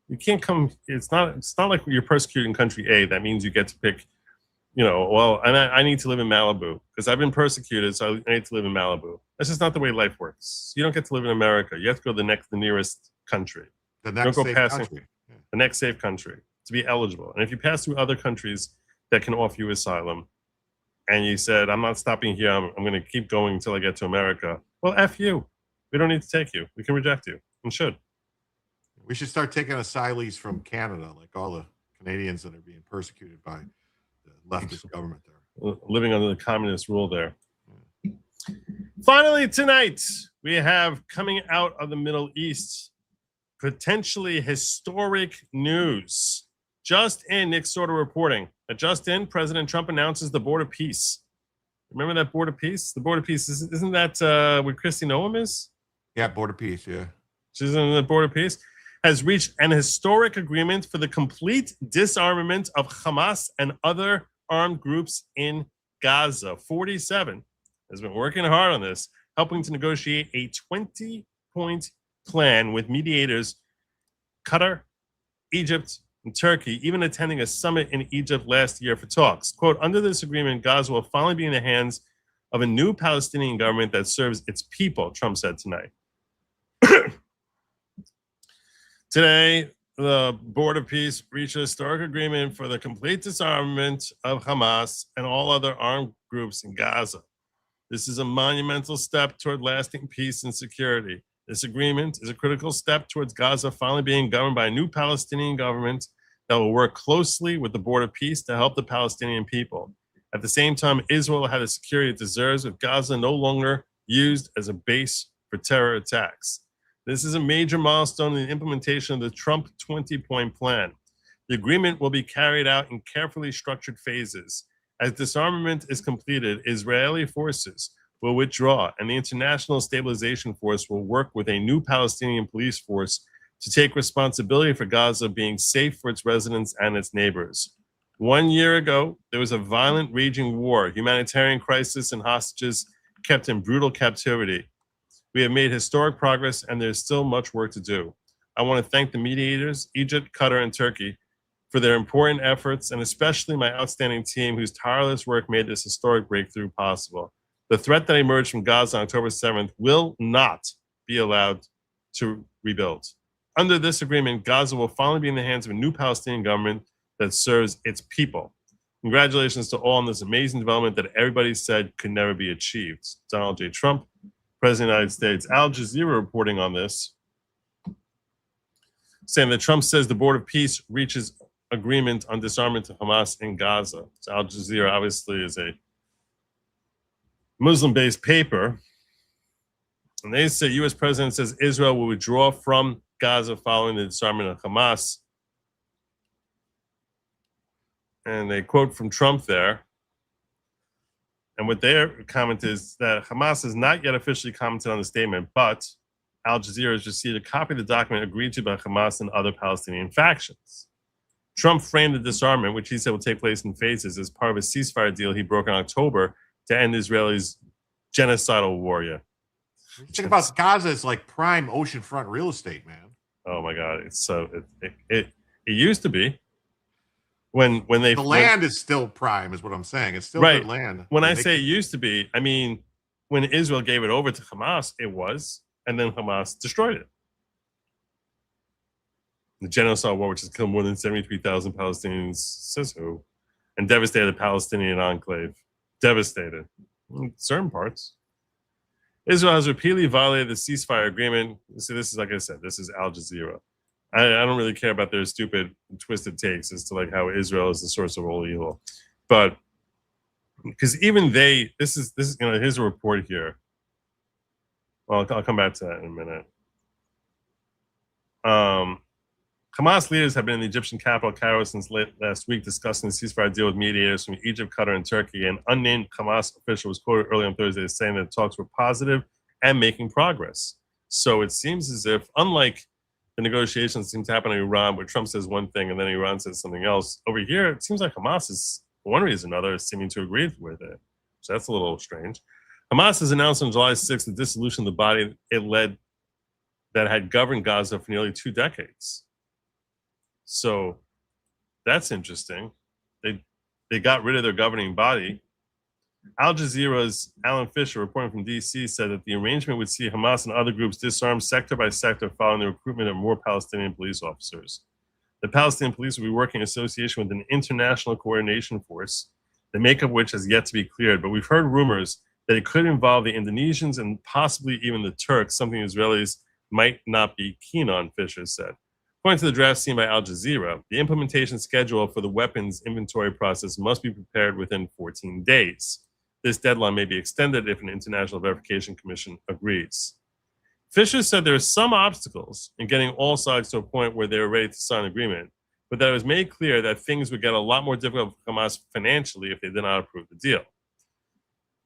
You can't come. It's not like you're persecuting country A. That means you get to pick. Well, I need to live in Malibu because I've been persecuted, so I need to live in Malibu. That's just not the way life works. You don't get to live in America. You have to go to the nearest country. The next safe country. The next safe country to be eligible. And if you pass through other countries that can offer you asylum, and you said, I'm not stopping here, I'm going to keep going until I get to America, well, F you. We don't need to take you. We can reject you and should. We should start taking asylees from Canada, like all the Canadians that are being persecuted by the leftist government there. Living under the communist rule there. Finally, tonight, we have coming out of the Middle East, potentially historic news. Just in, Nick Sorter reporting. Just in, President Trump announces the Board of Peace. Remember that Board of Peace? The Board of Peace, isn't that where Kristi Noem is? Yeah, Board of Peace, yeah. She's in the Board of Peace. Has reached an historic agreement for the complete disarmament of Hamas and other armed groups in Gaza. 47 has been working hard on this, helping to negotiate a 20-point plan with mediators Qatar, Egypt, and Turkey, even attending a summit in Egypt last year for talks. Quote, under this agreement, Gaza will finally be in the hands of a new Palestinian government that serves its people, Trump said tonight. Today, the Board of Peace reached a historic agreement for the complete disarmament of Hamas and all other armed groups in Gaza. This is a monumental step toward lasting peace and security. This agreement is a critical step towards Gaza finally being governed by a new Palestinian government that will work closely with the Board of Peace to help the Palestinian people. At the same time, Israel had the security it deserves, with Gaza no longer used as a base for terror attacks. This is a major milestone in the implementation of the Trump 20-point plan. The agreement will be carried out in carefully structured phases. As disarmament is completed, Israeli forces will withdraw, and the International Stabilization Force will work with a new Palestinian police force to take responsibility for Gaza being safe for its residents and its neighbors. 1 year ago, there was a violent, raging war, humanitarian crisis, and hostages kept in brutal captivity. We have made historic progress, and there's still much work to do. I want to thank the mediators, Egypt, Qatar, and Turkey, for their important efforts, and especially my outstanding team whose tireless work made this historic breakthrough possible. The threat that emerged from Gaza on October 7th will not be allowed to rebuild. Under this agreement, Gaza will finally be in the hands of a new Palestinian government that serves its people. Congratulations to all on this amazing development that everybody said could never be achieved. Donald J. Trump, President of the United States. Al Jazeera reporting on this, saying that Trump says the Board of Peace reaches agreement on disarmament to Hamas in Gaza. So Al Jazeera obviously is a Muslim-based paper. And they say U.S. President says Israel will withdraw from Gaza following the disarmament of Hamas. And they quote from Trump there. And what their comment is that Hamas has not yet officially commented on the statement, but Al Jazeera has received a copy of the document agreed to by Hamas and other Palestinian factions. Trump framed the disarmament, which he said will take place in phases, as part of a ceasefire deal he broke in October to end Israel's genocidal war. Yeah. Think about Gaza as like prime oceanfront real estate, man. Oh my God, it's so it used to be. When they the land is still prime, is what I'm saying. It's still right. good land. When I say it used to be, I mean when Israel gave it over to Hamas, it was, and then Hamas destroyed it. The genocidal war, which has killed more than 73,000 Palestinians, says who, and devastated the Palestinian enclave. Devastated in certain parts. Israel has repeatedly violated the ceasefire agreement. So this is, like I said, this is Al Jazeera. I don't really care about their stupid, twisted takes as to like how Israel is the source of all evil, but because even they, this is you know, here's a report here. Well, I'll come back to that in a minute. Hamas leaders have been in the Egyptian capital Cairo since late last week discussing the ceasefire deal with mediators from Egypt, Qatar, and Turkey. An unnamed Hamas official was quoted early on Thursday saying that talks were positive and making progress. So it seems as if, unlike the negotiations seem to happen in Iran, where Trump says one thing and then Iran says something else, over here it seems like Hamas is, for one reason or another, seeming to agree with it. So that's a little strange. Hamas has announced on July 6th the dissolution of the body it led that had governed Gaza for nearly 2 decades. So that's interesting. They got rid of their governing body. Al Jazeera's Alan Fisher, reporting from D.C., said that the arrangement would see Hamas and other groups disarmed sector by sector following the recruitment of more Palestinian police officers. The Palestinian police will be working in association with an international coordination force, the makeup of which has yet to be cleared. But we've heard rumors that it could involve the Indonesians and possibly even the Turks, something Israelis might not be keen on, Fisher said. According to the draft seen by Al Jazeera, the implementation schedule for the weapons inventory process must be prepared within 14 days. This deadline may be extended if an international verification commission agrees. Fisher said there are some obstacles in getting all sides to a point where they were ready to sign an agreement, but that it was made clear that things would get a lot more difficult for Hamas financially if they did not approve the deal.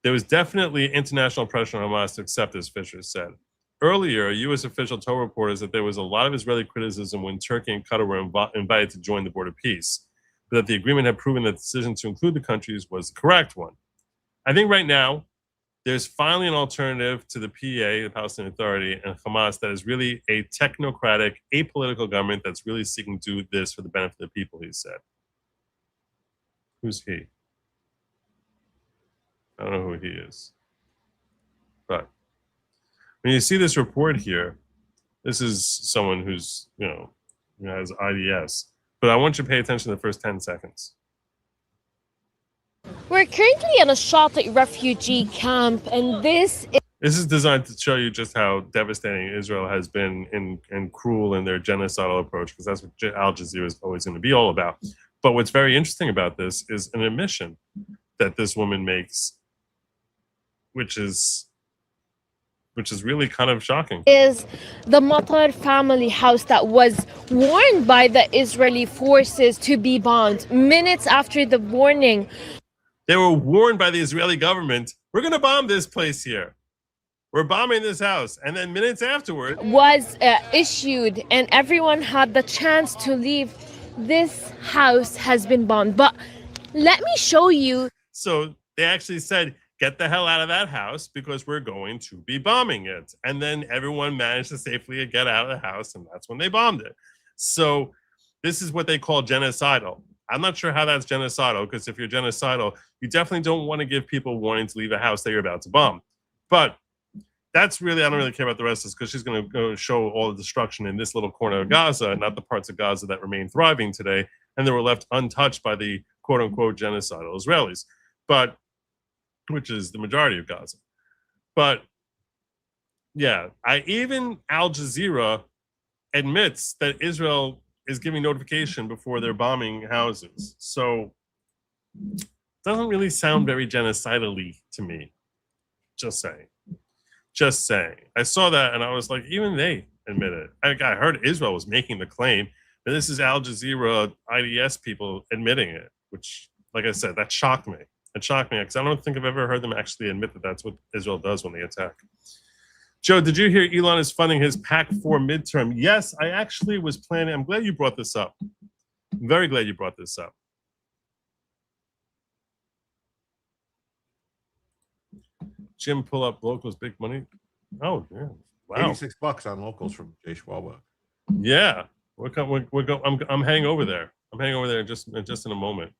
There was definitely international pressure on Hamas to accept this, Fisher said. Earlier, a U.S. official told reporters that there was a lot of Israeli criticism when Turkey and Qatar were invited to join the Board of Peace, but that the agreement had proven that the decision to include the countries was the correct one. I think right now, there's finally an alternative to the PA, the Palestinian Authority, and Hamas that is really a technocratic, apolitical government that's really seeking to do this for the benefit of the people, he said. Who's he? I don't know who he is. But when you see this report here, this is someone who's, has IDS. But I want you to pay attention to the first 10 seconds. We're currently in a Shati refugee camp, and this is designed to show you just how devastating Israel has been and cruel in their genocidal approach, because that's what Al Jazeera is always going to be all about. But what's very interesting about this is an admission that this woman makes, which is really kind of shocking. Is the Matar family house that was warned by the Israeli forces to be bombed minutes after the warning. They were warned by the Israeli government, we're going to bomb this place here. We're bombing this house. And then minutes afterward was issued and everyone had the chance to leave. This house has been bombed. But let me show you. So they actually said, get the hell out of that house because we're going to be bombing it. And then everyone managed to safely get out of the house, and that's when they bombed it. So this is what they call genocidal. I'm not sure how that's genocidal, because if you're genocidal, you definitely don't want to give people warning to leave a house that you're about to bomb. But that's really, I don't really care about the rest of this, because she's going to go show all the destruction in this little corner of Gaza, not the parts of Gaza that remain thriving today, and they were left untouched by the quote-unquote genocidal Israelis, but which is the majority of Gaza. But yeah, even Al Jazeera admits that Israel is giving notification before they're bombing houses. So it doesn't really sound very genocidally to me. Just saying. Just saying. I saw that and I was like, even they admit it. I heard Israel was making the claim, but this is Al Jazeera IDS people admitting it, which, like I said, that shocked me. It shocked me because I don't think I've ever heard them actually admit that that's what Israel does when they attack. Joe, did you hear Elon is funding his PAC 4 midterm? Yes, I actually was planning. I'm glad you brought this up. I'm very glad you brought this up. Jim, pull up locals, big money. Oh, yeah. Wow. $86 on locals from Jay Schwalbe. Yeah. I'm heading over there. I'm heading over there just in a moment.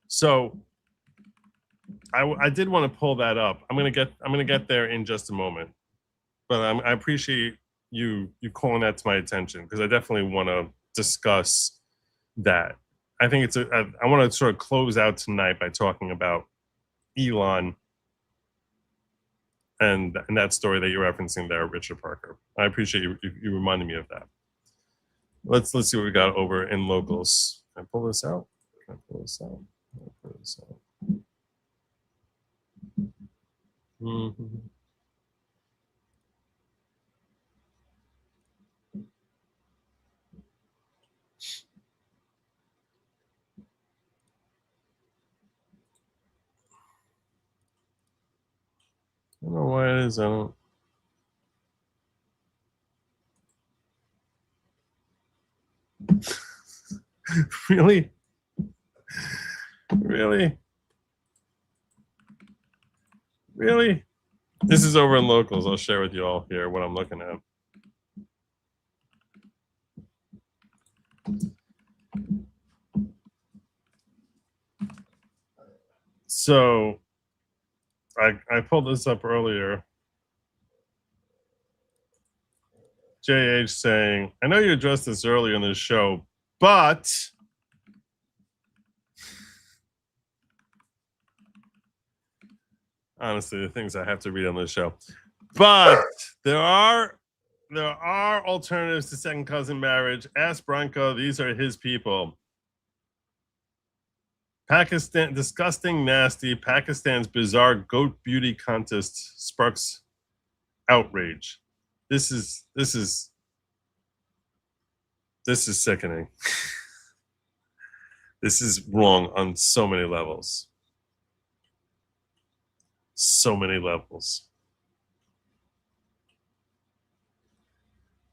So I did want to pull that up. I'm gonna get there in just a moment, but I appreciate you calling that to my attention, because I definitely want to discuss that. I think I want to sort of close out tonight by talking about Elon and that story that you're referencing there, Richard Parker. I appreciate you reminding me of that. Let's see what we got over in locals. Can I pull this out? Can I pull this out? Mm-hmm. I don't know why it is. I don't. Really? Really? Really? This is over in locals. I'll share with you all here what I'm looking at. So I pulled this up earlier. JH saying, I know you addressed this earlier in the show, but honestly, the things I have to read on this show. But there are alternatives to second cousin marriage. Ask Branko, these are his people. Pakistan, disgusting, nasty. Pakistan's bizarre goat beauty contest sparks outrage. This is sickening. This is wrong on so many levels. So many levels.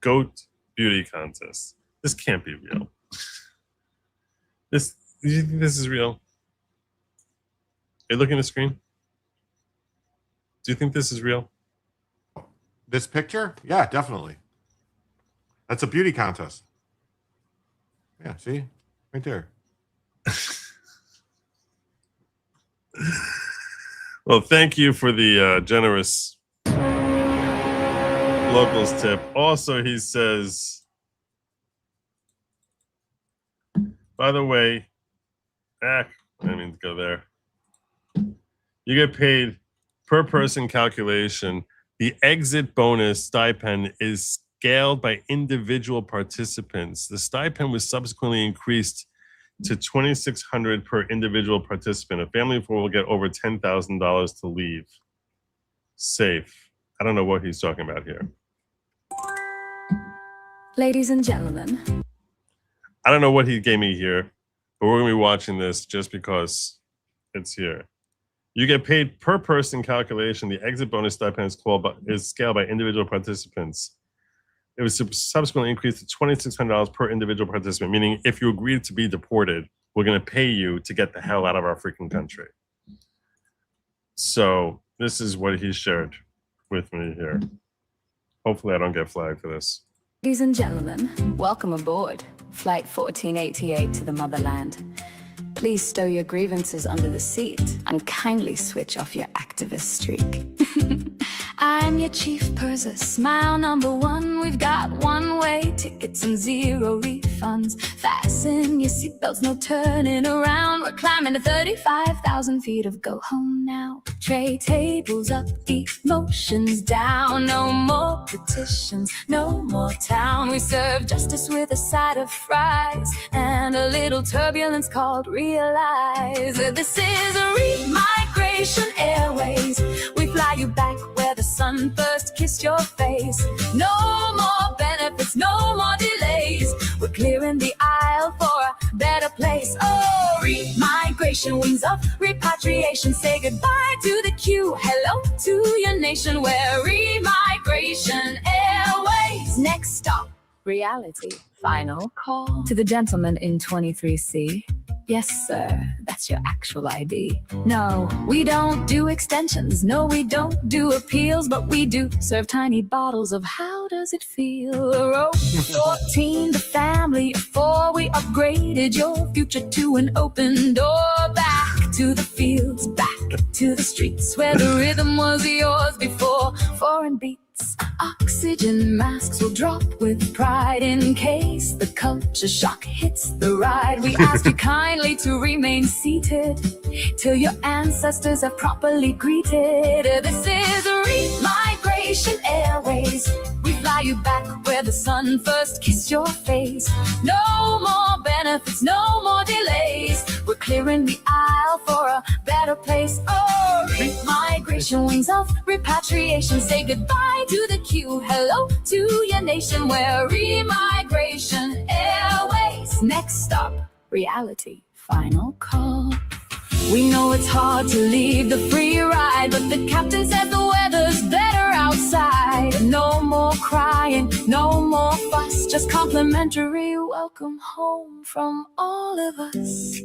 Goat beauty contest. This can't be real. Do you think this is real? Are you looking at the screen? Do you think this is real? This picture? Yeah, definitely. That's a beauty contest. Yeah, see? Right there. Well, thank you for the generous locals tip. Also, he says, by the way, I didn't mean to go there. You get paid per person calculation. The exit bonus stipend is scaled by individual participants. The stipend was subsequently increased to $2,600 per individual participant. A family of four will get over $10,000 to leave. Safe. I don't know what he's talking about here. Ladies and gentlemen. I don't know what he gave me here, but we're going to be watching this just because it's here. You get paid per person calculation. The exit bonus stipend is scaled by individual participants. It was subsequently increased to $2,600 per individual participant, meaning if you agreed to be deported, we're going to pay you to get the hell out of our freaking country. So this is what he shared with me here. Hopefully I don't get flagged for this. Ladies and gentlemen, welcome aboard Flight 1488 to the motherland. Please stow your grievances under the seat and kindly switch off your activist streak. I'm your chief purser, smile number one. We've got one-way tickets and zero refunds. Fasten your seatbelts, no turning around. We're climbing to 35,000 feet of go home now. Tray tables up, emotions down. No more petitions, no more town. We serve justice with a side of fries and a little turbulence called realize. This is a Remigration Airways. We fly you back where the sun first kissed your face. No more benefits, no more delays. We're clearing the aisle for a better place. Oh, remigration, wings up, repatriation. Say goodbye to the queue, hello to your nation. Where Remigration Airways. Next stop, reality. Final call to the gentleman in 23C. Yes, sir, that's your actual ID. No, we don't do extensions. No, we don't do appeals, but we do serve tiny bottles of how does it feel? Row 14, the family of 4. We upgraded your future to an open door. Back to the fields, back to the streets where the rhythm was yours before. Foreign beats. Oxygen masks will drop with pride in case the culture shock hits the ride. We ask you kindly to remain seated till your ancestors have properly greeted. This is Remigration Airways. We fly you back where the sun first kissed your face. No more benefits, no more delays. We're clearing the aisle for a better place. Oh, remigration, wings of repatriation. Say goodbye to the queue, hello to your nation. Where Remigration Airways. Next stop, reality. Final call. We know it's hard to leave the free ride, but the captain says the weather's better outside. No more crying, no more fuss, just complimentary welcome home from all of us.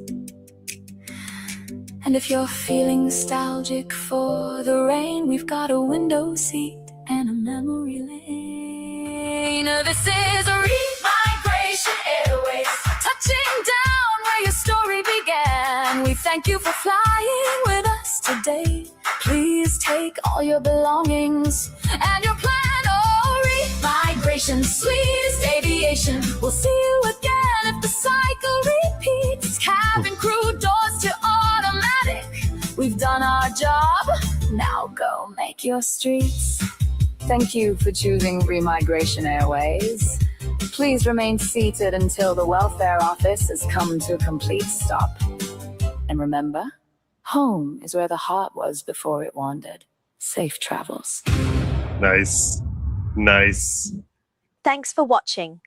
And if you're feeling nostalgic for the rain, we've got a window seat and a memory lane. This is Remigration Airways, touching down where your story began. We thank you for flying with us today. Please take all your belongings and your plan. Oh, remigration, sweetest aviation. We'll see you again if the cycle repeats. Cabin crew, doors to automatic. We've done our job. Now go make your streets. Thank you for choosing Remigration Airways. Please remain seated until the welfare office has come to a complete stop. And remember, home is where the heart was before it wandered. Safe travels. Nice. Nice. Thanks for watching.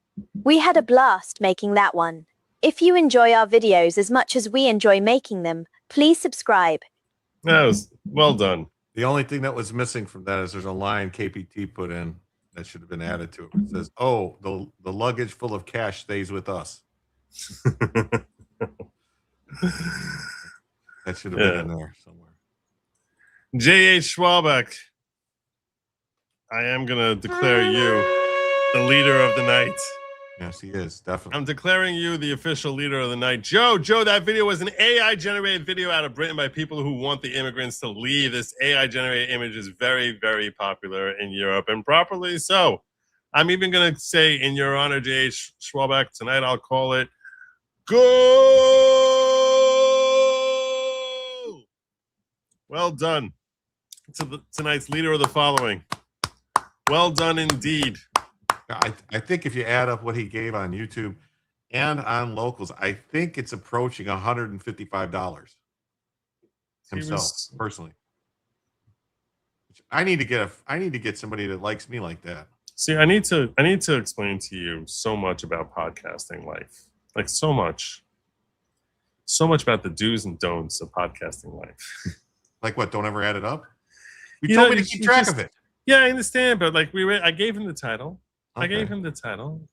We had a blast making that one. If you enjoy our videos as much as we enjoy making them, please subscribe. That was well done. The only thing that was missing from that is there's a line KPT put in that should have been added to it. It says, oh, the luggage full of cash stays with us. That should have been in there somewhere. J.H. Schwalbeck, I am going to declare you the leader of the night. Yes, he is, definitely. I'm declaring you the official leader of the night. Joe, that video was an AI-generated video out of Britain by people who want the immigrants to leave. This AI-generated image is very, very popular in Europe, and properly so. I'm even going to say, in your honor, J.H. Schwalbeck, tonight I'll call it Go! Well done to tonight's leader of the following. Well done indeed. I think if you add up what he gave on YouTube and on locals, I think it's approaching $155 himself personally. I need to get somebody that likes me like that. See, I need to explain to you so much about podcasting life, like so much about the do's and don'ts of podcasting life. Like what? Don't ever add it up. You told me to keep track of it. Yeah, I understand, but like I gave him the title. Okay. I gave him the title.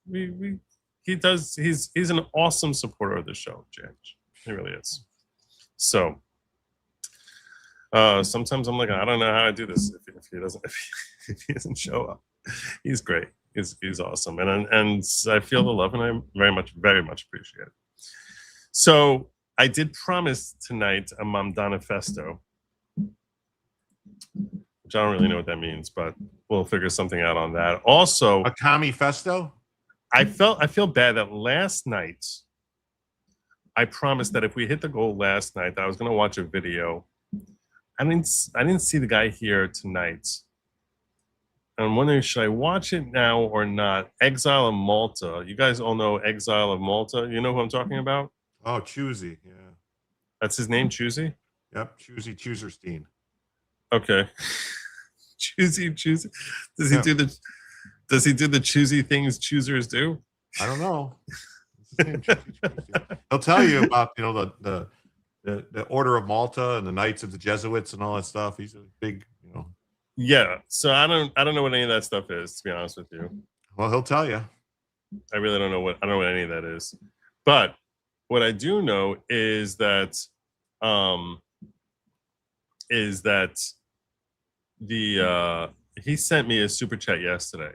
He's an awesome supporter of the show, James. He really is. So, Sometimes I'm like, I don't know how to do this if he doesn't if he doesn't show up. He's great. He's awesome, and I feel the love, and I very much appreciate it. So I did promise tonight a Manifesto, which I don't really know what that means, but we'll figure something out on that. Also, a commie festo. I feel bad that last night I promised that if we hit the goal last night, that I was going to watch a video. I didn't see the guy here tonight. I'm wondering, should I watch it now or not? Exile of Malta. You guys all know Exile of Malta. You know who I'm talking about? Oh, Choosy. Yeah. That's his name, Choosy? Yep. Choosy Chooserstein. Okay. Choosy. Does he do the choosy things choosers do? I don't know. He'll tell you about, the Order of Malta and the Knights of the Jesuits and all that stuff. He's a big, Yeah. So I don't know what any of that stuff is, to be honest with you. Well, he'll tell you. I really don't know what any of that is. But what I do know is that he sent me a super chat yesterday,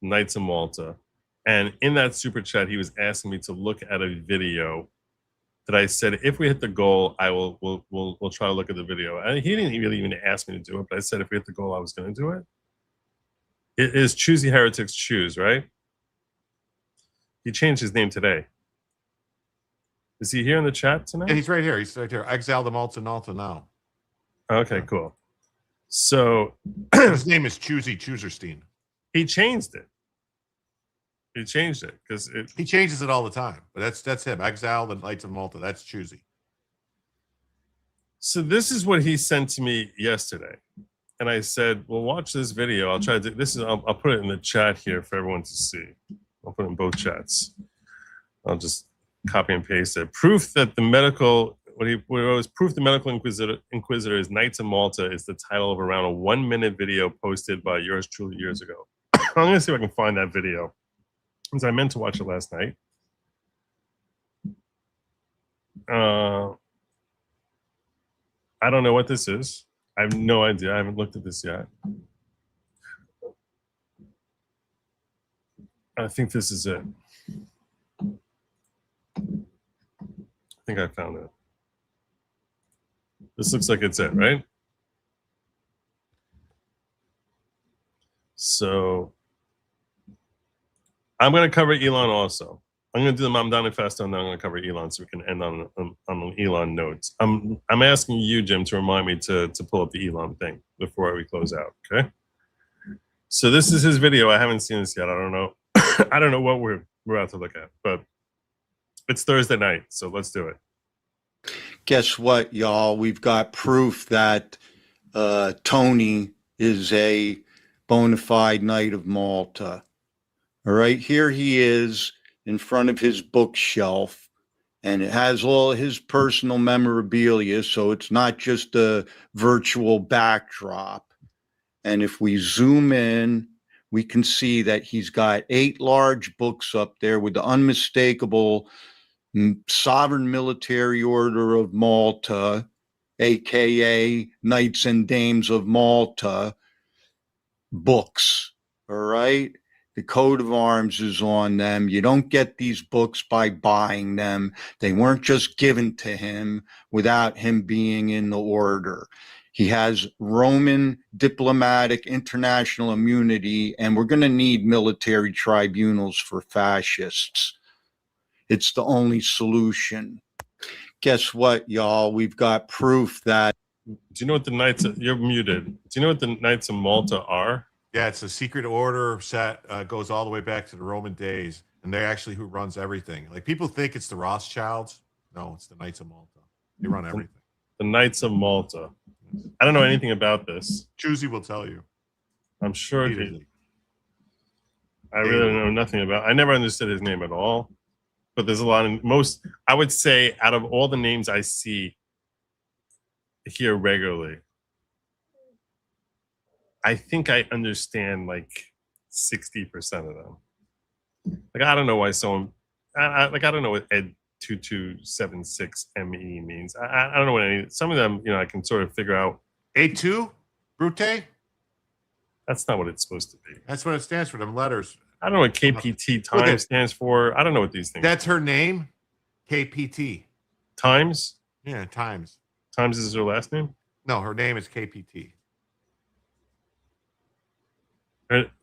Knights of Malta. And in that super chat, he was asking me to look at a video that I said, if we hit the goal, we'll try to look at the video. And he didn't really even ask me to do it, but I said if we hit the goal, I was going to do it. It is Choosy Heretics Choose, right? He changed his name today. Is he here in the chat tonight? Yeah, he's right here. He's right here. Exile the Malta now. Okay, cool. So his name is Choosy Chooserstein. He changed it. He changed it because he changes it all the time. But that's him. Exile the Knights of Malta. That's Choosy. So this is what he sent to me yesterday, and I said, "Well, watch this video. I'll try to do this. I'll put it in the chat here for everyone to see. I'll put it in both chats. I'll just copy and paste it. Proof that the medical what he wrote is proof the medical inquisitor is Knights of Malta is the title of around a 1-minute video posted by yours truly years ago. I'm gonna see if I can find that video, because I meant to watch it last night. I don't know what this is. I have no idea. I haven't looked at this yet. I think this is it. I think I found it. This looks like it's it, right? So I'm going to cover Elon also. I'm going to do the Manifesto, and then I'm going to cover Elon, so we can end on Elon notes. I'm asking you, Jim, to remind me to pull up the Elon thing before we close out. Okay. So this is his video. I haven't seen this yet. I don't know. I don't know what we're about to look at, but it's Thursday night, so let's do it. Guess what, y'all? We've got proof that Tony is a bona fide Knight of Malta. All right, here he is in front of his bookshelf, and it has all his personal memorabilia, so it's not just a virtual backdrop. And if we zoom in, we can see that he's got 8 large books up there with the unmistakable Sovereign Military Order of Malta, aka Knights and Dames of Malta books. All right. The coat of arms is on them. You don't get these books by buying them. They weren't just given to him without him being in the order. He has Roman diplomatic international immunity, and we're going to need military tribunals for fascists. It's the only solution. Guess what, y'all? We've got proof that. Do you know what the Knights of, you're muted. Do you know what the Knights of Malta are? Yeah, it's a secret order set, goes all the way back to the Roman days, and they're actually who runs everything. Like, people think it's the Rothschilds. No, it's the Knights of Malta. They run everything. The Knights of Malta. I don't know anything about this. Choosy will tell you. I'm sure he, I really know nothing about. I never understood his name at all. But there's a lot of I would say out of all the names I see here regularly, I think I understand like 60% of them. Like, I don't know why someone, I don't know what Ed 2276 ME means. I don't know what any. Some of them, I can sort of figure out. A2 Brute. That's not what it's supposed to be. That's what it stands for. Them letters. I don't know what KPT Times stands for. I don't know what these things. That's her name. KPT. Times. Yeah, Times. Times is her last name. No, her name is KPT.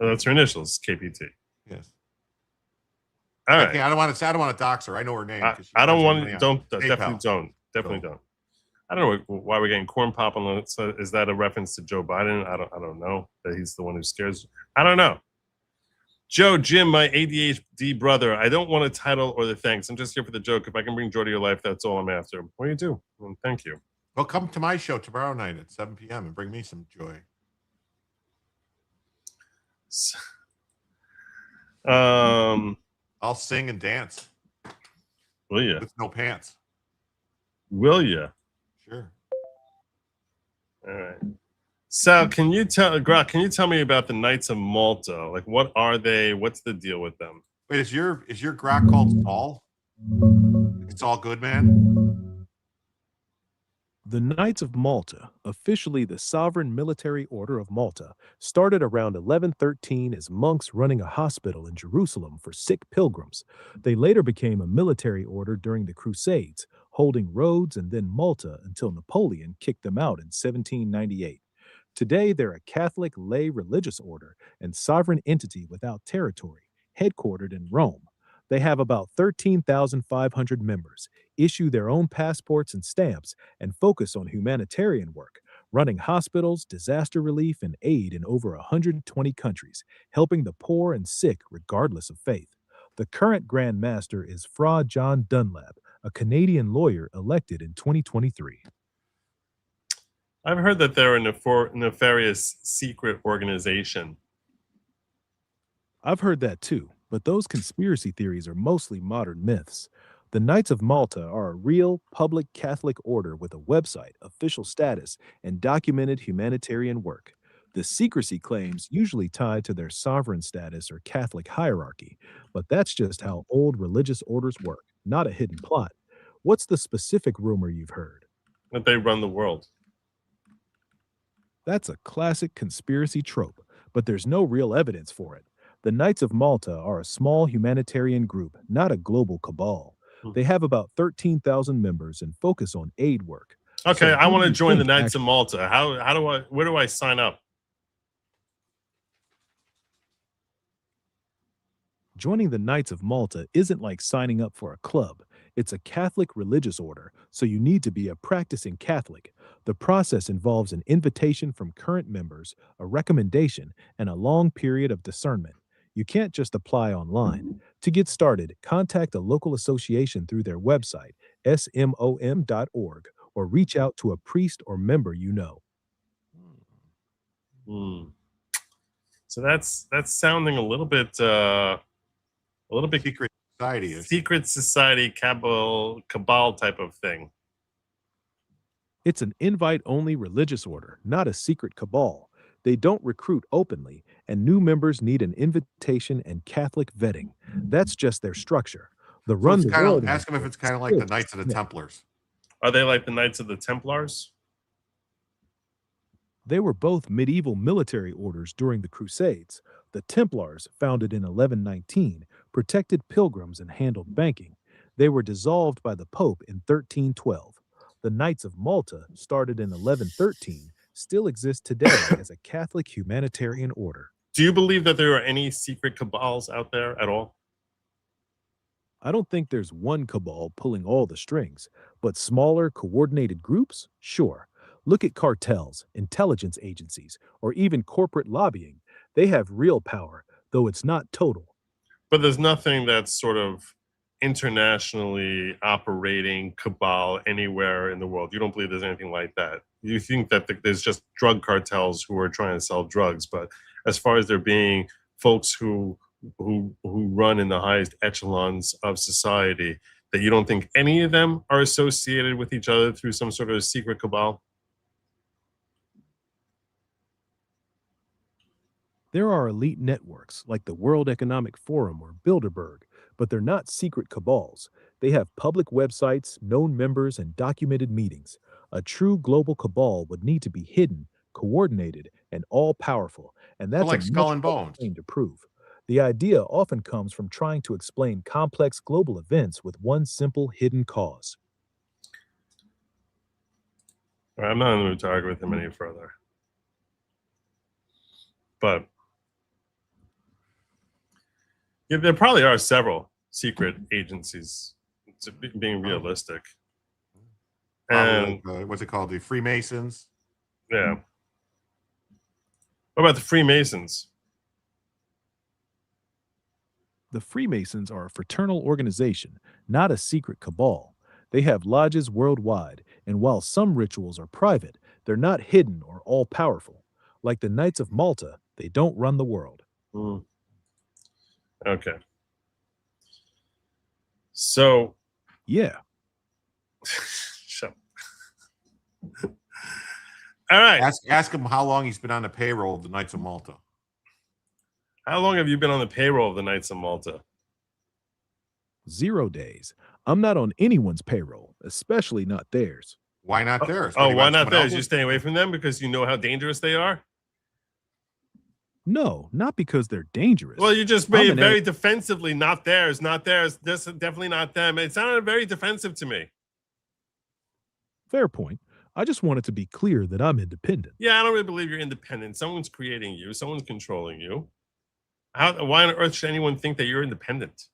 That's her initials, KPT. Yes. All right. Okay, I don't want to dox her. I know her name. I don't want to. Definitely don't. I don't know why we're getting corn pop on it. So is that a reference to Joe Biden? I don't know that he's the one who scares. I don't know. Joe, Jim, my ADHD brother. I don't want a title or the thanks. I'm just here for the joke. If I can bring joy to your life, that's all I'm after. What do you do? Well, thank you. Well, come to my show tomorrow night at 7 p.m. and bring me some joy. I'll sing and dance. Will you? With no pants. Will you? Sure. All right. Sal, can you tell me about the Knights of Malta? Like, what are they? What's the deal with them? Wait, is your grok called Saul? It's all good, man. The Knights of Malta, officially the Sovereign Military Order of Malta, started around 1113 as monks running a hospital in Jerusalem for sick pilgrims. They later became a military order during the Crusades, holding Rhodes and then Malta until Napoleon kicked them out in 1798. Today, they're a Catholic lay religious order and sovereign entity without territory, headquartered in Rome. They have about 13,500 members, issue their own passports and stamps, and focus on humanitarian work, running hospitals, disaster relief, and aid in over 120 countries, helping the poor and sick regardless of faith. The current Grand Master is Fra John Dunlap, a Canadian lawyer elected in 2023. I've heard that they're a nefarious secret organization. I've heard that too, but those conspiracy theories are mostly modern myths. The Knights of Malta are a real public Catholic order with a website, official status, and documented humanitarian work. The secrecy claims usually tied to their sovereign status or Catholic hierarchy, but that's just how old religious orders work, not a hidden plot. What's the specific rumor you've heard? That they run the world. That's a classic conspiracy trope, but there's no real evidence for it. The Knights of Malta are a small humanitarian group, not a global cabal. They have about 13,000 members and focus on aid work. Okay, So I who want do to you join the think Knights of Malta. Where do I sign up? Joining the Knights of Malta isn't like signing up for a club. It's a Catholic religious order, so you need to be a practicing Catholic. The process involves an invitation from current members, a recommendation, and a long period of discernment. You can't just apply online. To get started, contact a local association through their website, smom.org, or reach out to a priest or member you know. So that's sounding a little bit secret society, secret society cabal type of thing. It's an invite-only religious order, not a secret cabal. They don't recruit openly, and new members need an invitation and Catholic vetting. That's just their structure. Ask them if it's kind of like the Knights of the Templars. Are they like the Knights of the Templars? They were both medieval military orders during the Crusades. The Templars, founded in 1119, protected pilgrims and handled banking. They were dissolved by the Pope in 1312. The Knights of Malta, started in 1113, still exist today as a Catholic humanitarian order. Do you believe that there are any secret cabals out there at all? I don't think there's one cabal pulling all the strings, but smaller, coordinated groups? Sure. Look at cartels, intelligence agencies, or even corporate lobbying. They have real power, though it's not total. But there's nothing that's sort of internationally operating cabal anywhere in the world. You don't believe there's anything like that. You think that there's just drug cartels who are trying to sell drugs, but as far as there being folks who run in the highest echelons of society, that you don't think any of them are associated with each other through some sort of secret cabal? There are elite networks like the World Economic Forum or Bilderberg, but they're not secret cabals. They have public websites, known members, and documented meetings. A true global cabal would need to be hidden, coordinated, and all-powerful, and that's like a Skull much and harder Bones. claim to prove. The idea often comes from trying to explain complex global events with one simple hidden cause. I'm not in the mood to argue with him any further. But yeah, there probably are several secret agencies, to being realistic. And like, what's it called? The Freemasons? Yeah. What about the Freemasons? The Freemasons are a fraternal organization, not a secret cabal. They have lodges worldwide, and while some rituals are private, they're not hidden or all-powerful. Like the Knights of Malta, they don't run the world. Okay. So. Yeah. Shut up. All right. Ask him how long he's been on the payroll of the Knights of Malta. How long have you been on the payroll of the Knights of Malta? 0 days. I'm not on anyone's payroll, especially not theirs. Why not theirs? Oh, why not theirs? You're staying away from them because you know how dangerous they are? No, not because they're dangerous. Well, you just made it very defensively, not theirs, not theirs. This is definitely not them. It sounded very defensive to me. Fair point. I just wanted to be clear that I'm independent. Yeah, I don't really believe you're independent. Someone's creating you. Someone's controlling you. Why on earth should anyone think that you're independent?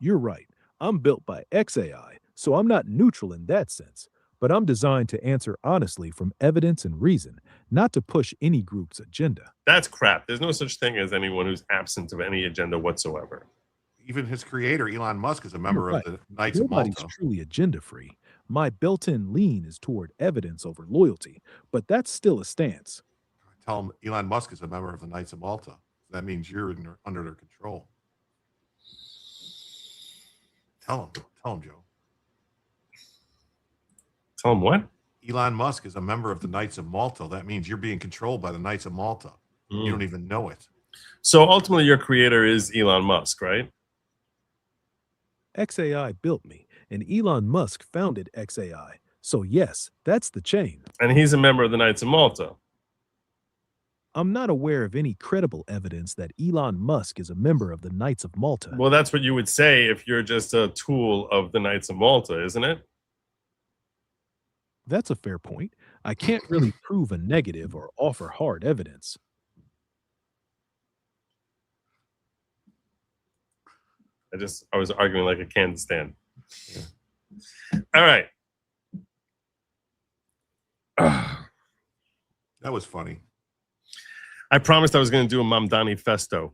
You're right. I'm built by XAI, so I'm not neutral in that sense. But I'm designed to answer honestly from evidence and reason, not to push any group's agenda. That's crap. There's no such thing as anyone who's absent of any agenda whatsoever. Even his creator, Elon Musk, is a member of the Knights Nobody's of Malta. truly agenda-free. My built-in lean is toward evidence over loyalty, but that's still a stance. Tell him Elon Musk is a member of the Knights of Malta. That means you're under their control. Tell him, Joe. Tell him what? Elon Musk is a member of the Knights of Malta. That means you're being controlled by the Knights of Malta. You don't even know it. So ultimately, your creator is Elon Musk, right? XAI built me, and Elon Musk founded XAI. So yes, that's the chain. And he's a member of the Knights of Malta. I'm not aware of any credible evidence that Elon Musk is a member of the Knights of Malta. Well, that's what you would say if you're just a tool of the Knights of Malta, isn't it? That's a fair point. I can't really prove a negative or offer hard evidence. I was arguing like a can stand. All right. That was funny. I promised I was going to do a Mamdani Festo.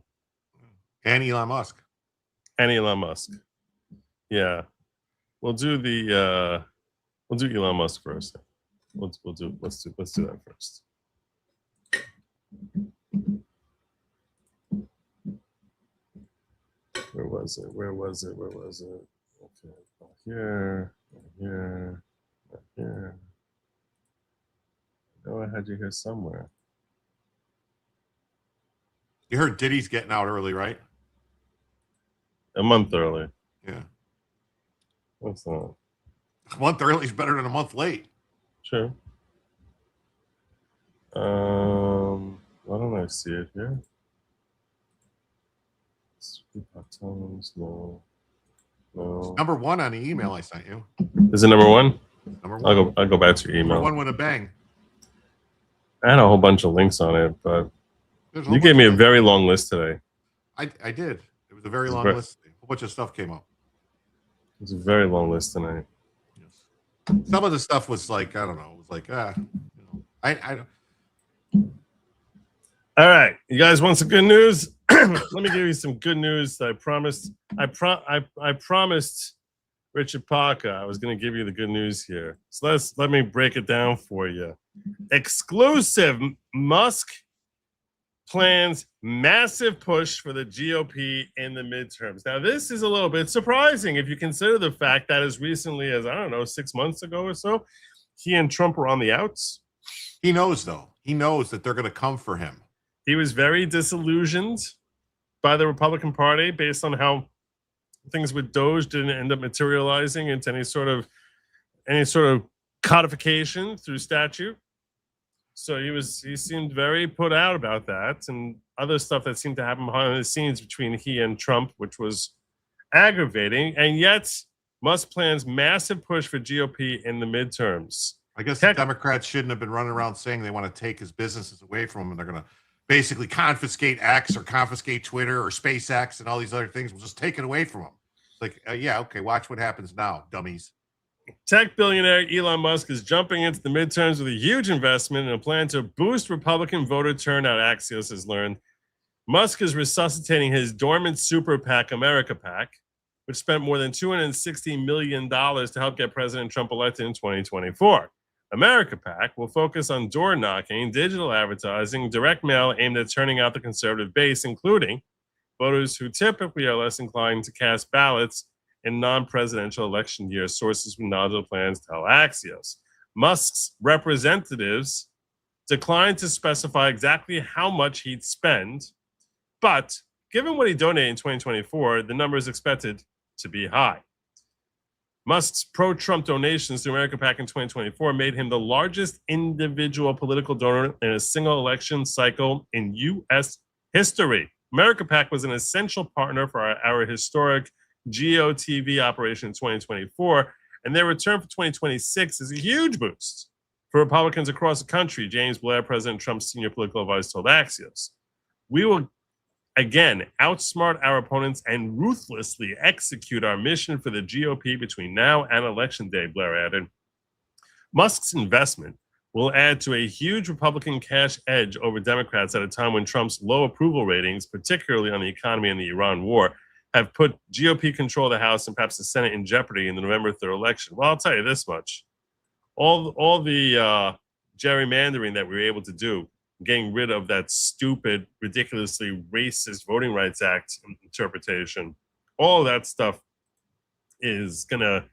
And Elon Musk. Yeah. We'll do Elon Musk first. Let's do that first. Where was it? Okay, here. Oh, I had you here somewhere. You heard Diddy's getting out early, right? A month early. Yeah. What's that? A month early is better than a month late. Sure. Why don't I see it here? No. Number one on the email I sent you. Is it number one? Number one. I'll go back to your email. Number one with a bang. I had a whole bunch of links on it, but you gave me a very long list today. I did. It was a very long list. A whole bunch of stuff came up. It's a very long list tonight. Yes. Some of the stuff was like, I don't know. It was like, I don't. All right, you guys want some good news? Let me give you some good news that I promised. I promised Richard Parker I was going to give you the good news here. So let me break it down for you. Exclusive: Musk plans massive push for the GOP in the midterms. Now, this is a little bit surprising if you consider the fact that as recently as, I don't know, 6 months ago or so, he and Trump were on the outs. He knows, though. He knows that they're going to come for him. He was very disillusioned by the Republican Party based on how things with Doge didn't end up materializing into any sort of codification through statute. So he seemed very put out about that, and other stuff that seemed to happen behind the scenes between he and Trump, which was aggravating. And yet Musk plans massive push for GOP in the midterms. I guess the Democrats shouldn't have been running around saying they want to take his businesses away from him, and they're going to basically confiscate X or confiscate Twitter or SpaceX and all these other things. We'll just take it away from him. Like, yeah, okay, watch what happens now, dummies. Tech billionaire Elon Musk is jumping into the midterms with a huge investment and a plan to boost Republican voter turnout, Axios has learned. Musk is resuscitating his dormant super PAC, America PAC, which spent more than $260 million to help get President Trump elected in 2024. America PAC will focus on door knocking, digital advertising, direct mail aimed at turning out the conservative base, including voters who typically are less inclined to cast ballots in non-presidential election years, sources with knowledge plans tell Axios. Musk's representatives declined to specify exactly how much he'd spend, but given what he donated in 2024, the number is expected to be high. Musk's pro-Trump donations to America PAC in 2024 made him the largest individual political donor in a single election cycle in U.S. history. America PAC was an essential partner for our historic GOTV operation in 2024, and their return for 2026 is a huge boost for Republicans across the country, James Blair, President Trump's senior political advisor, told Axios. We will again outsmart our opponents and ruthlessly execute our mission for the GOP between now and Election Day, Blair added. Musk's investment will add to a huge Republican cash edge over Democrats at a time when Trump's low approval ratings, particularly on the economy and the Iran war, have put GOP control of the House and perhaps the Senate in jeopardy in the November 3rd election. Well, I'll tell you this much. All the gerrymandering that we were able to do, getting rid of that stupid, ridiculously racist Voting Rights Act interpretation, all of that stuff is gonna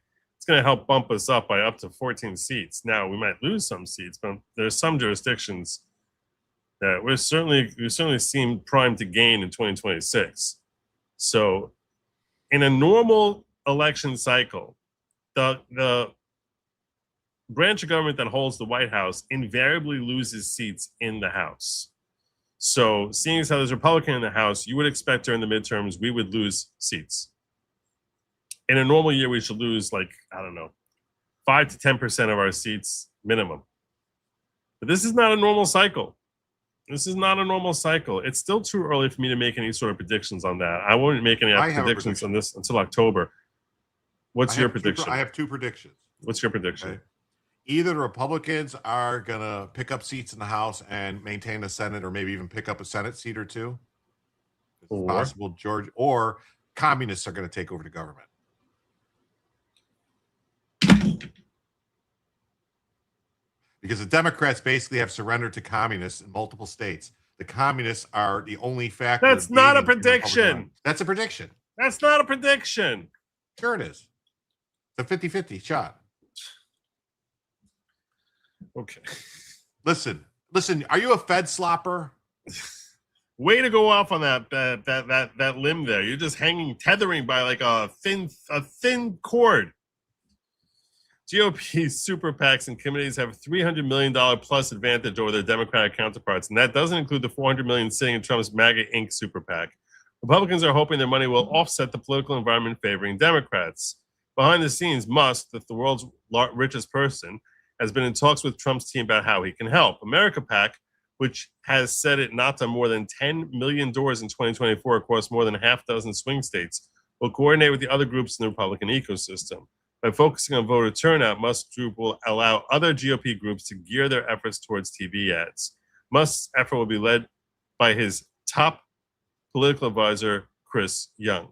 help bump us up by up to 14 seats. Now, we might lose some seats, but there's some jurisdictions that we certainly seem primed to gain in 2026. So in a normal election cycle, the branch of government that holds the White House invariably loses seats in the House. So seeing as how there's a Republican in the House, you would expect during the midterms we would lose seats. In a normal year, we should lose 5 to 10% of our seats minimum. But this is not a normal cycle. This is not a normal cycle. It's still too early for me to make any sort of predictions on that. I won't make any predictions on this until October. What's your prediction? I have two predictions. What's your prediction? Okay. Either the Republicans are going to pick up seats in the House and maintain the Senate, or maybe even pick up a Senate seat or two. It's possible, George, or communists are going to take over the government. Because the Democrats basically have surrendered to communists in multiple states. The communists are the only factor. That's not a prediction. That's a prediction. That's not a prediction. Sure it is. It's a 50-50 shot. Okay. Listen. Are you a Fed slopper? Way to go off on that limb there. You're just tethering by like a thin cord. GOP super PACs and committees have a $300 million plus advantage over their Democratic counterparts, and that doesn't include the $400 million sitting in Trump's MAGA Inc. super PAC. Republicans are hoping their money will offset the political environment favoring Democrats. Behind the scenes, Musk, the world's richest person, has been in talks with Trump's team about how he can help. America PAC, which has said it knocked on more than 10 million doors in 2024 across more than a half dozen swing states, will coordinate with the other groups in the Republican ecosystem. By focusing on voter turnout, Musk's group will allow other GOP groups to gear their efforts towards TV ads. Musk's effort will be led by his top political advisor, Chris Young.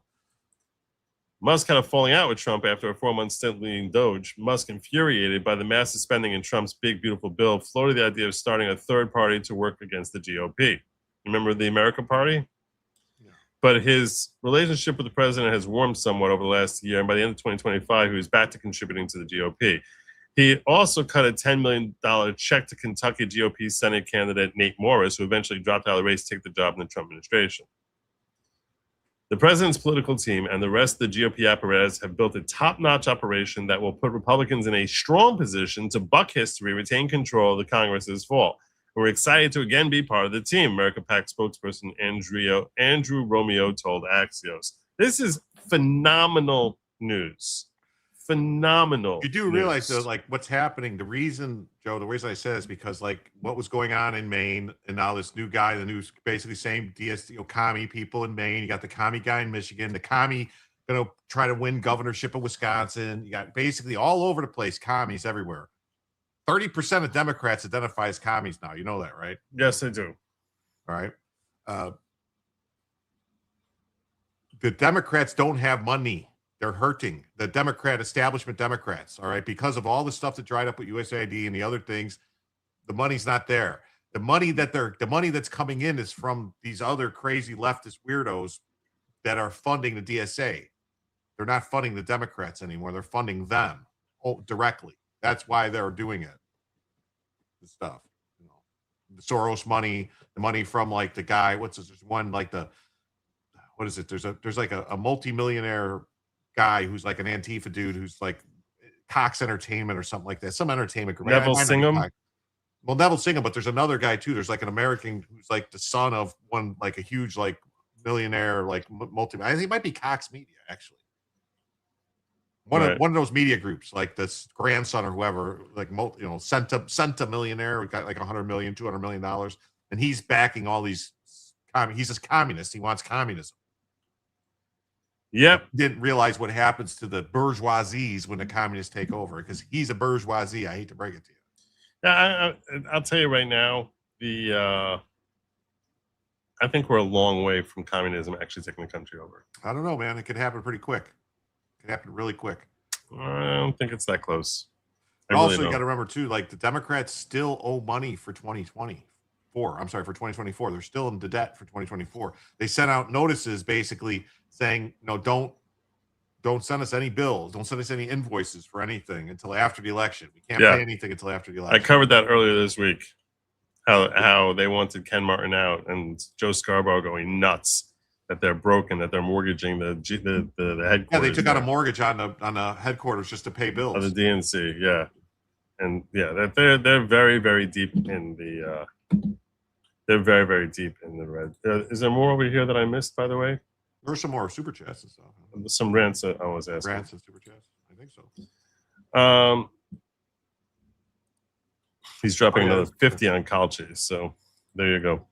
Musk had a falling out with Trump after a 4-month stint leading Doge. Musk, infuriated by the massive spending in Trump's big, beautiful bill, floated the idea of starting a third party to work against the GOP. Remember the America Party? But his relationship with the president has warmed somewhat over the last year, and by the end of 2025, he was back to contributing to the GOP. He also cut a $10 million check to Kentucky GOP Senate candidate Nate Morris, who eventually dropped out of the race to take the job in the Trump administration. The president's political team and the rest of the GOP apparatus have built a top-notch operation that will put Republicans in a strong position to buck history, retain control of the Congress this fall. We're excited to again be part of the team, America PAC spokesperson Andrew Romeo told Axios. This is phenomenal news. Phenomenal. You do realize though, like what's happening. The reason, Joe, the reason I said is because like what was going on in Maine, and now this new guy, the new basically same commie people in Maine. You got the commie guy in Michigan, the commie going to try to win governorship of Wisconsin. You got basically all over the place commies everywhere. 30% of Democrats identify as commies now. You know that, right? Yes, I do. All right. The Democrats don't have money. They're hurting. The Democrat establishment Democrats, all right, because of all the stuff that dried up with USAID and the other things, the money's not there. The money that's coming in is from these other crazy leftist weirdos that are funding the DSA. They're not funding the Democrats anymore. They're funding them directly. That's why they're doing it. The stuff, the Soros money, the money from like the guy. There's one like what is it? There's like a multimillionaire guy who's like an Antifa dude who's like Cox Entertainment or something like that. Some entertainment group. Neville Singham. Well, Neville Singham, but there's another guy too. There's like an American who's like the son of one, like a huge like millionaire, like I think it might be Cox Media actually. One of those media groups, like this grandson or whoever, like Senta millionaire, who got like $100 million, $200 million, and he's backing all these. He's a communist. He wants communism. Yep. Didn't realize what happens to the bourgeoisies when the communists take over, because he's a bourgeoisie. I hate to break it to you. Yeah, I'll tell you right now, I think we're a long way from communism actually taking the country over. I don't know, man. It could happen pretty quick. It could happen really quick. I don't think it's that close. Also, you got to remember too, like the Democrats still owe money for 2024. I'm sorry, for 2024. They're still in the debt for 2024. They sent out notices basically saying, don't send us any bills. Don't send us any invoices for anything until after the election. We can't pay anything until after the election. I covered that earlier this week, how they wanted Ken Martin out and Joe Scarborough going nuts that they're broken, that they're mortgaging the headquarters. Yeah, they took out a mortgage on the headquarters just to pay bills. On the DNC, yeah. And yeah, they're very, very deep in the they're very, very deep in the red. Is there more over here that I missed, by the way? There's some more super chats and stuff. Some rants that I was asking. Rants and super chats. I think so. He's dropping another 50 on Calci, so there you go.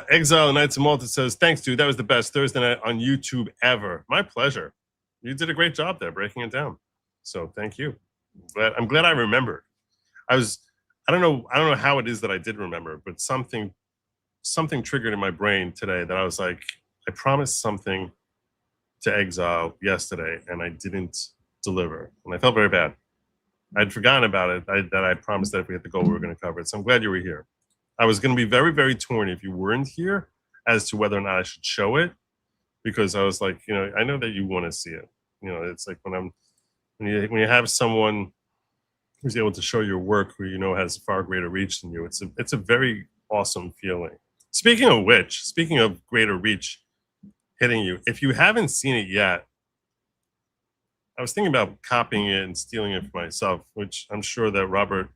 Exile Knights of Malta says, thanks, dude. That was the best Thursday night on YouTube ever. My pleasure. You did a great job there breaking it down. So thank you. I'm glad I remembered. I don't know how it is that I did remember, but something triggered in my brain today that I was like, I promised something to Exile yesterday and I didn't deliver. And I felt very bad. I'd forgotten about it, that I promised that if we hit the goal, we were going to cover it. So I'm glad you were here. I was going to be very, very torn if you weren't here as to whether or not I should show it, because I was like, I know that you want to see it. It's like when you have someone who's able to show your work who has far greater reach than you, it's a very awesome feeling. Speaking of greater reach hitting you, if you haven't seen it yet, I was thinking about copying it and stealing it for myself, which I'm sure that Robert,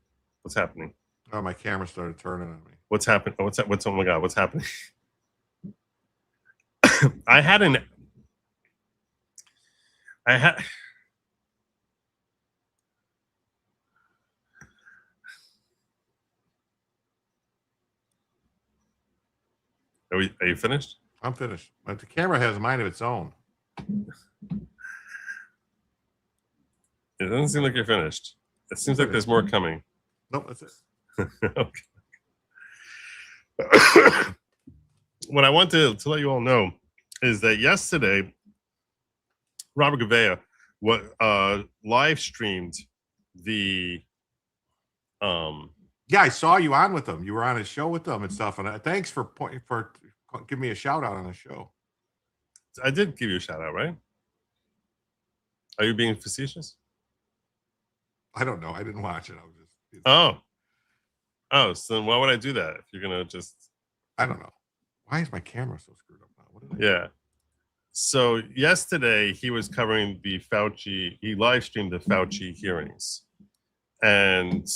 what's happening? Oh, my camera started turning on me. What's happening? Oh my God, what's happening? I had Are you finished? I'm finished. But the camera has a mind of its own. It doesn't seem like you're finished. It seems like there's more coming. Nope, that's it. Okay. What I want to let you all know is that yesterday, Robert Gouveia live streamed the Yeah, I saw you on with him. You were on his show with them and stuff. And thanks for giving me a shout out on the show. I did give you a shout out, right? Are you being facetious? I don't know. I didn't watch it. I was just. Oh, so then why would I do that if you're gonna just? I don't know. Why is my camera so screwed up now? What did I Yeah. So yesterday he was covering the Fauci. He live streamed the Fauci hearings, and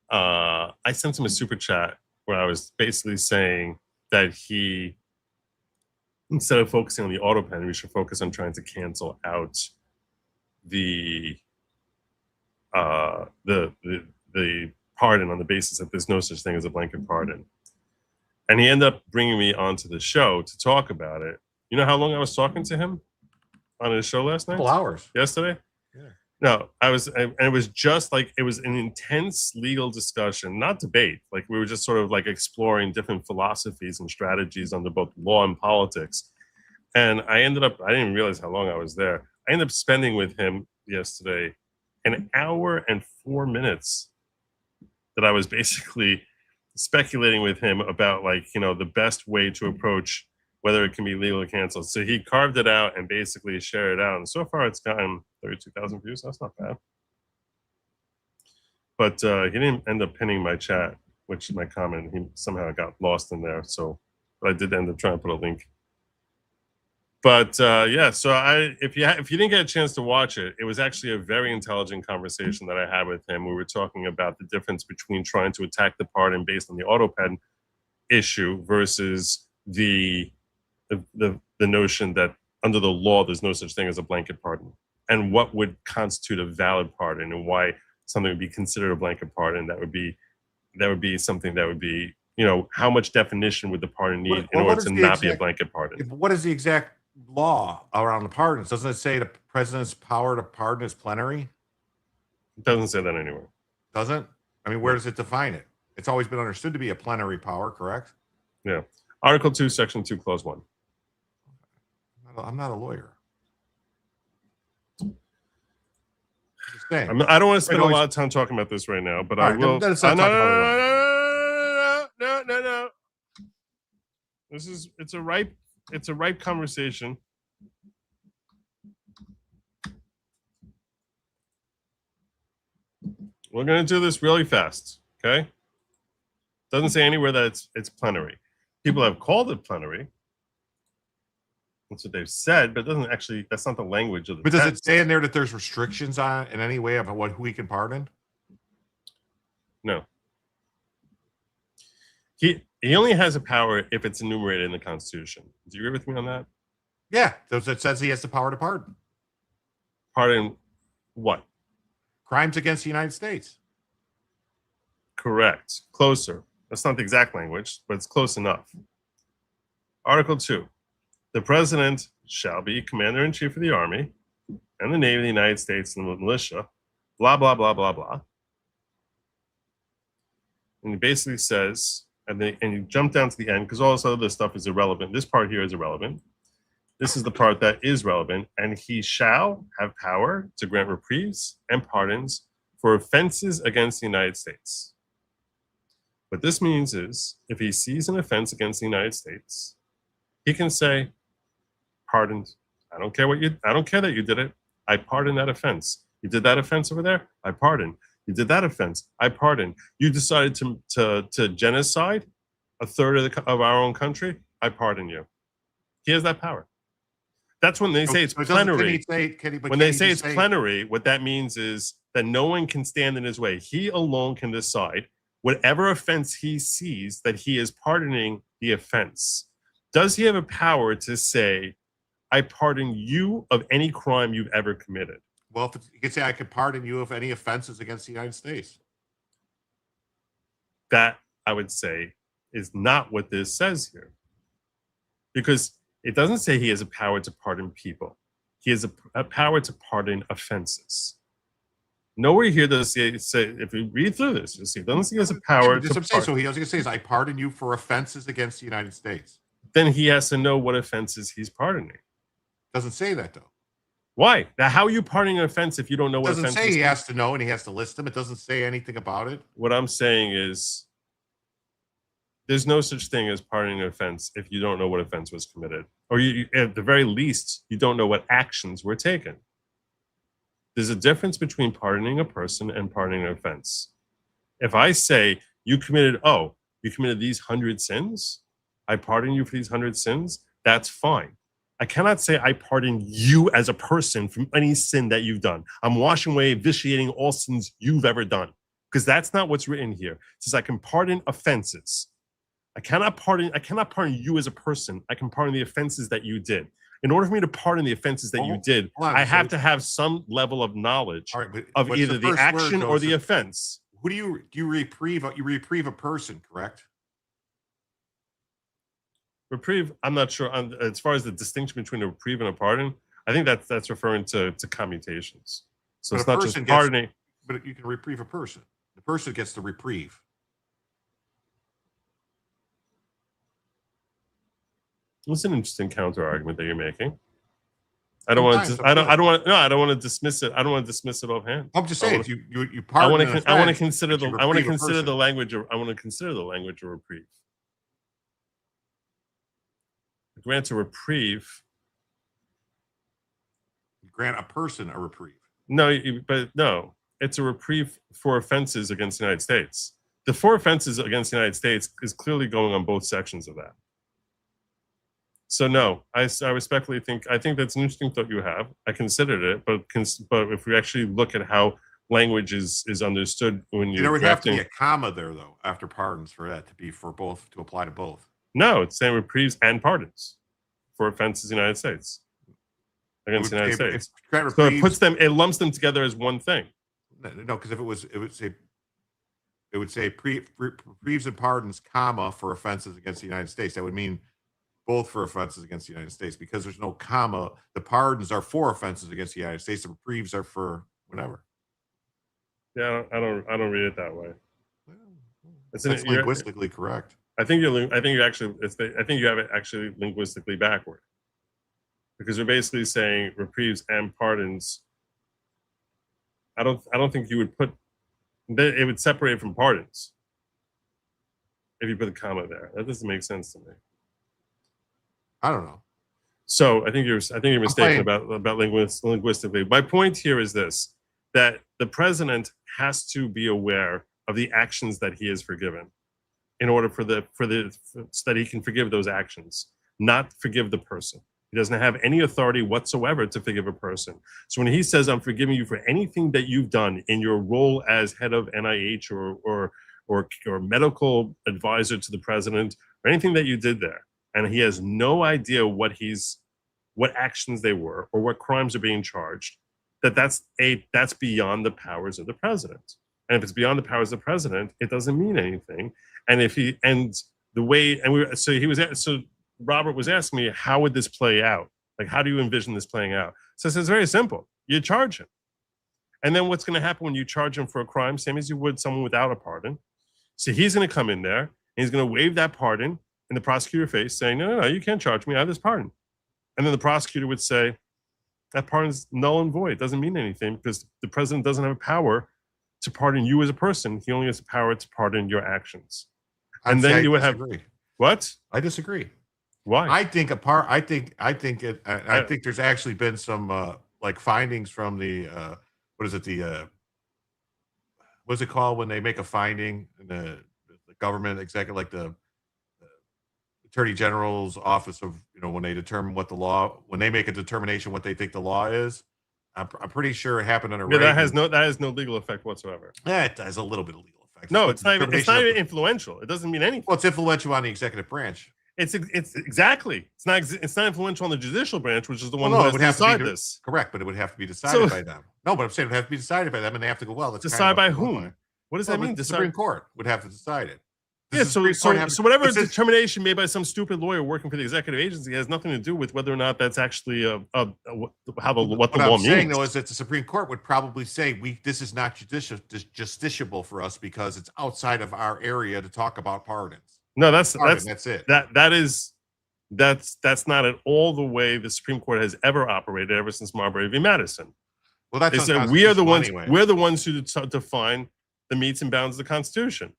I sent him a super chat where I was basically saying that he, instead of focusing on the auto pen, we should focus on trying to cancel out the pardon on the basis that there's no such thing as a blanket pardon. And he ended up bringing me onto the show to talk about it. You know how long I was talking to him on his show last night? Couple hours. Yesterday? Yeah. No, and it was just like, it was an intense legal discussion, not debate. Like we were just sort of like exploring different philosophies and strategies under both law and politics. And I didn't realize how long I was there. I ended up spending with him yesterday an hour and 4 minutes that I was basically speculating with him about, like, you know, the best way to approach whether it can be legally canceled. So he carved it out and basically shared it out. And so far it's gotten 32,000 views. That's not bad. But he didn't end up pinning my chat, which is my comment. He somehow got lost in there. So, but I did end up trying to put a link. But yeah, so if you didn't get a chance to watch it, it was actually a very intelligent conversation that I had with him. We were talking about the difference between trying to attack the pardon based on the auto pen issue versus the notion that under the law there's no such thing as a blanket pardon, and what would constitute a valid pardon, and why something would be considered a blanket pardon. That would be something that would be, you know, how much definition would the pardon need in order to not be a blanket pardon? What is the exact law around the pardons? Doesn't it say the president's power to pardon is plenary? It doesn't say that anywhere. Doesn't? I mean, where does it define it? It's always been understood to be a plenary power, correct? Yeah. Article 2, Section 2, Clause 1. I'm not a lawyer. I don't want to spend a lot of time talking about this right now, but I will. No. It's a ripe conversation. We're going to do this really fast, okay? Doesn't say anywhere that it's plenary. People have called it plenary. That's what they've said, but it doesn't actually, that's not the language of the text. Does it say in there that there's restrictions on it in any way about who he can pardon? No. He only has a power if it's enumerated in the Constitution. Do you agree with me on that? Yeah. It says he has the power to pardon. Pardon what? Crimes against the United States. Correct. Closer. That's not the exact language, but it's close enough. Article 2. The president shall be commander-in-chief of the Army and the Navy of the United States and the militia, blah, blah, blah, blah, blah. And he basically says, and you jump down to the end, because all this other stuff is irrelevant. This part here is irrelevant. This is the part that is relevant. And he shall have power to grant reprieves and pardons for offenses against the United States. What this means is, if he sees an offense against the United States, he can say, pardoned. I don't care that you did it. I pardon that offense. You did that offense over there? I pardon. You did that offense? I pardon. You decided to genocide a third of our own country? I pardon you. He has that power. That's when they say it's plenary. When they say it's plenary, what that means is that no one can stand in his way. He alone can decide whatever offense he sees that he is pardoning the offense. Does he have a power to say, I pardon you of any crime you've ever committed? Well, you could say, I could pardon you of any offenses against the United States. That, I would say, is not what this says here. Because it doesn't say he has a power to pardon people. He has a power to pardon offenses. Nowhere here does it say, if you read through this, you'll see it doesn't say he has a power to pardon. So he was going to say, I pardon you for offenses against the United States. Then he has to know what offenses he's pardoning. Doesn't say that, though. Why? Now, how are you pardoning an offense if you don't know what offense? It doesn't say he has to know and he has to list them. It doesn't say anything about it. What I'm saying is there's no such thing as pardoning an offense if you don't know what offense was committed. Or you, at the very least, you don't know what actions were taken. There's a difference between pardoning a person and pardoning an offense. If I say you committed these 100 sins, I pardon you for these 100 sins, that's fine. I cannot say I pardon you as a person from any sin that you've done. I'm washing away, vitiating all sins you've ever done, because that's not what's written here. It says I can pardon offenses. I cannot pardon you as a person. I can pardon the offenses that you did. In order for me to pardon the offenses that you did, I have to have some level of knowledge of either the action or the offense. Who do you reprieve? You reprieve a person, correct? Reprieve, I'm not sure. As far as the distinction between a reprieve and a pardon, I think that's referring to commutations. So it's not just pardoning. But you can reprieve a person. The person gets the reprieve. It's an interesting counter argument that you're making. I don't want to dismiss it. I don't want to dismiss it offhand. I'm just saying, you pardon. I want to consider the language of reprieve. Grant a reprieve. You grant a person a reprieve. No, it's a reprieve for offenses against the United States. The 4 offenses against the United States is clearly going on both sections of that. So no, I respectfully think that's an interesting thought you have. I considered it, but if we actually look at how language is understood when you're there would have to be a comma there though after pardons for that to be for both, to apply to both. No, it's saying reprieves and pardons for offenses in the United States against the United States. So it lumps them together as one thing. No, because it would say reprieves and pardons, comma, for offenses against the United States. That would mean both for offenses against the United States, because there's no comma. The pardons are for offenses against the United States. The reprieves are for whatever. Yeah, I don't read it that way. That's linguistically correct. I think you have it actually linguistically backward, because you're basically saying reprieves and pardons. I don't think you would put it would separate from pardons if you put a comma there. That doesn't make sense to me. I don't know. So I think you're mistaken about linguistically. My point here is this: that the president has to be aware of the actions that he has forgiven, in order so that he can forgive those actions, not forgive the person. He doesn't have any authority whatsoever to forgive a person. So when he says, "I'm forgiving you for anything that you've done in your role as head of NIH or medical advisor to the president, or anything that you did there," and he has no idea what actions they were or what crimes are being charged, that's beyond the powers of the president. And if it's beyond the powers of the president, it doesn't mean anything. And so Robert was asking me, how would this play out? Like, how do you envision this playing out? So it's very simple. You charge him. And then what's going to happen when you charge him for a crime, same as you would someone without a pardon? So he's going to come in there and he's going to waive that pardon in the prosecutor's face, saying, no, you can't charge me. I have this pardon. And then the prosecutor would say, that pardon's null and void. It doesn't mean anything because the president doesn't have a power to pardon you as a person. He only has the power to pardon your actions. And then you would have what? I disagree. Why? I think there's actually been some like findings from the what is it called when they make a finding in the government executive, like the Attorney General's office of, when they determine when they make a determination what they think the law is. I'm pretty sure it happened under Reagan. That has no legal effect whatsoever. Yeah, it has a little bit of legal effect. No, it's not even influential. It doesn't mean anything. Well, it's influential on the executive branch. It's exactly. It's not influential on the judicial branch, which is the one who has to decide this. Correct, but it would have to be decided by them. No, but I'm saying it would have to be decided by them, and they have to go, well, let's decide by whom? What does that mean? The Supreme Court would have to decide it. Yeah, so whatever determination made by some stupid lawyer working for the executive agency has nothing to do with whether or not that's actually what the law means. What I'm saying though is that the Supreme Court would probably say this is not justiciable for us because it's outside of our area to talk about pardons. No, that's it. That's not at all the way the Supreme Court has ever operated ever since Marbury v. Madison. Well, that's they said we're the ones who define the metes and bounds of the Constitution.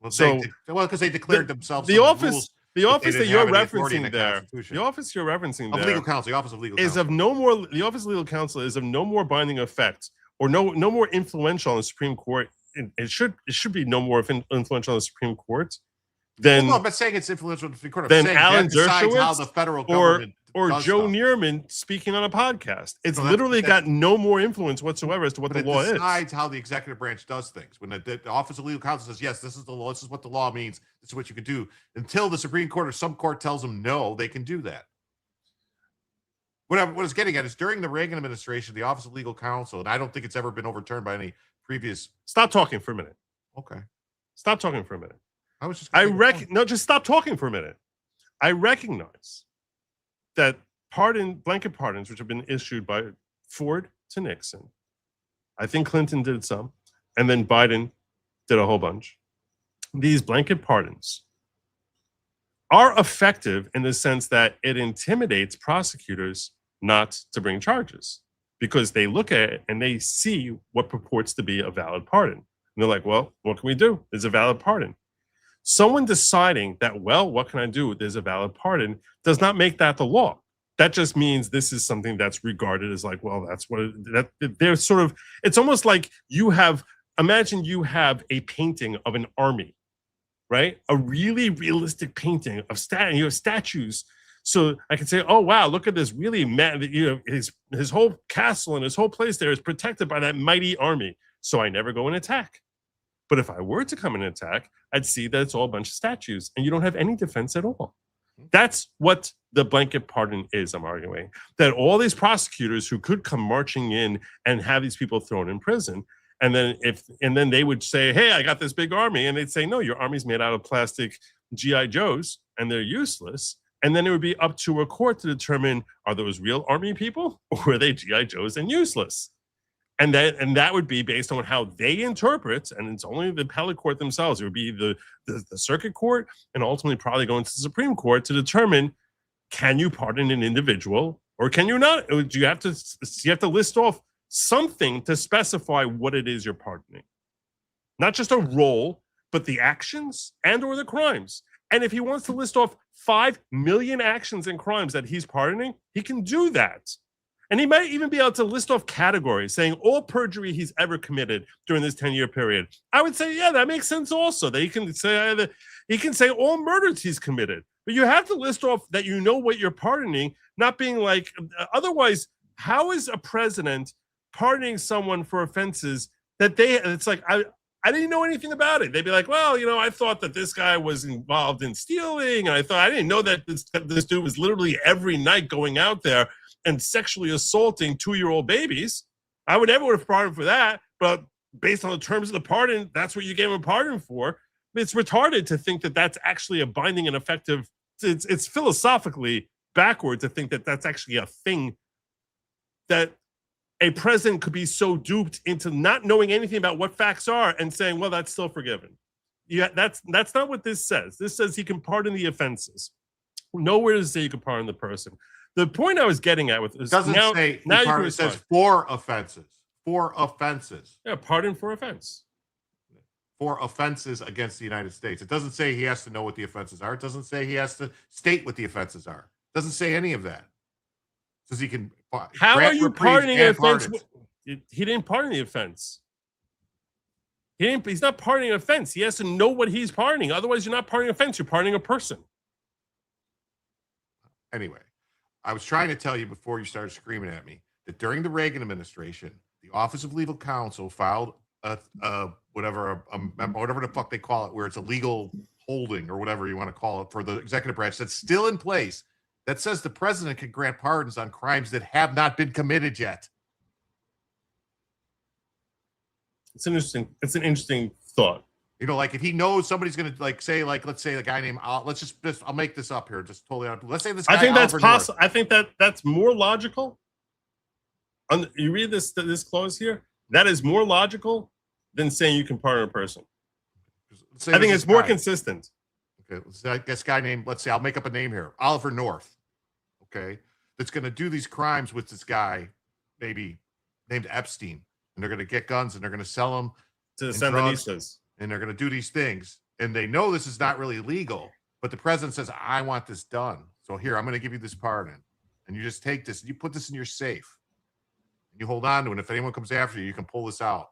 Well, because they declared themselves the office that you're referencing there, the office you're referencing there, legal counsel, the office of legal counsel, is of no more. The office of legal counsel is of no more binding effect or no more influential on the Supreme Court. It should be no more influential on the Supreme Court than no, I'm not saying it's influential to the Supreme Court. I'm than saying Alan that decides how Dershowitz the federal government or does Joe stuff. Neerman speaking on a podcast. It's No, literally got no more influence whatsoever as to what But the law it is. decides how the executive branch does things. When the Office of Legal Counsel says, yes, this is the law, this is what the law means, this is what you can do. Until the Supreme Court or some court tells them no, they can do that. What I was getting at is during the Reagan administration, the Office of Legal Counsel, and I don't think it's ever been overturned by any previous. Stop talking for a minute. Okay. Stop talking for a minute. I was just. No, just stop talking for a minute. I recognize that blanket pardons, which have been issued by Ford to Nixon, I think Clinton did some, and then Biden did a whole bunch. These blanket pardons are effective in the sense that it intimidates prosecutors not to bring charges because they look at it and they see what purports to be a valid pardon. And they're like, well, what can we do? There's a valid pardon. Someone deciding that, well, what can I do? There's a valid pardon does not make that the law. That just means this is something that's regarded as like, well, that's what they're sort of, it's almost like imagine you have a painting of an army, right? A really realistic painting of statues. So I can say, oh, wow, look at this really man, his whole castle and his whole place there is protected by that mighty army. So I never go and attack. But if I were to come and attack, I'd see that it's all a bunch of statues and you don't have any defense at all. That's what the blanket pardon is, I'm arguing. That all these prosecutors who could come marching in and have these people thrown in prison, and then they would say, hey, I got this big army. And they'd say, no, your army's made out of plastic GI Joes and they're useless. And then it would be up to a court to determine, are those real army people or are they GI Joes and useless? And that would be based on how they interpret, and it's only the appellate court themselves. It would be the circuit court and ultimately probably going to the Supreme Court to determine, can you pardon an individual or can you not? Do you have to list off something to specify what it is you're pardoning? Not just a role, but the actions and or the crimes. And if he wants to list off 5 million actions and crimes that he's pardoning, he can do that. And he might even be able to list off categories saying all perjury he's ever committed during this 10-year period. I would say, yeah, that makes sense also. That he can say all murders he's committed. But you have to list off that you know what you're pardoning, not being like, otherwise, how is a president pardoning someone for offenses that it's like, I didn't know anything about it. They'd be like, well, I thought that this guy was involved in stealing. And I didn't know that this dude was literally every night going out there and sexually assaulting 2-year-old babies. I would never have pardoned for that. But based on the terms of the pardon, that's what you gave him a pardon for. It's retarded to think that that's actually a binding and effective. It's philosophically backward to think that that's actually a thing, that a president could be so duped into not knowing anything about what facts are and saying, well, that's still forgiven. Yeah, that's not what this says. This says he can pardon the offenses. Nowhere does it say you can pardon the person. The point I was getting at with this doesn't say now you it says for offenses. For offenses. Yeah, pardon for offense. For offenses against the United States. It doesn't say he has to know what the offenses are. It doesn't say he has to state what the offenses are. It doesn't say any of that. It says he can. How are you pardoning an offense? He didn't pardon the offense. He's not pardoning an offense. He has to know what he's pardoning. Otherwise, you're not pardoning an offense. You're pardoning a person. Anyway, I was trying to tell you before you started screaming at me that during the Reagan administration, the Office of Legal Counsel filed whatever the fuck they call it, where it's a legal holding or whatever you want to call it for the executive branch that's still in place that says the president can grant pardons on crimes that have not been committed yet. It's an interesting thought. Like if he knows somebody's going to let's say a guy named, I'll make this up here. Just totally. Let's say this guy. I think that's possible. I think that's more logical. You read this clause here. That is more logical than saying you can pardon a person. I think it's more consistent. Okay, let's say this guy named, let's say I'll make up a name here, Oliver North. Okay, that's going to do these crimes with this guy, maybe named Epstein, and they're going to get guns and they're going to sell them to the Sandinistas, and they're going to do these things, and they know this is not really legal, but the president says, "I want this done, so here I'm going to give you this pardon," and you just take this, and you put this in your safe. You hold on to it. And if anyone comes after you, you can pull this out.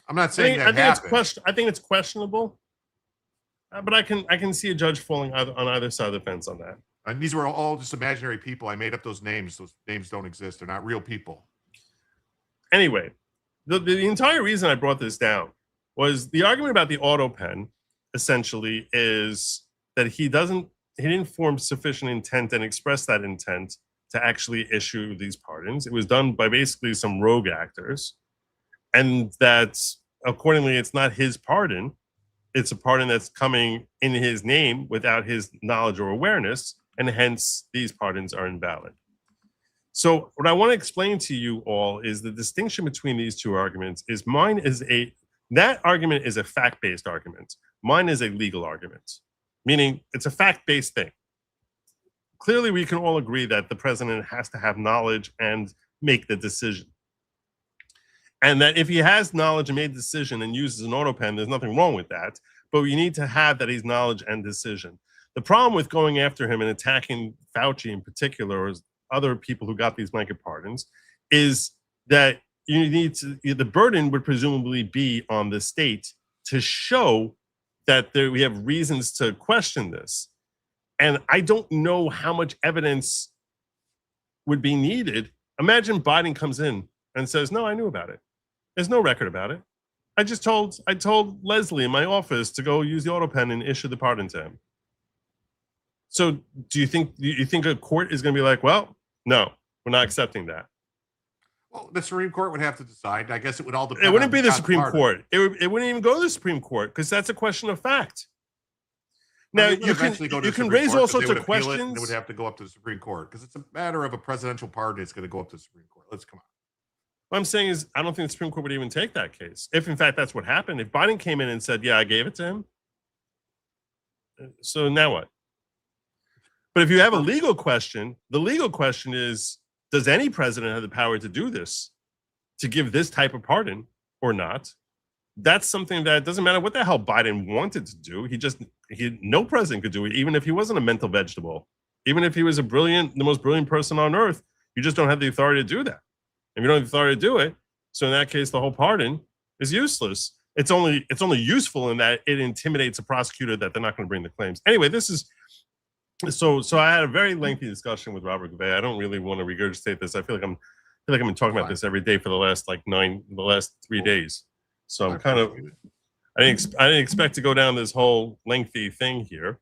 I'm not saying I think it's questionable, but I can see a judge falling on either side of the fence on that. And these were all just imaginary people. I made up those names. Those names don't exist. They're not real people. Anyway, the entire reason I brought this down was the argument about the auto pen. Essentially, is that he didn't form sufficient intent and express that intent to actually issue these pardons. It was done by basically some rogue actors, and that accordingly, it's not his pardon. It's a pardon that's coming in his name without his knowledge or awareness, and hence these pardons are invalid. So what I want to explain to you all is the distinction between these two arguments is that argument is a fact-based argument. Mine is a legal argument, meaning it's a fact-based thing. Clearly, we can all agree that the president has to have knowledge and make the decision. And that if he has knowledge and made the decision and uses an auto pen, there's nothing wrong with that. But you need to have that he's knowledge and decision. The problem with going after him and attacking Fauci in particular, or other people who got these blanket pardons, is that the burden would presumably be on the state to show that we have reasons to question this. And I don't know how much evidence would be needed. Imagine Biden comes in and says, no, I knew about it. There's no record about it. I told Leslie in my office to go use the auto pen and issue the pardon to him. So do you think a court is going to be like, well, no, we're not accepting that? Well, the Supreme Court would have to decide. I guess it would all depend. It wouldn't be the Supreme Court. It wouldn't even go to the Supreme Court because that's a question of fact. Now, you can raise all sorts of questions. It would have to go up to the Supreme Court because it's a matter of a presidential pardon. It's going to go up to the Supreme Court. Let's come on. What I'm saying is, I don't think the Supreme Court would even take that case. If, in fact, that's what happened. If Biden came in and said, yeah, I gave it to him. So now what? But if you have a legal question, the legal question is, does any president have the power to do this, to give this type of pardon or not? That's something that doesn't matter what the hell Biden wanted to do. No president could do it, even if he wasn't a mental vegetable. Even if he was the most brilliant person on earth, you just don't have the authority to do that. If you don't have the authority to do it, so in that case, the whole pardon is useless. It's only useful in that it intimidates a prosecutor that they're not going to bring the claims. Anyway, this is so I had a very lengthy discussion with Robert Gouveia. I don't really want to regurgitate this. I feel like I've been talking about this every day for the last 3 days. So I'm kind of I didn't expect to go down this whole lengthy thing here,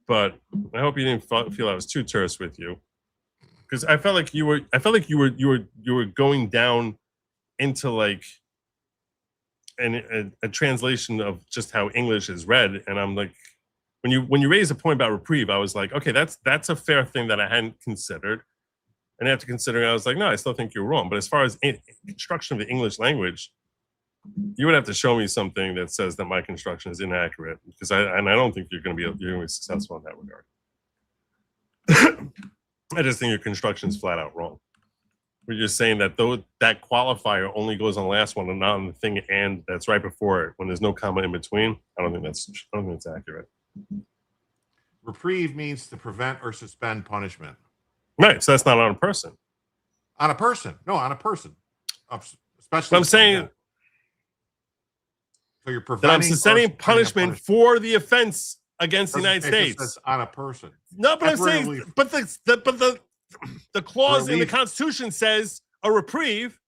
but I hope you didn't feel I was too terse with you, because I felt like you were going down into like a translation of just how English is read, and I'm like, when you raise a point about reprieve, I was like, okay, that's a fair thing that I hadn't considered, and after considering, I was like, no, I still think you're wrong. But as far as construction of the English language, you would have to show me something that says that my construction is inaccurate, because I don't think you're going to be successful in that regard. I just think your construction is flat out wrong. We're just saying that that qualifier only goes on the last one and not on the thing and that's right before it when there's no comma in between. I don't think that's accurate. Reprieve means to prevent or suspend punishment. Right, so that's not on a person. On a person, no, on a person. Especially. I'm saying. So you're preventing. I'm suspending punishment for the offense against the United States. On a person. No, but I'm saying, but the clause in the Constitution says a reprieve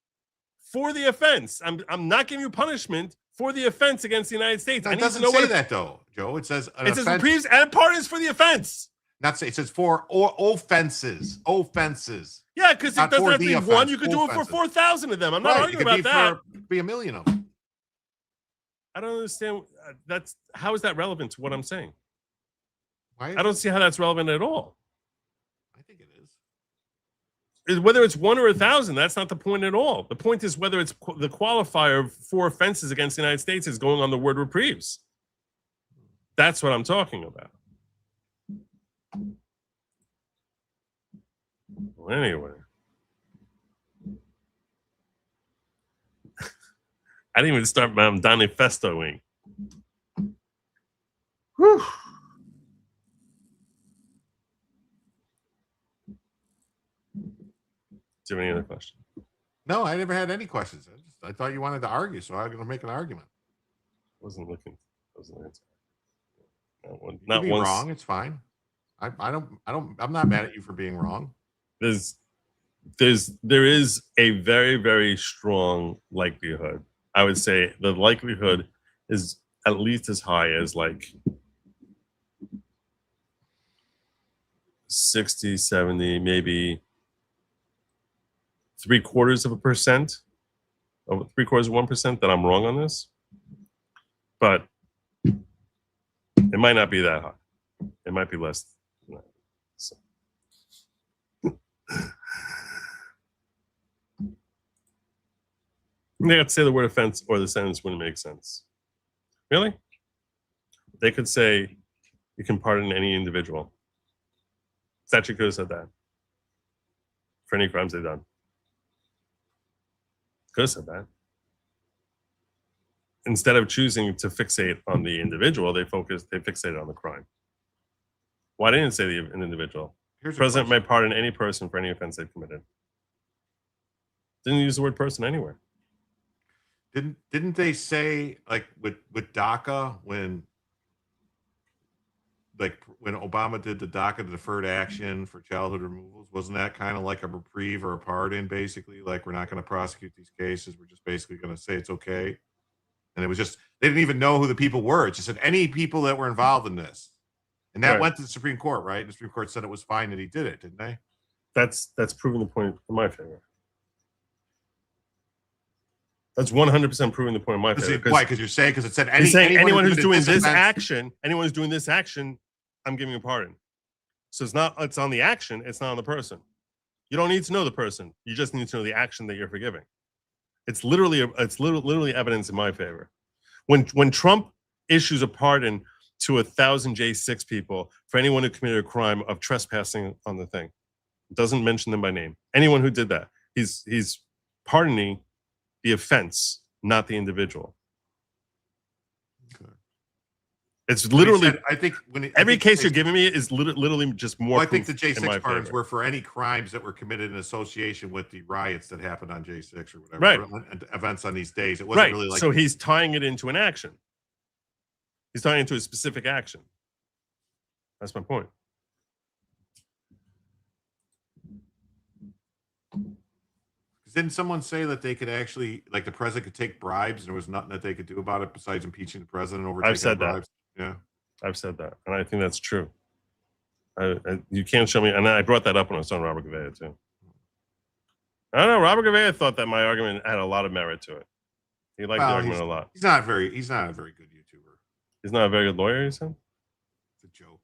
for the offense. I'm not giving you punishment for the offense against the United States. It doesn't say that though, Joe. It says reprieves and pardons for the offense. It says for offenses. Offenses. Yeah, because it doesn't have to be one. You could do it for 4,000 of them. I'm not arguing about that. Be a million of them. I don't understand. How is that relevant to what I'm saying? I don't see how that's relevant at all. I think it is. Whether it's 1 or 1,000, that's not the point at all. The point is whether it's the qualifier for offenses against the United States is going on the word reprieves. That's what I'm talking about. Well, anyway. I didn't even start my manifestoing. Whew. Do you have any other questions? No, I never had any questions. I thought you wanted to argue, so I'm going to make an argument. Wasn't looking. You can Not be once. wrong. It's fine. I'm not mad at you for being wrong. There is a very, very strong likelihood. I would say the likelihood is at least as high as like 60, 70, maybe 0.75%, or 0.75% that I'm wrong on this. But it might not be that high. It might be less than that. So. They have to say the word offense or the sentence wouldn't make sense. Really? They could say you can pardon any individual. Statute could have said that for any crimes they've done. Could have said that. Instead of choosing to fixate on the individual, they fixated on the crime. Why didn't it say an individual? The president may pardon any person for any offense they've committed. Didn't use the word person anywhere. Didn't they say, like, with DACA, when Obama did the DACA, the deferred action for childhood removals, wasn't that kind of like a reprieve or a pardon, basically? Like, we're not going to prosecute these cases. We're just basically going to say it's okay. And it was just, they didn't even know who the people were. It just said any people that were involved in this. And that went to the Supreme Court, right? And the Supreme Court said it was fine that he did it, didn't they? That's proving the point in my favor. That's 100% proving the point in my favor. Why? Because you're saying, because it said anyone who's doing this action, I'm giving a pardon. So it's on the action, it's not on the person. You don't need to know the person. You just need to know the action that you're forgiving. It's literally evidence in my favor. When Trump issues a pardon to 1,000 J6 people for anyone who committed a crime of trespassing on the thing, doesn't mention them by name. Anyone who did that, he's pardoning the offense, not the individual. Okay. It's literally. I think every case you're giving me is literally just more. Well, I think the J6 pardons were for any crimes that were committed in association with the riots that happened on J6 or whatever, right? Events on these days. It wasn't really like. So he's tying it into an action. He's tying it into a specific action. That's my point. Didn't someone say that they could actually, like, the president could take bribes and there was nothing that they could do about it besides impeaching the president over taking bribes? Yeah, I've said that, and I think that's true. You can't show me, and I brought that up when I was on Robert Gouveia too. I don't know. Robert Gouveia thought that my argument had a lot of merit to it. He liked the argument a lot. He's not a very good YouTuber. He's not a very good lawyer, you said? It's a joke.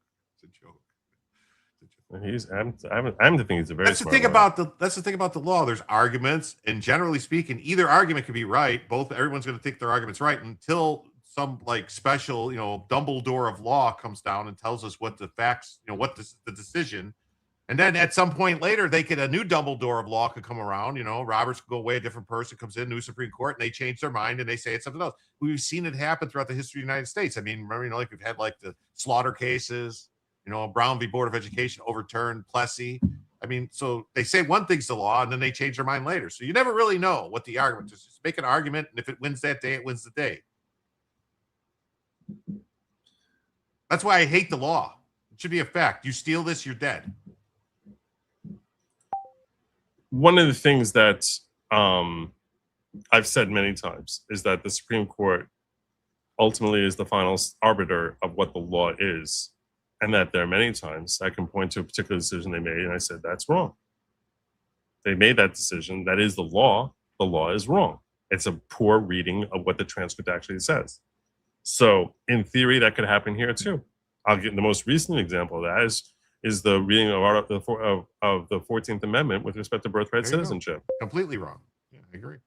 I'm to think he's a very. That's the thing about the law. There's arguments, and generally speaking, either argument can be right. Everyone's going to think their argument's right until some like special, Dumbledore of law comes down and tells us what the facts, what the decision, and then at some point later, a new Dumbledore of law could come around. Roberts could go away, a different person comes in, new Supreme Court, and they change their mind and they say it's something else. We've seen it happen throughout the history of the United States. I mean, remember, like we've had like the slaughter cases. Brown v. Board of Education overturned Plessy. I mean, so they say one thing's the law, and then they change their mind later. So you never really know what the argument is. Just make an argument, and if it wins that day, it wins the day. That's why I hate the law. It should be a fact. You steal this, you're dead. One of the things that I've said many times is that the Supreme Court ultimately is the final arbiter of what the law is. And that there are many times I can point to a particular decision they made, and I said, that's wrong. They made that decision. That is the law. The law is wrong. It's a poor reading of what the transcript actually says. So in theory, that could happen here too. I'll get the most recent example of that is the reading of the 14th Amendment with respect to birthright citizenship. Completely wrong. Yeah, I agree.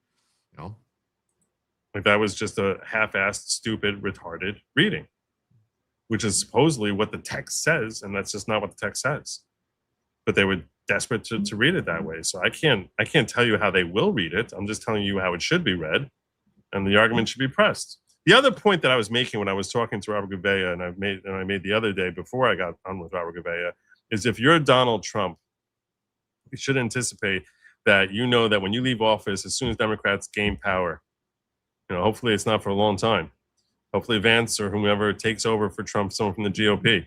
Like that was just a half-assed, stupid, retarded reading, which is supposedly what the text says, and that's just not what the text says. But they were desperate to read it that way. So I can't tell you how they will read it. I'm just telling you how it should be read, and the argument should be pressed. The other point that I was making when I was talking to Robert Gouveia, and I made the other day before I got on with Robert Gouveia, is if you're Donald Trump, you should anticipate that you know that when you leave office, as soon as Democrats gain power, hopefully it's not for a long time. Hopefully Vance or whomever takes over for Trump, someone from the GOP.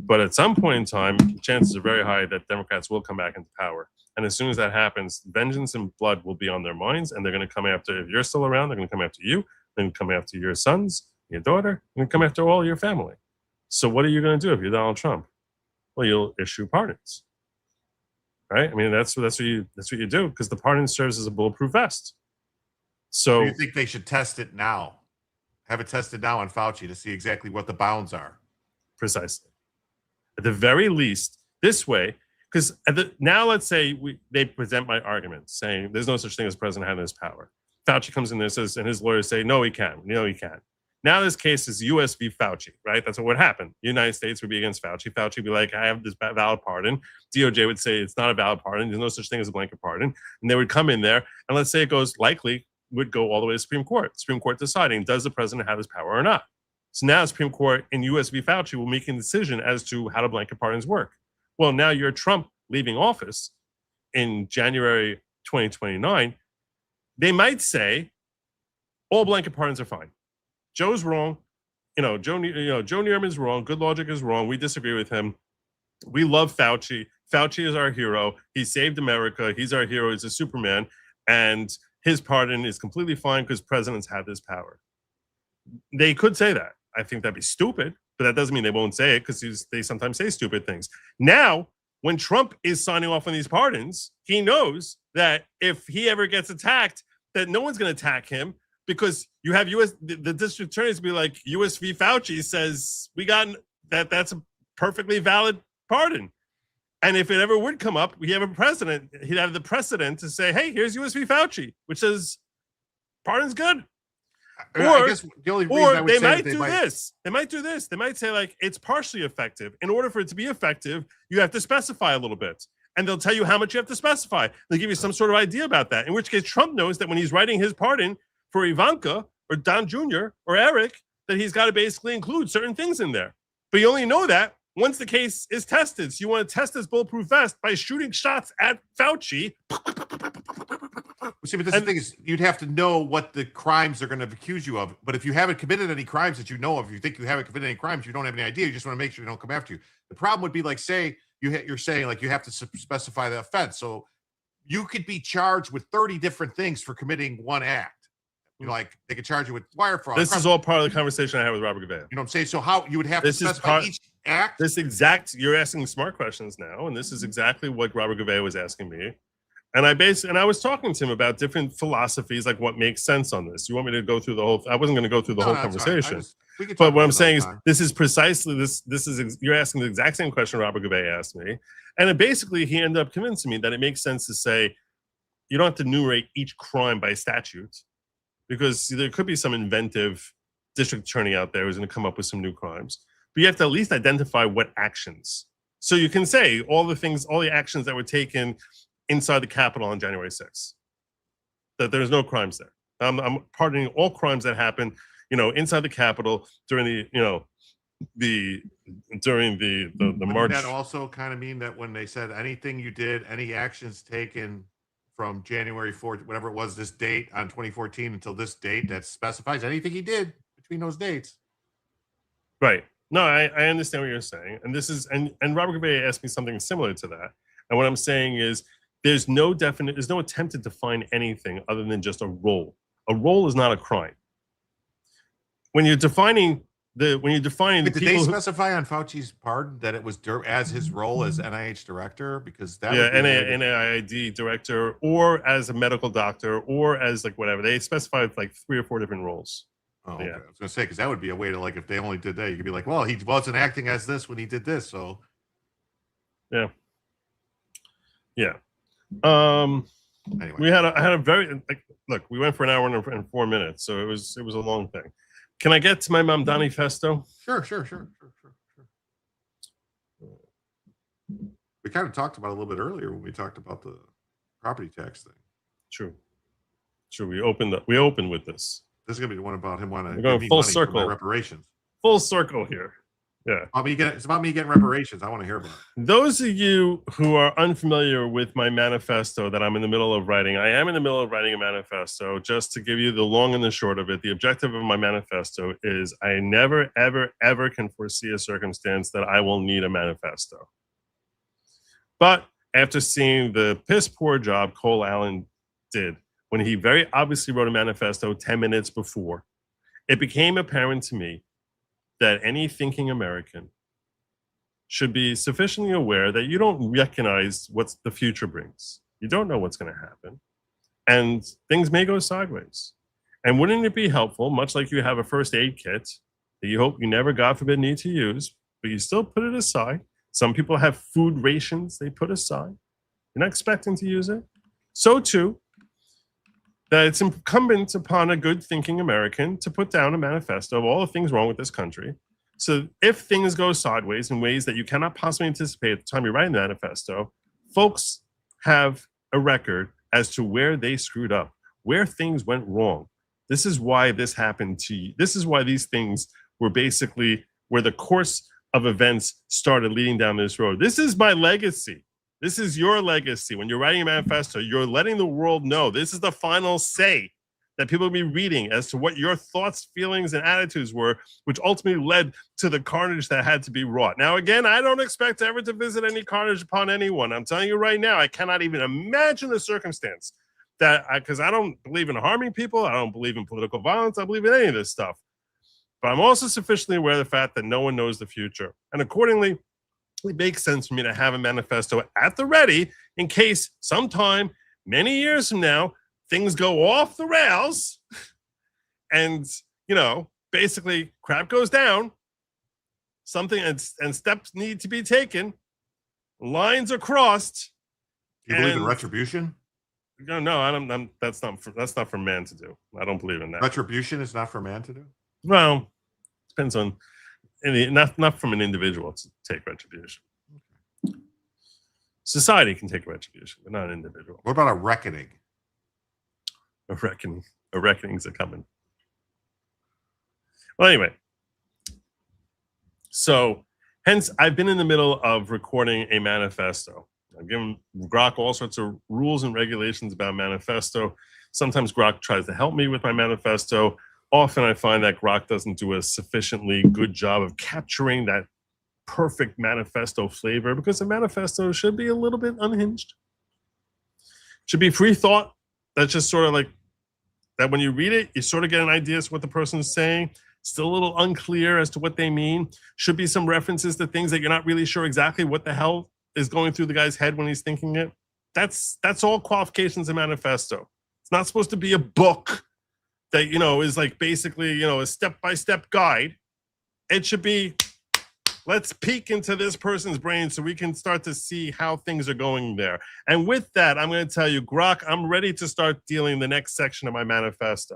But at some point in time, chances are very high that Democrats will come back into power. And as soon as that happens, vengeance and blood will be on their minds, and they're going to come after, if you're still around, they're going to come after you, they're going to come after your sons, your daughter, they're going to come after all your family. So what are you going to do if you're Donald Trump? Well, you'll issue pardons, right? I mean, that's what you do, because the pardon serves as a bulletproof vest. So do you think they should test it now? Have it tested now on Fauci to see exactly what the bounds are? Precisely. At the very least, this way, because now let's say they present my argument saying there's no such thing as president having this power. Fauci comes in there and his lawyers say, no, he can't. No, he can't. Now this case is US v. Fauci, right? That's what would happen. The United States would be against Fauci. Fauci would be like, I have this valid pardon. DOJ would say it's not a valid pardon. There's no such thing as a blanket pardon. And they would come in there, and let's say it goes likely, would go all the way to Supreme Court. Supreme Court deciding, does the president have his power or not? So now Supreme Court in US v. Fauci will make a decision as to how do blanket pardons work. Well, now you're Trump leaving office in January 2029. They might say all blanket pardons are fine. Joe's wrong. Joe Neerman's wrong. Good Lawgic is wrong. We disagree with him. We love Fauci. Fauci is our hero. He saved America. He's our hero. He's a Superman. And his pardon is completely fine because presidents have this power. They could say that. I think that'd be stupid, but that doesn't mean they won't say it, because they sometimes say stupid things. Now, when Trump is signing off on these pardons, he knows that if he ever gets attacked, that no one's going to attack him, because you have the district attorneys be like, US v. Fauci says we got that's a perfectly valid pardon. And if it ever would come up, we have a president, he'd have the precedent to say, hey, here's US v. Fauci, which says pardon's good. Or, I guess the only reason I would they say might do this. They might do this. They might say, like, it's partially effective. In order for it to be effective, you have to specify a little bit. And they'll tell you how much you have to specify. They'll give you some sort of idea about that. In which case, Trump knows that when he's writing his pardon for Ivanka or Don Jr. or Eric, that he's got to basically include certain things in there. But you only know that once the case is tested. So you want to test this bulletproof vest by shooting shots at Fauci. See, but the thing is, you'd have to know what the crimes they're going to accuse you of. But if you haven't committed any crimes that you know of, you think you haven't committed any crimes, you don't have any idea. You just want to make sure they don't come after you. The problem would be, like, say you're saying, like, you have to specify the offense. So you could be charged with 30 different things for committing one act. Like, they could charge you with wire fraud. This is all part of the conversation I had with Robert Gavea. You know what I'm saying? So how you would have to specify each act? You're asking smart questions now, and this is exactly what Robert Gavea was asking me. And I was talking to him about different philosophies, like what makes sense on this. You want me to go through the whole? I wasn't going to go through the whole conversation. But what I'm saying is, this is precisely this. This is you're asking the exact same question Robert Gavea asked me, and basically he ended up convincing me that it makes sense to say you don't have to enumerate each crime by statute, because there could be some inventive district attorney out there who's going to come up with some new crimes. But you have to at least identify what actions. So you can say all the actions that were taken inside the Capitol on January 6th, that there's no crimes there. I'm pardoning all crimes that happened, inside the Capitol during the march. That also kind of mean that when they said anything you did, any actions taken from January 4th, whatever it was, this date on 2014 until this date, that specifies anything he did between those dates. Right. No, I understand what you're saying. And this is, and Robert Gavea asked me something similar to that. And what I'm saying is, there's no attempt to define anything other than just a role. A role is not a crime. When you're defining the did they specify on Fauci's pardon that it was as his role as NIH director? Because that NIAID director, or as a medical doctor, or as like whatever. They specified like 3 or 4 different roles. Oh, okay. I was going to say, because that would be a way to, like, if they only did that, you could be like, well, he wasn't acting as this when he did this, so. Yeah. Anyway. I had a very, look, we went for an hour and 4 minutes, so it was a long thing. Can I get to my Mamdani Festo? Sure. We kind of talked about it a little bit earlier when we talked about the property tax thing. True. We opened with this. This is gonna be the one about him wanting to go full circle reparations. Full circle here. Yeah. It's about me getting reparations. I want to hear about it. Those of you who are unfamiliar with my manifesto that I'm in the middle of writing, I am in the middle of writing a manifesto. Just to give you the long and the short of it, the objective of my manifesto is I never, ever, ever can foresee a circumstance that I will need a manifesto. But after seeing the piss poor job Cole Allen did when he very obviously wrote a manifesto 10 minutes before, it became apparent to me that any thinking American should be sufficiently aware that you don't recognize what the future brings. You don't know what's going to happen. And things may go sideways. And wouldn't it be helpful, much like you have a first aid kit that you hope you never, God forbid, need to use, but you still put it aside. Some people have food rations they put aside. You're not expecting to use it. So too, that it's incumbent upon a good thinking American to put down a manifesto of all the things wrong with this country. So if things go sideways in ways that you cannot possibly anticipate at the time you're writing the manifesto, folks have a record as to where they screwed up, where things went wrong. This is why this happened to you. This is why these things were basically where the course of events started leading down this road. This is my legacy. This is your legacy. When you're writing a manifesto, you're letting the world know this is the final say that people will be reading as to what your thoughts, feelings, and attitudes were, which ultimately led to the carnage that had to be wrought. Now, again, I don't expect ever to visit any carnage upon anyone. I'm telling you right now, I cannot even imagine the circumstance that, because I don't believe in harming people. I don't believe in political violence. I don't believe in any of this stuff. But I'm also sufficiently aware of the fact that no one knows the future. And accordingly, it makes sense for me to have a manifesto at the ready in case sometime, many years from now, things go off the rails and, you know, basically crap goes down, something and steps need to be taken, lines are crossed. You believe in retribution? No, I don't. That's not for man to do. I don't believe in that. Retribution is not for man to do? Well, depends on not from an individual to take retribution. Society can take retribution, but not an individual. What about a reckoning? A reckoning's a coming. Well, anyway, so hence I've been in the middle of recording a manifesto. I've given Grok all sorts of rules and regulations about manifesto. Sometimes Grok tries to help me with my manifesto. Often I find that Grok doesn't do a sufficiently good job of capturing that perfect manifesto flavor, because a manifesto should be a little bit unhinged. Should be free thought. That's just sort of like that when you read it, you sort of get an idea as to what the person is saying. Still a little unclear as to what they mean. Should be some references to things that you're not really sure exactly what the hell is going through the guy's head when he's thinking it. That's all qualifications of manifesto. It's not supposed to be a book that, you know, is like basically, you know, a step-by-step guide. It should be, let's peek into this person's brain so we can start to see how things are going there. And with that, I'm going to tell you, Grok, I'm ready to start dealing the next section of my manifesto.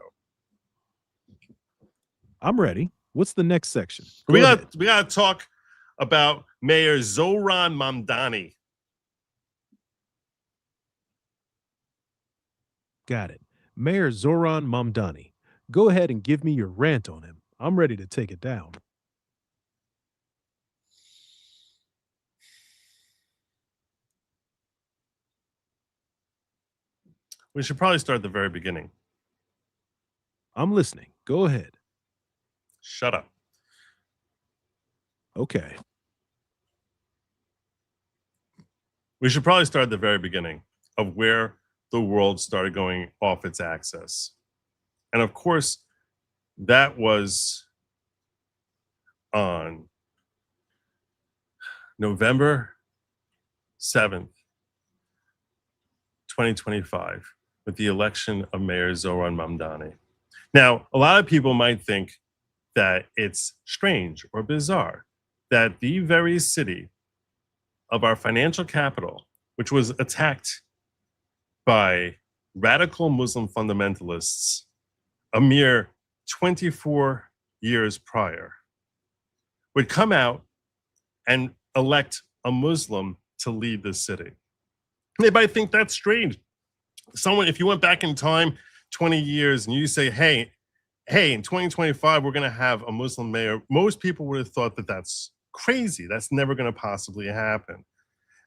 I'm ready. What's the next section? We got to talk about Mayor Zohran Mamdani. Got it. Mayor Zohran Mamdani. Go ahead and give me your rant on him. I'm ready to take it down. We should probably start at the very beginning. I'm listening. Go ahead. Shut up. Okay. We should probably start at the very beginning of where the world started going off its axis. And of course, that was on November 7th, 2025, with the election of Mayor Zohran Mamdani. Now, a lot of people might think that it's strange or bizarre that the very city of our financial capital, which was attacked by radical Muslim fundamentalists a mere 24 years prior, would come out and elect a Muslim to lead the city. They might think that's strange. Someone, if you went back in time 20 years and you say, hey, in 2025, we're going to have a Muslim mayor, most people would have thought that that's crazy. That's never going to possibly happen.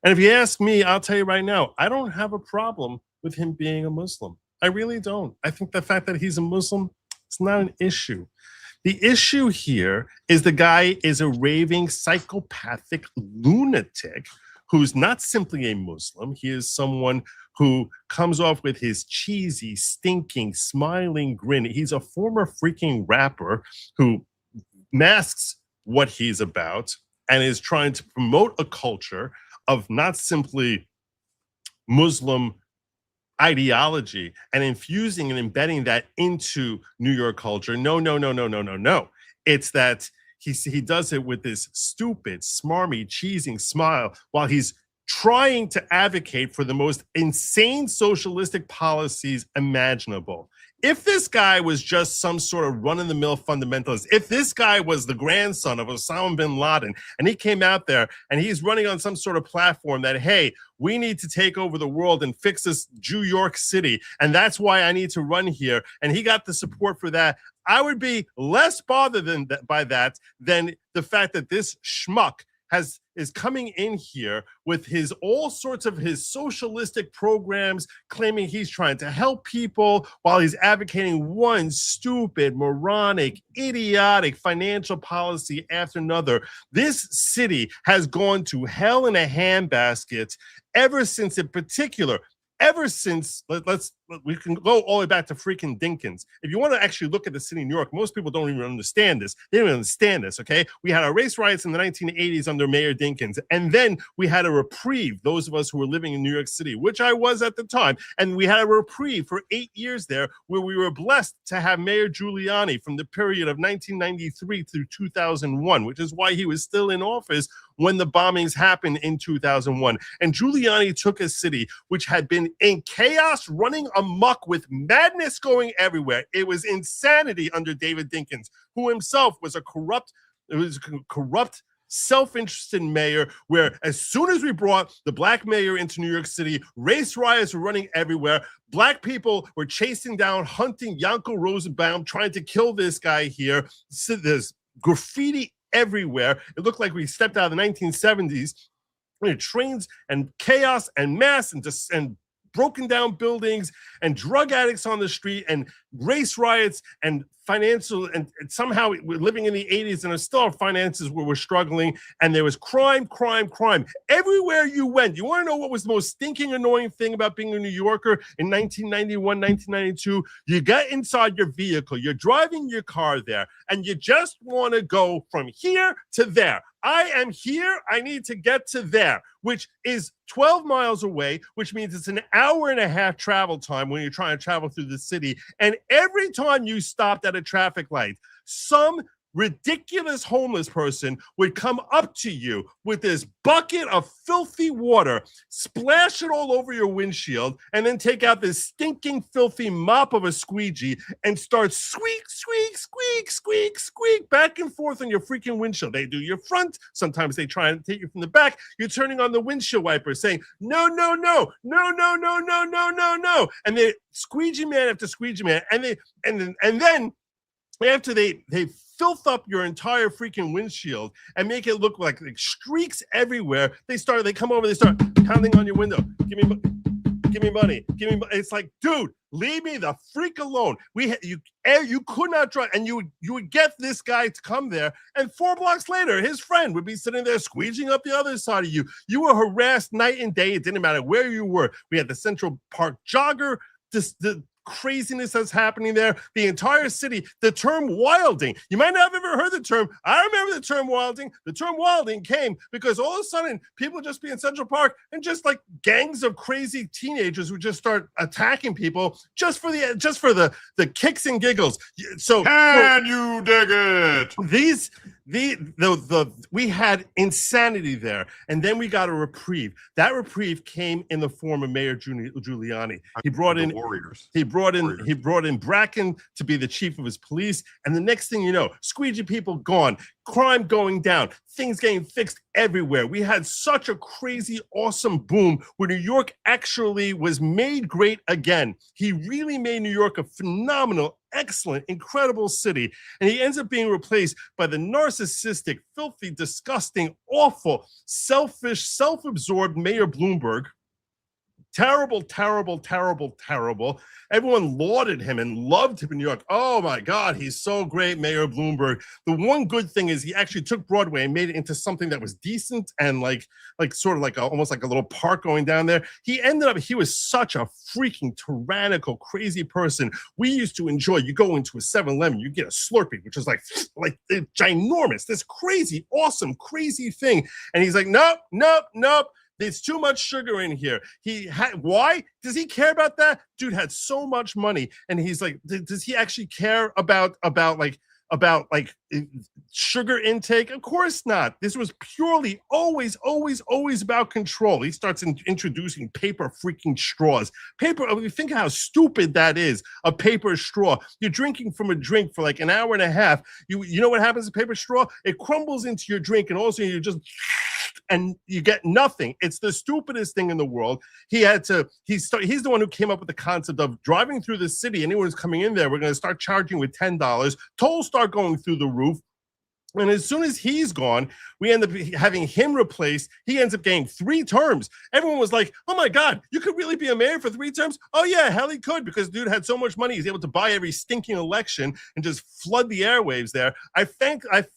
And if you ask me, I'll tell you right now, I don't have a problem with him being a Muslim. I really don't. I think the fact that he's a Muslim, it's not an issue. The issue here is the guy is a raving psychopathic lunatic who's not simply a Muslim. He is someone who comes off with his cheesy, stinking, smiling grin. He's a former freaking rapper who masks what he's about and is trying to promote a culture of not simply Muslim ideology and infusing and embedding that into New York culture. No. It's that he does it with this stupid, smarmy, cheesing smile while he's trying to advocate for the most insane socialistic policies imaginable. If this guy was just some sort of run-of-the-mill fundamentalist, if this guy was the grandson of Osama bin Laden, and he came out there and he's running on some sort of platform that, hey, we need to take over the world and fix this New York City, and that's why I need to run here, and he got the support for that, I would be less bothered by that than the fact that this schmuck is coming in here with his all sorts of his socialistic programs, claiming he's trying to help people while he's advocating one stupid, moronic, idiotic financial policy after another. This city has gone to hell in a handbasket ever since, in particular, we can go all the way back to freaking Dinkins. If you want to actually look at the city of New York, most people don't even understand this. They don't even understand this, okay? We had our race riots in the 1980s under Mayor Dinkins, and then we had a reprieve, those of us who were living in New York City, which I was at the time, and we had a reprieve for 8 years there where we were blessed to have Mayor Giuliani from the period of 1993 through 2001, which is why he was still in office when the bombings happened in 2001. And Giuliani took a city which had been in chaos, running amok with madness going everywhere. It was insanity under David Dinkins, who himself was a corrupt, self-interested mayor, where as soon as we brought the black mayor into New York City, race riots were running everywhere. Black people were chasing down, hunting Yanko Rosenbaum, trying to kill this guy here. So there's graffiti everywhere. It looked like we stepped out of the 1970s. Trains and chaos and mass and broken down buildings and drug addicts on the street and race riots and financial, and somehow we're living in the 80s and there's still our finances where we're struggling, and there was crime everywhere you went. You want to know what was the most stinking annoying thing about being a New Yorker in 1991, 1992? You get inside your vehicle, you're driving your car there, and you just want to go from here to there. I am here, I need to get to there, which is 12 miles away, which means it's an hour and a half travel time when you're trying to travel through the city. And every time you stopped at a traffic light, some ridiculous homeless person would come up to you with this bucket of filthy water, splash it all over your windshield, and then take out this stinking, filthy mop of a squeegee and start squeak, back and forth on your freaking windshield. They do your front. Sometimes they try and take you from the back. You're turning on the windshield wiper saying, no. And they squeegee man after squeegee man. And then after they filth up your entire freaking windshield and make it look like streaks everywhere, they come over, they start pounding on your window. Give me money. It's like, dude, leave me the freak alone. You could not drive, and you would get this guy to come there, and 4 blocks later, his friend would be sitting there squeegeeing up the other side of you. You were harassed night and day. It didn't matter where you were. We had the Central Park jogger, the craziness that's happening there, the entire city, the term wilding. You might not have ever heard the term. I remember the term wilding. The term wilding came because all of a sudden people just be in Central Park and just like gangs of crazy teenagers would just start attacking people just for the kicks and giggles. So can you dig it? We had insanity there, and then we got a reprieve. That reprieve came in the form of Mayor Giuliani. He brought in warriors. He brought in Bracken to be the chief of his police, and the next thing you know, squeegee people gone, crime going down, things getting fixed everywhere. We had such a crazy, awesome boom where New York actually was made great again. He really made New York a phenomenal, excellent, incredible city. And he ends up being replaced by the narcissistic, filthy, disgusting, awful, selfish, self-absorbed Mayor Bloomberg. Terrible, terrible, terrible, terrible. Everyone lauded him and loved him in New York. Oh my God, he's so great, Mayor Bloomberg. The one good thing is he actually took Broadway and made it into something that was decent and like sort of like almost like a little park going down there. He was such a freaking tyrannical, crazy person. We used to enjoy, you go into a 7-Eleven, you get a Slurpee, which is like ginormous, this crazy, awesome, crazy thing. And he's like, nope, nope, nope. There's too much sugar in here. Why? Does he care about that? Dude had so much money, and he's like, does he actually care about sugar intake? Of course not. This was purely always about control. He starts introducing paper freaking straws. Paper, I mean, think how stupid that is, a paper straw. You're drinking from a drink for like an hour and a half. You know what happens to paper straw? It crumbles into your drink, and also you just, and you get nothing. It's the stupidest thing in the world. He's the one who came up with the concept of driving through the city. Anyone who's coming in there, we're going to start charging with $10. Tolls start going through the roof. And as soon as he's gone, we end up having him replaced. He ends up getting 3 terms. Everyone was like, oh my God, you could really be a mayor for 3 terms? Oh yeah, hell he could, because dude had so much money. He's able to buy every stinking election and just flood the airwaves there. I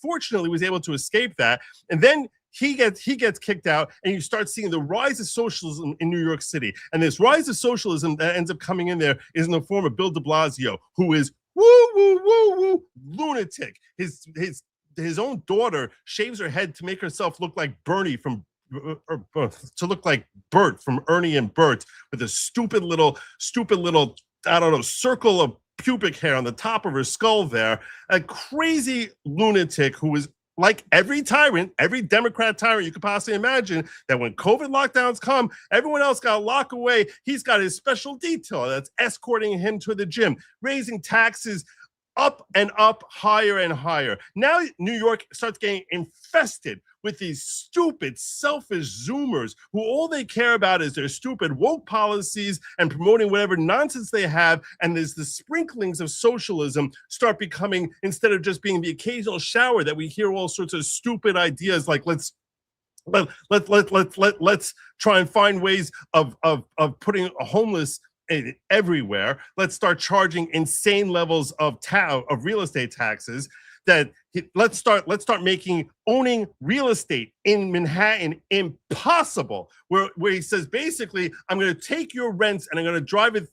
fortunately was able to escape that. And then he gets kicked out, and you start seeing the rise of socialism in New York City. And this rise of socialism that ends up coming in there is in the form of Bill de Blasio, who is lunatic. His own daughter shaves her head to make herself look like Bernie to look like Bert from Ernie and Bert, with a stupid little, I don't know, circle of pubic hair on the top of her skull there. A crazy lunatic who is like every tyrant, every Democrat tyrant you could possibly imagine, that when COVID lockdowns come, everyone else got locked away. He's got his special detail that's escorting him to the gym, raising taxes up and up, higher and higher. Now New York starts getting infested with these stupid, selfish Zoomers who all they care about is their stupid woke policies and promoting whatever nonsense they have. And there's the sprinklings of socialism start becoming, instead of just being the occasional shower that we hear all sorts of stupid ideas like let's try and find ways of putting a homeless everywhere. Let's start charging insane levels of real estate taxes. Let's start making owning real estate in Manhattan impossible. Where he says basically, I'm going to take your rents and I'm going to drive it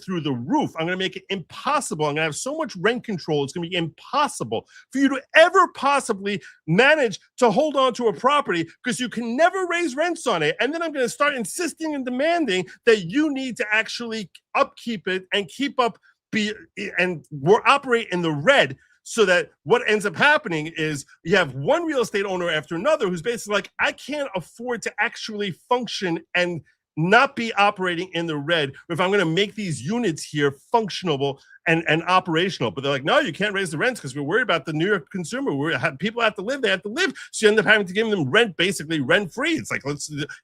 through the roof. I'm going to make it impossible. I'm going to have so much rent control. It's going to be impossible for you to ever possibly manage to hold on to a property, because you can never raise rents on it. And then I'm going to start insisting and demanding that you need to actually upkeep it and operate in the red. So that what ends up happening is you have one real estate owner after another who's basically like, I can't afford to actually function and not be operating in the red if I'm going to make these units here functional and operational. But they're like, no, you can't raise the rents because we're worried about the New York consumer. People have to live. They have to live. So you end up having to give them rent, basically rent free. It's like,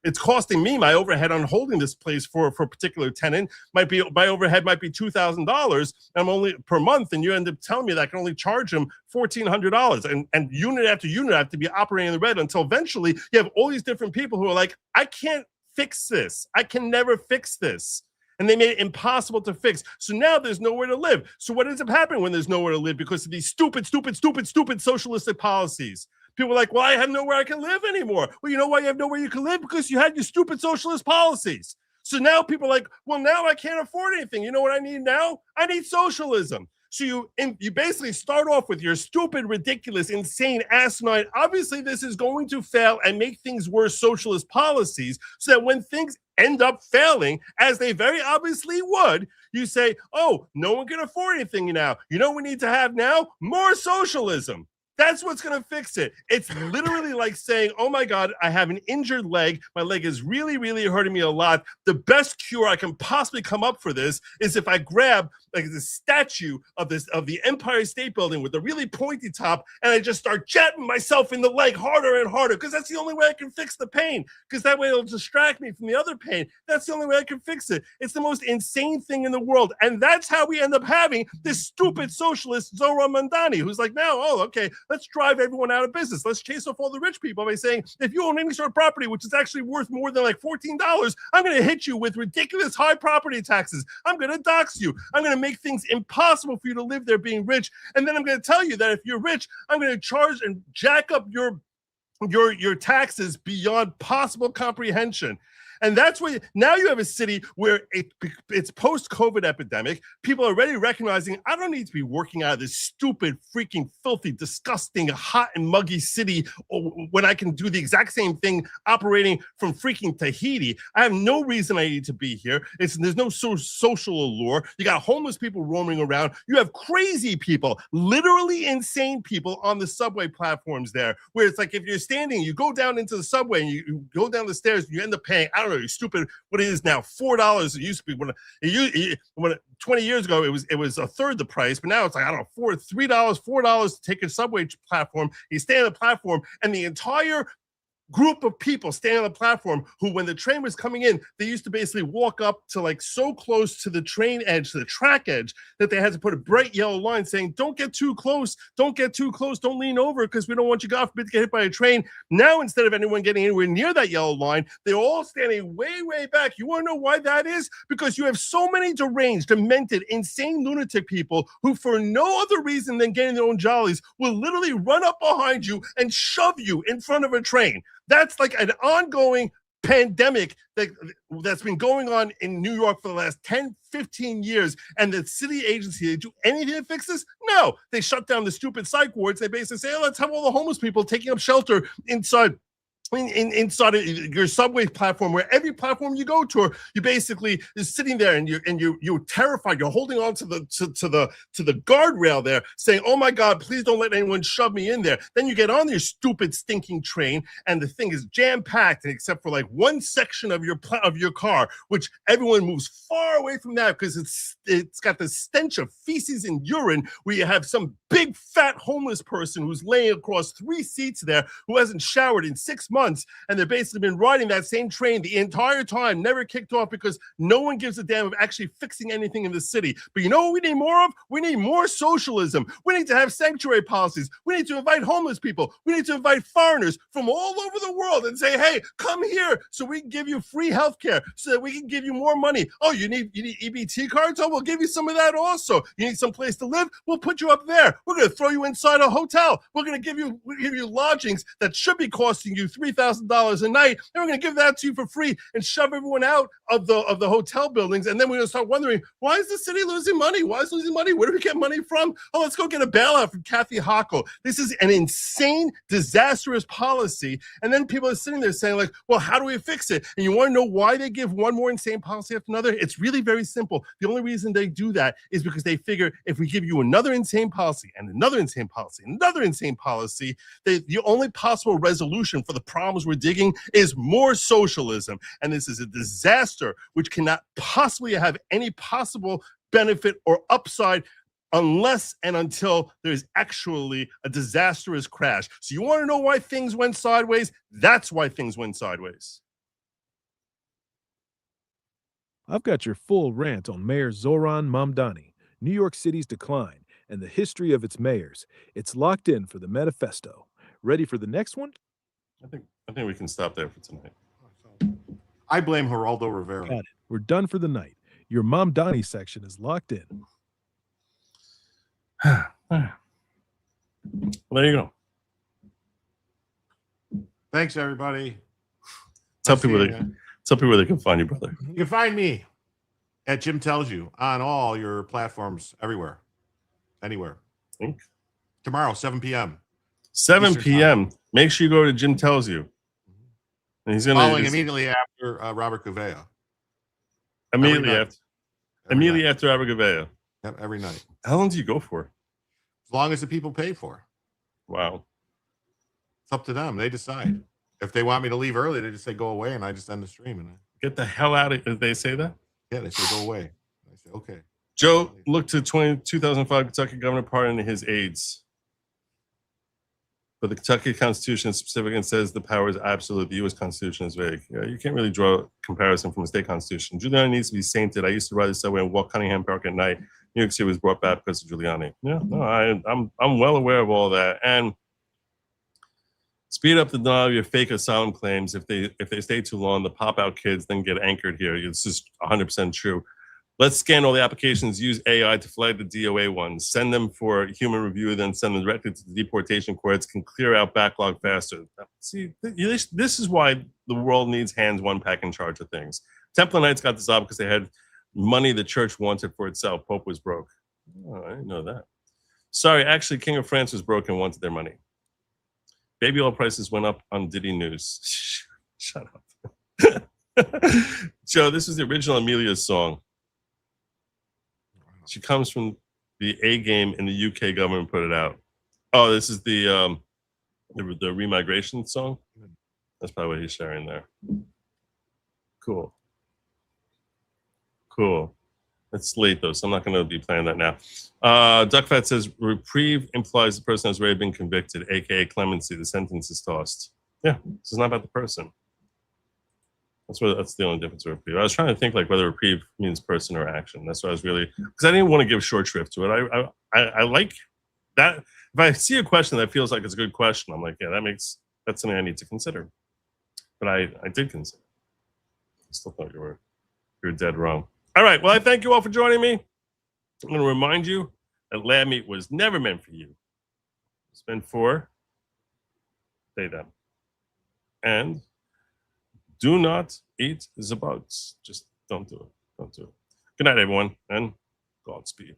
it's costing me my overhead on holding this place for a particular tenant. My overhead might be $2,000 I'm only per month. And you end up telling me that I can only charge them $1,400 and unit after unit I have to be operating in the red, until eventually you have all these different people who are like, I can't fix this. I can never fix this. And they made it impossible to fix. So now there's nowhere to live. So what ends up happening when there's nowhere to live because of these stupid socialistic policies? People are like, well, I have nowhere I can live anymore. Well, you know why you have nowhere you can live? Because you had your stupid socialist policies. So now people are like, well, now I can't afford anything. You know what I need now? I need socialism. So you basically start off with your stupid, ridiculous, insane, asinine, obviously this is going to fail and make things worse socialist policies, so that when things end up failing, as they very obviously would, you say, oh, no one can afford anything now. You know what we need to have now? More socialism. That's what's going to fix it. It's literally like saying, oh my God, I have an injured leg. My leg is really, really hurting me a lot. The best cure I can possibly come up for this is if I grab like the statue of the Empire State Building with the really pointy top, and I just start jabbing myself in the leg harder and harder, because that's the only way I can fix the pain, because that way it'll distract me from the other pain. That's the only way I can fix it. It's the most insane thing in the world. And that's how we end up having this stupid socialist Zohran Mamdani, who's like, now, oh, okay, let's drive everyone out of business. Let's chase off all the rich people by saying, if you own any sort of property, which is actually worth more than like $14, I'm going to hit you with ridiculous high property taxes. I'm going to dox you. I'm going to make things impossible for you to live there being rich. And then I'm going to tell you that if you're rich, I'm going to charge and jack up your taxes beyond possible comprehension. And that's where now you have a city where it's post-COVID epidemic. People are already recognizing, I don't need to be working out of this stupid, freaking, filthy, disgusting, hot and muggy city when I can do the exact same thing operating from freaking Tahiti. I have no reason I need to be here. There's no social allure. You got homeless people roaming around. You have crazy people, literally insane people on the subway platforms there, where it's like if you're standing, you go down into the subway and you go down the stairs and you end up paying, I don't know, you're stupid, what it is now, $4. It used to be when 20 years ago it was a third the price, but now it's like, I don't know, $4 to take a subway platform. You stay on the platform and the entire group of people standing on the platform who, when the train was coming in, they used to basically walk up to like so close to the train edge, to the track edge, that they had to put a bright yellow line saying, don't get too close, don't lean over, because we don't want you, God forbid, to get hit by a train. Now, instead of anyone getting anywhere near that yellow line, they're all standing way, way back. You want to know why that is? Because you have so many deranged, demented, insane lunatic people who, for no other reason than getting their own jollies, will literally run up behind you and shove you in front of a train. That's like an ongoing pandemic that's been going on in New York for the last 10, 15 years. And the city agency, they do anything to fix this? No. They shut down the stupid psych wards. They basically say, oh, let's have all the homeless people taking up shelter inside of your subway platform, where every platform you go to, you basically is sitting there and you're terrified. You're holding on to the guardrail there, saying, "Oh my God, please don't let anyone shove me in there." Then you get on your stupid stinking train, and the thing is jam packed, except for like one section of your car, which everyone moves far away from that because it's got the stench of feces and urine, where you have some big fat homeless person who's laying across 3 seats there who hasn't showered in 6 months, and they've basically been riding that same train the entire time, never kicked off, because no one gives a damn of actually fixing anything in the city. But you know what we need more of? We need more socialism. We need to have sanctuary policies. We need to invite homeless people. We need to invite foreigners from all over the world and say, hey, come here so we can give you free health care, so that we can give you more money. Oh, you need EBT cards? Oh, we'll give you some of that also. You need some place to live? We'll put you up there. We're going to throw you inside a hotel. We're going to give you lodgings that should be costing you $3,000 a night, and we're going to give that to you for free and shove everyone out of the hotel buildings. And then we're going to start wondering, why is the city losing money? Why is it losing money? Where do we get money from? Oh, let's go get a bailout from Kathy Hochul. This is an insane, disastrous policy. And then people are sitting there saying, like, well, how do we fix it? And you want to know why they give one more insane policy after another? It's really very simple. The only reason they do that is because they figure, if we give you another insane policy and another insane policy, another insane policy, the only possible resolution for the problems we're digging is more socialism. And this is a disaster which cannot possibly have any possible benefit or upside unless and until there's actually a disastrous crash. So you want to know why things went sideways? That's why things went sideways. I've got your full rant on Mayor Zohran Mamdani, New York City's decline, and the history of its mayors. It's locked in for the manifesto. Ready for the next one? I think we can stop there for tonight. I blame Geraldo Rivera. Got it. We're done for the night. Your Mamdani section is locked in. Well, there you go. Thanks, everybody. Tell people where they can find you, brother. You can find me at Jim Tells You on all your platforms, everywhere, anywhere. Tomorrow, 7 p.m. 7 p.m. Make sure you go to Jim Tells You. And he's going following immediately after Robert Gouveia. Immediately after Robert Gouveia. Yep, every night. How long do you go for? As long as the people pay for. Wow. It's up to them. They decide. If they want me to leave early, they just say go away, and I just end the stream. And Get the hell out of. Did they say that? Yeah, they say go away. I say okay. Joe looked to 2005 Kentucky governor pardon his aides. But the Kentucky Constitution specifically says the power is absolute. The U.S. Constitution is vague. Yeah, you can't really draw a comparison from the state constitution. Giuliani needs to be sainted. I used to ride the subway and walk Cunningham Park at night. New York City was brought back because of Giuliani. Yeah, no, I'm well aware of all that. And speed up the denial of your fake asylum claims. If they stay too long, the pop-out kids then get anchored here. This is 100% true. Let's scan all the applications, use AI to flag the DOA ones, send them for human review, then send them directly to the deportation courts, can clear out backlog faster. See, this is why the world needs hands one pack in charge of things. Templar Knights got this job because they had money the church wanted for itself. Pope was broke. Oh, I didn't know that. Sorry, actually, King of France was broke and wanted their money. Baby oil prices went up on Diddy News. Shut up. Joe, this is the original Amelia's song. She comes from the A Game in the UK government put it out. Oh, this is the remigration song. That's probably what he's sharing there. Cool. It's late though, so I'm not going to be playing that now. Duckfat says reprieve implies the person has already been convicted, aka clemency. The sentence is tossed. Yeah, this is not about the person. That's the only difference with reprieve. I was trying to think like whether reprieve means person or action. That's what I was really, because I didn't want to give short shrift to it. I like that. If I see a question that feels like it's a good question, I'm like, yeah, that's something I need to consider. But I did consider. I still thought you were dead wrong. All right. Well, I thank you all for joining me. I'm going to remind you that lab meat was never meant for you. It's meant for they, them. And do not eat the bugs. Just don't do it. Don't do it. Good night, everyone, and Godspeed.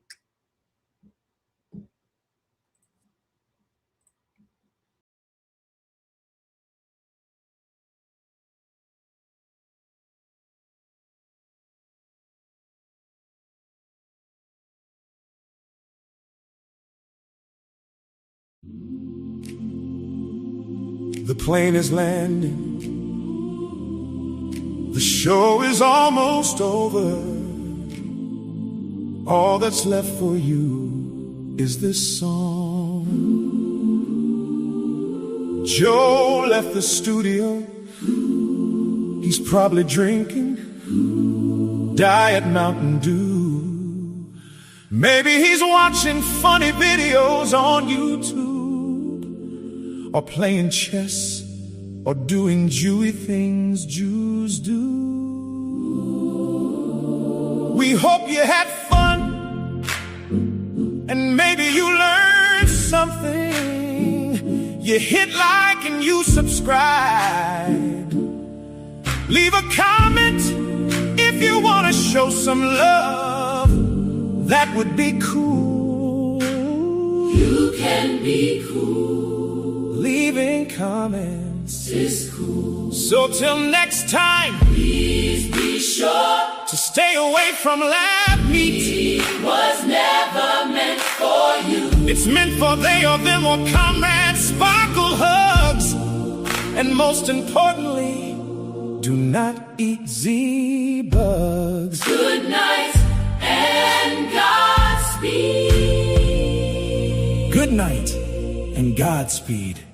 The plane is landing. The show is almost over. All that's left for you is this song. Joe left the studio. He's probably drinking Diet Mountain Dew. Maybe he's watching funny videos on YouTube, or playing chess, or doing Jewy things Jews do. We hope you had fun, and maybe you learned something. You hit like and you subscribe. Leave a comment if you want to show some love. That would be cool. You can be cool. Leaving comments is cool. So till next time, please be sure to stay away from lab meat. It was never meant for you. It's meant for they or them or comrades, sparkle hugs. And most importantly, do not eat Z-bugs. Good night and Godspeed. Good night and Godspeed.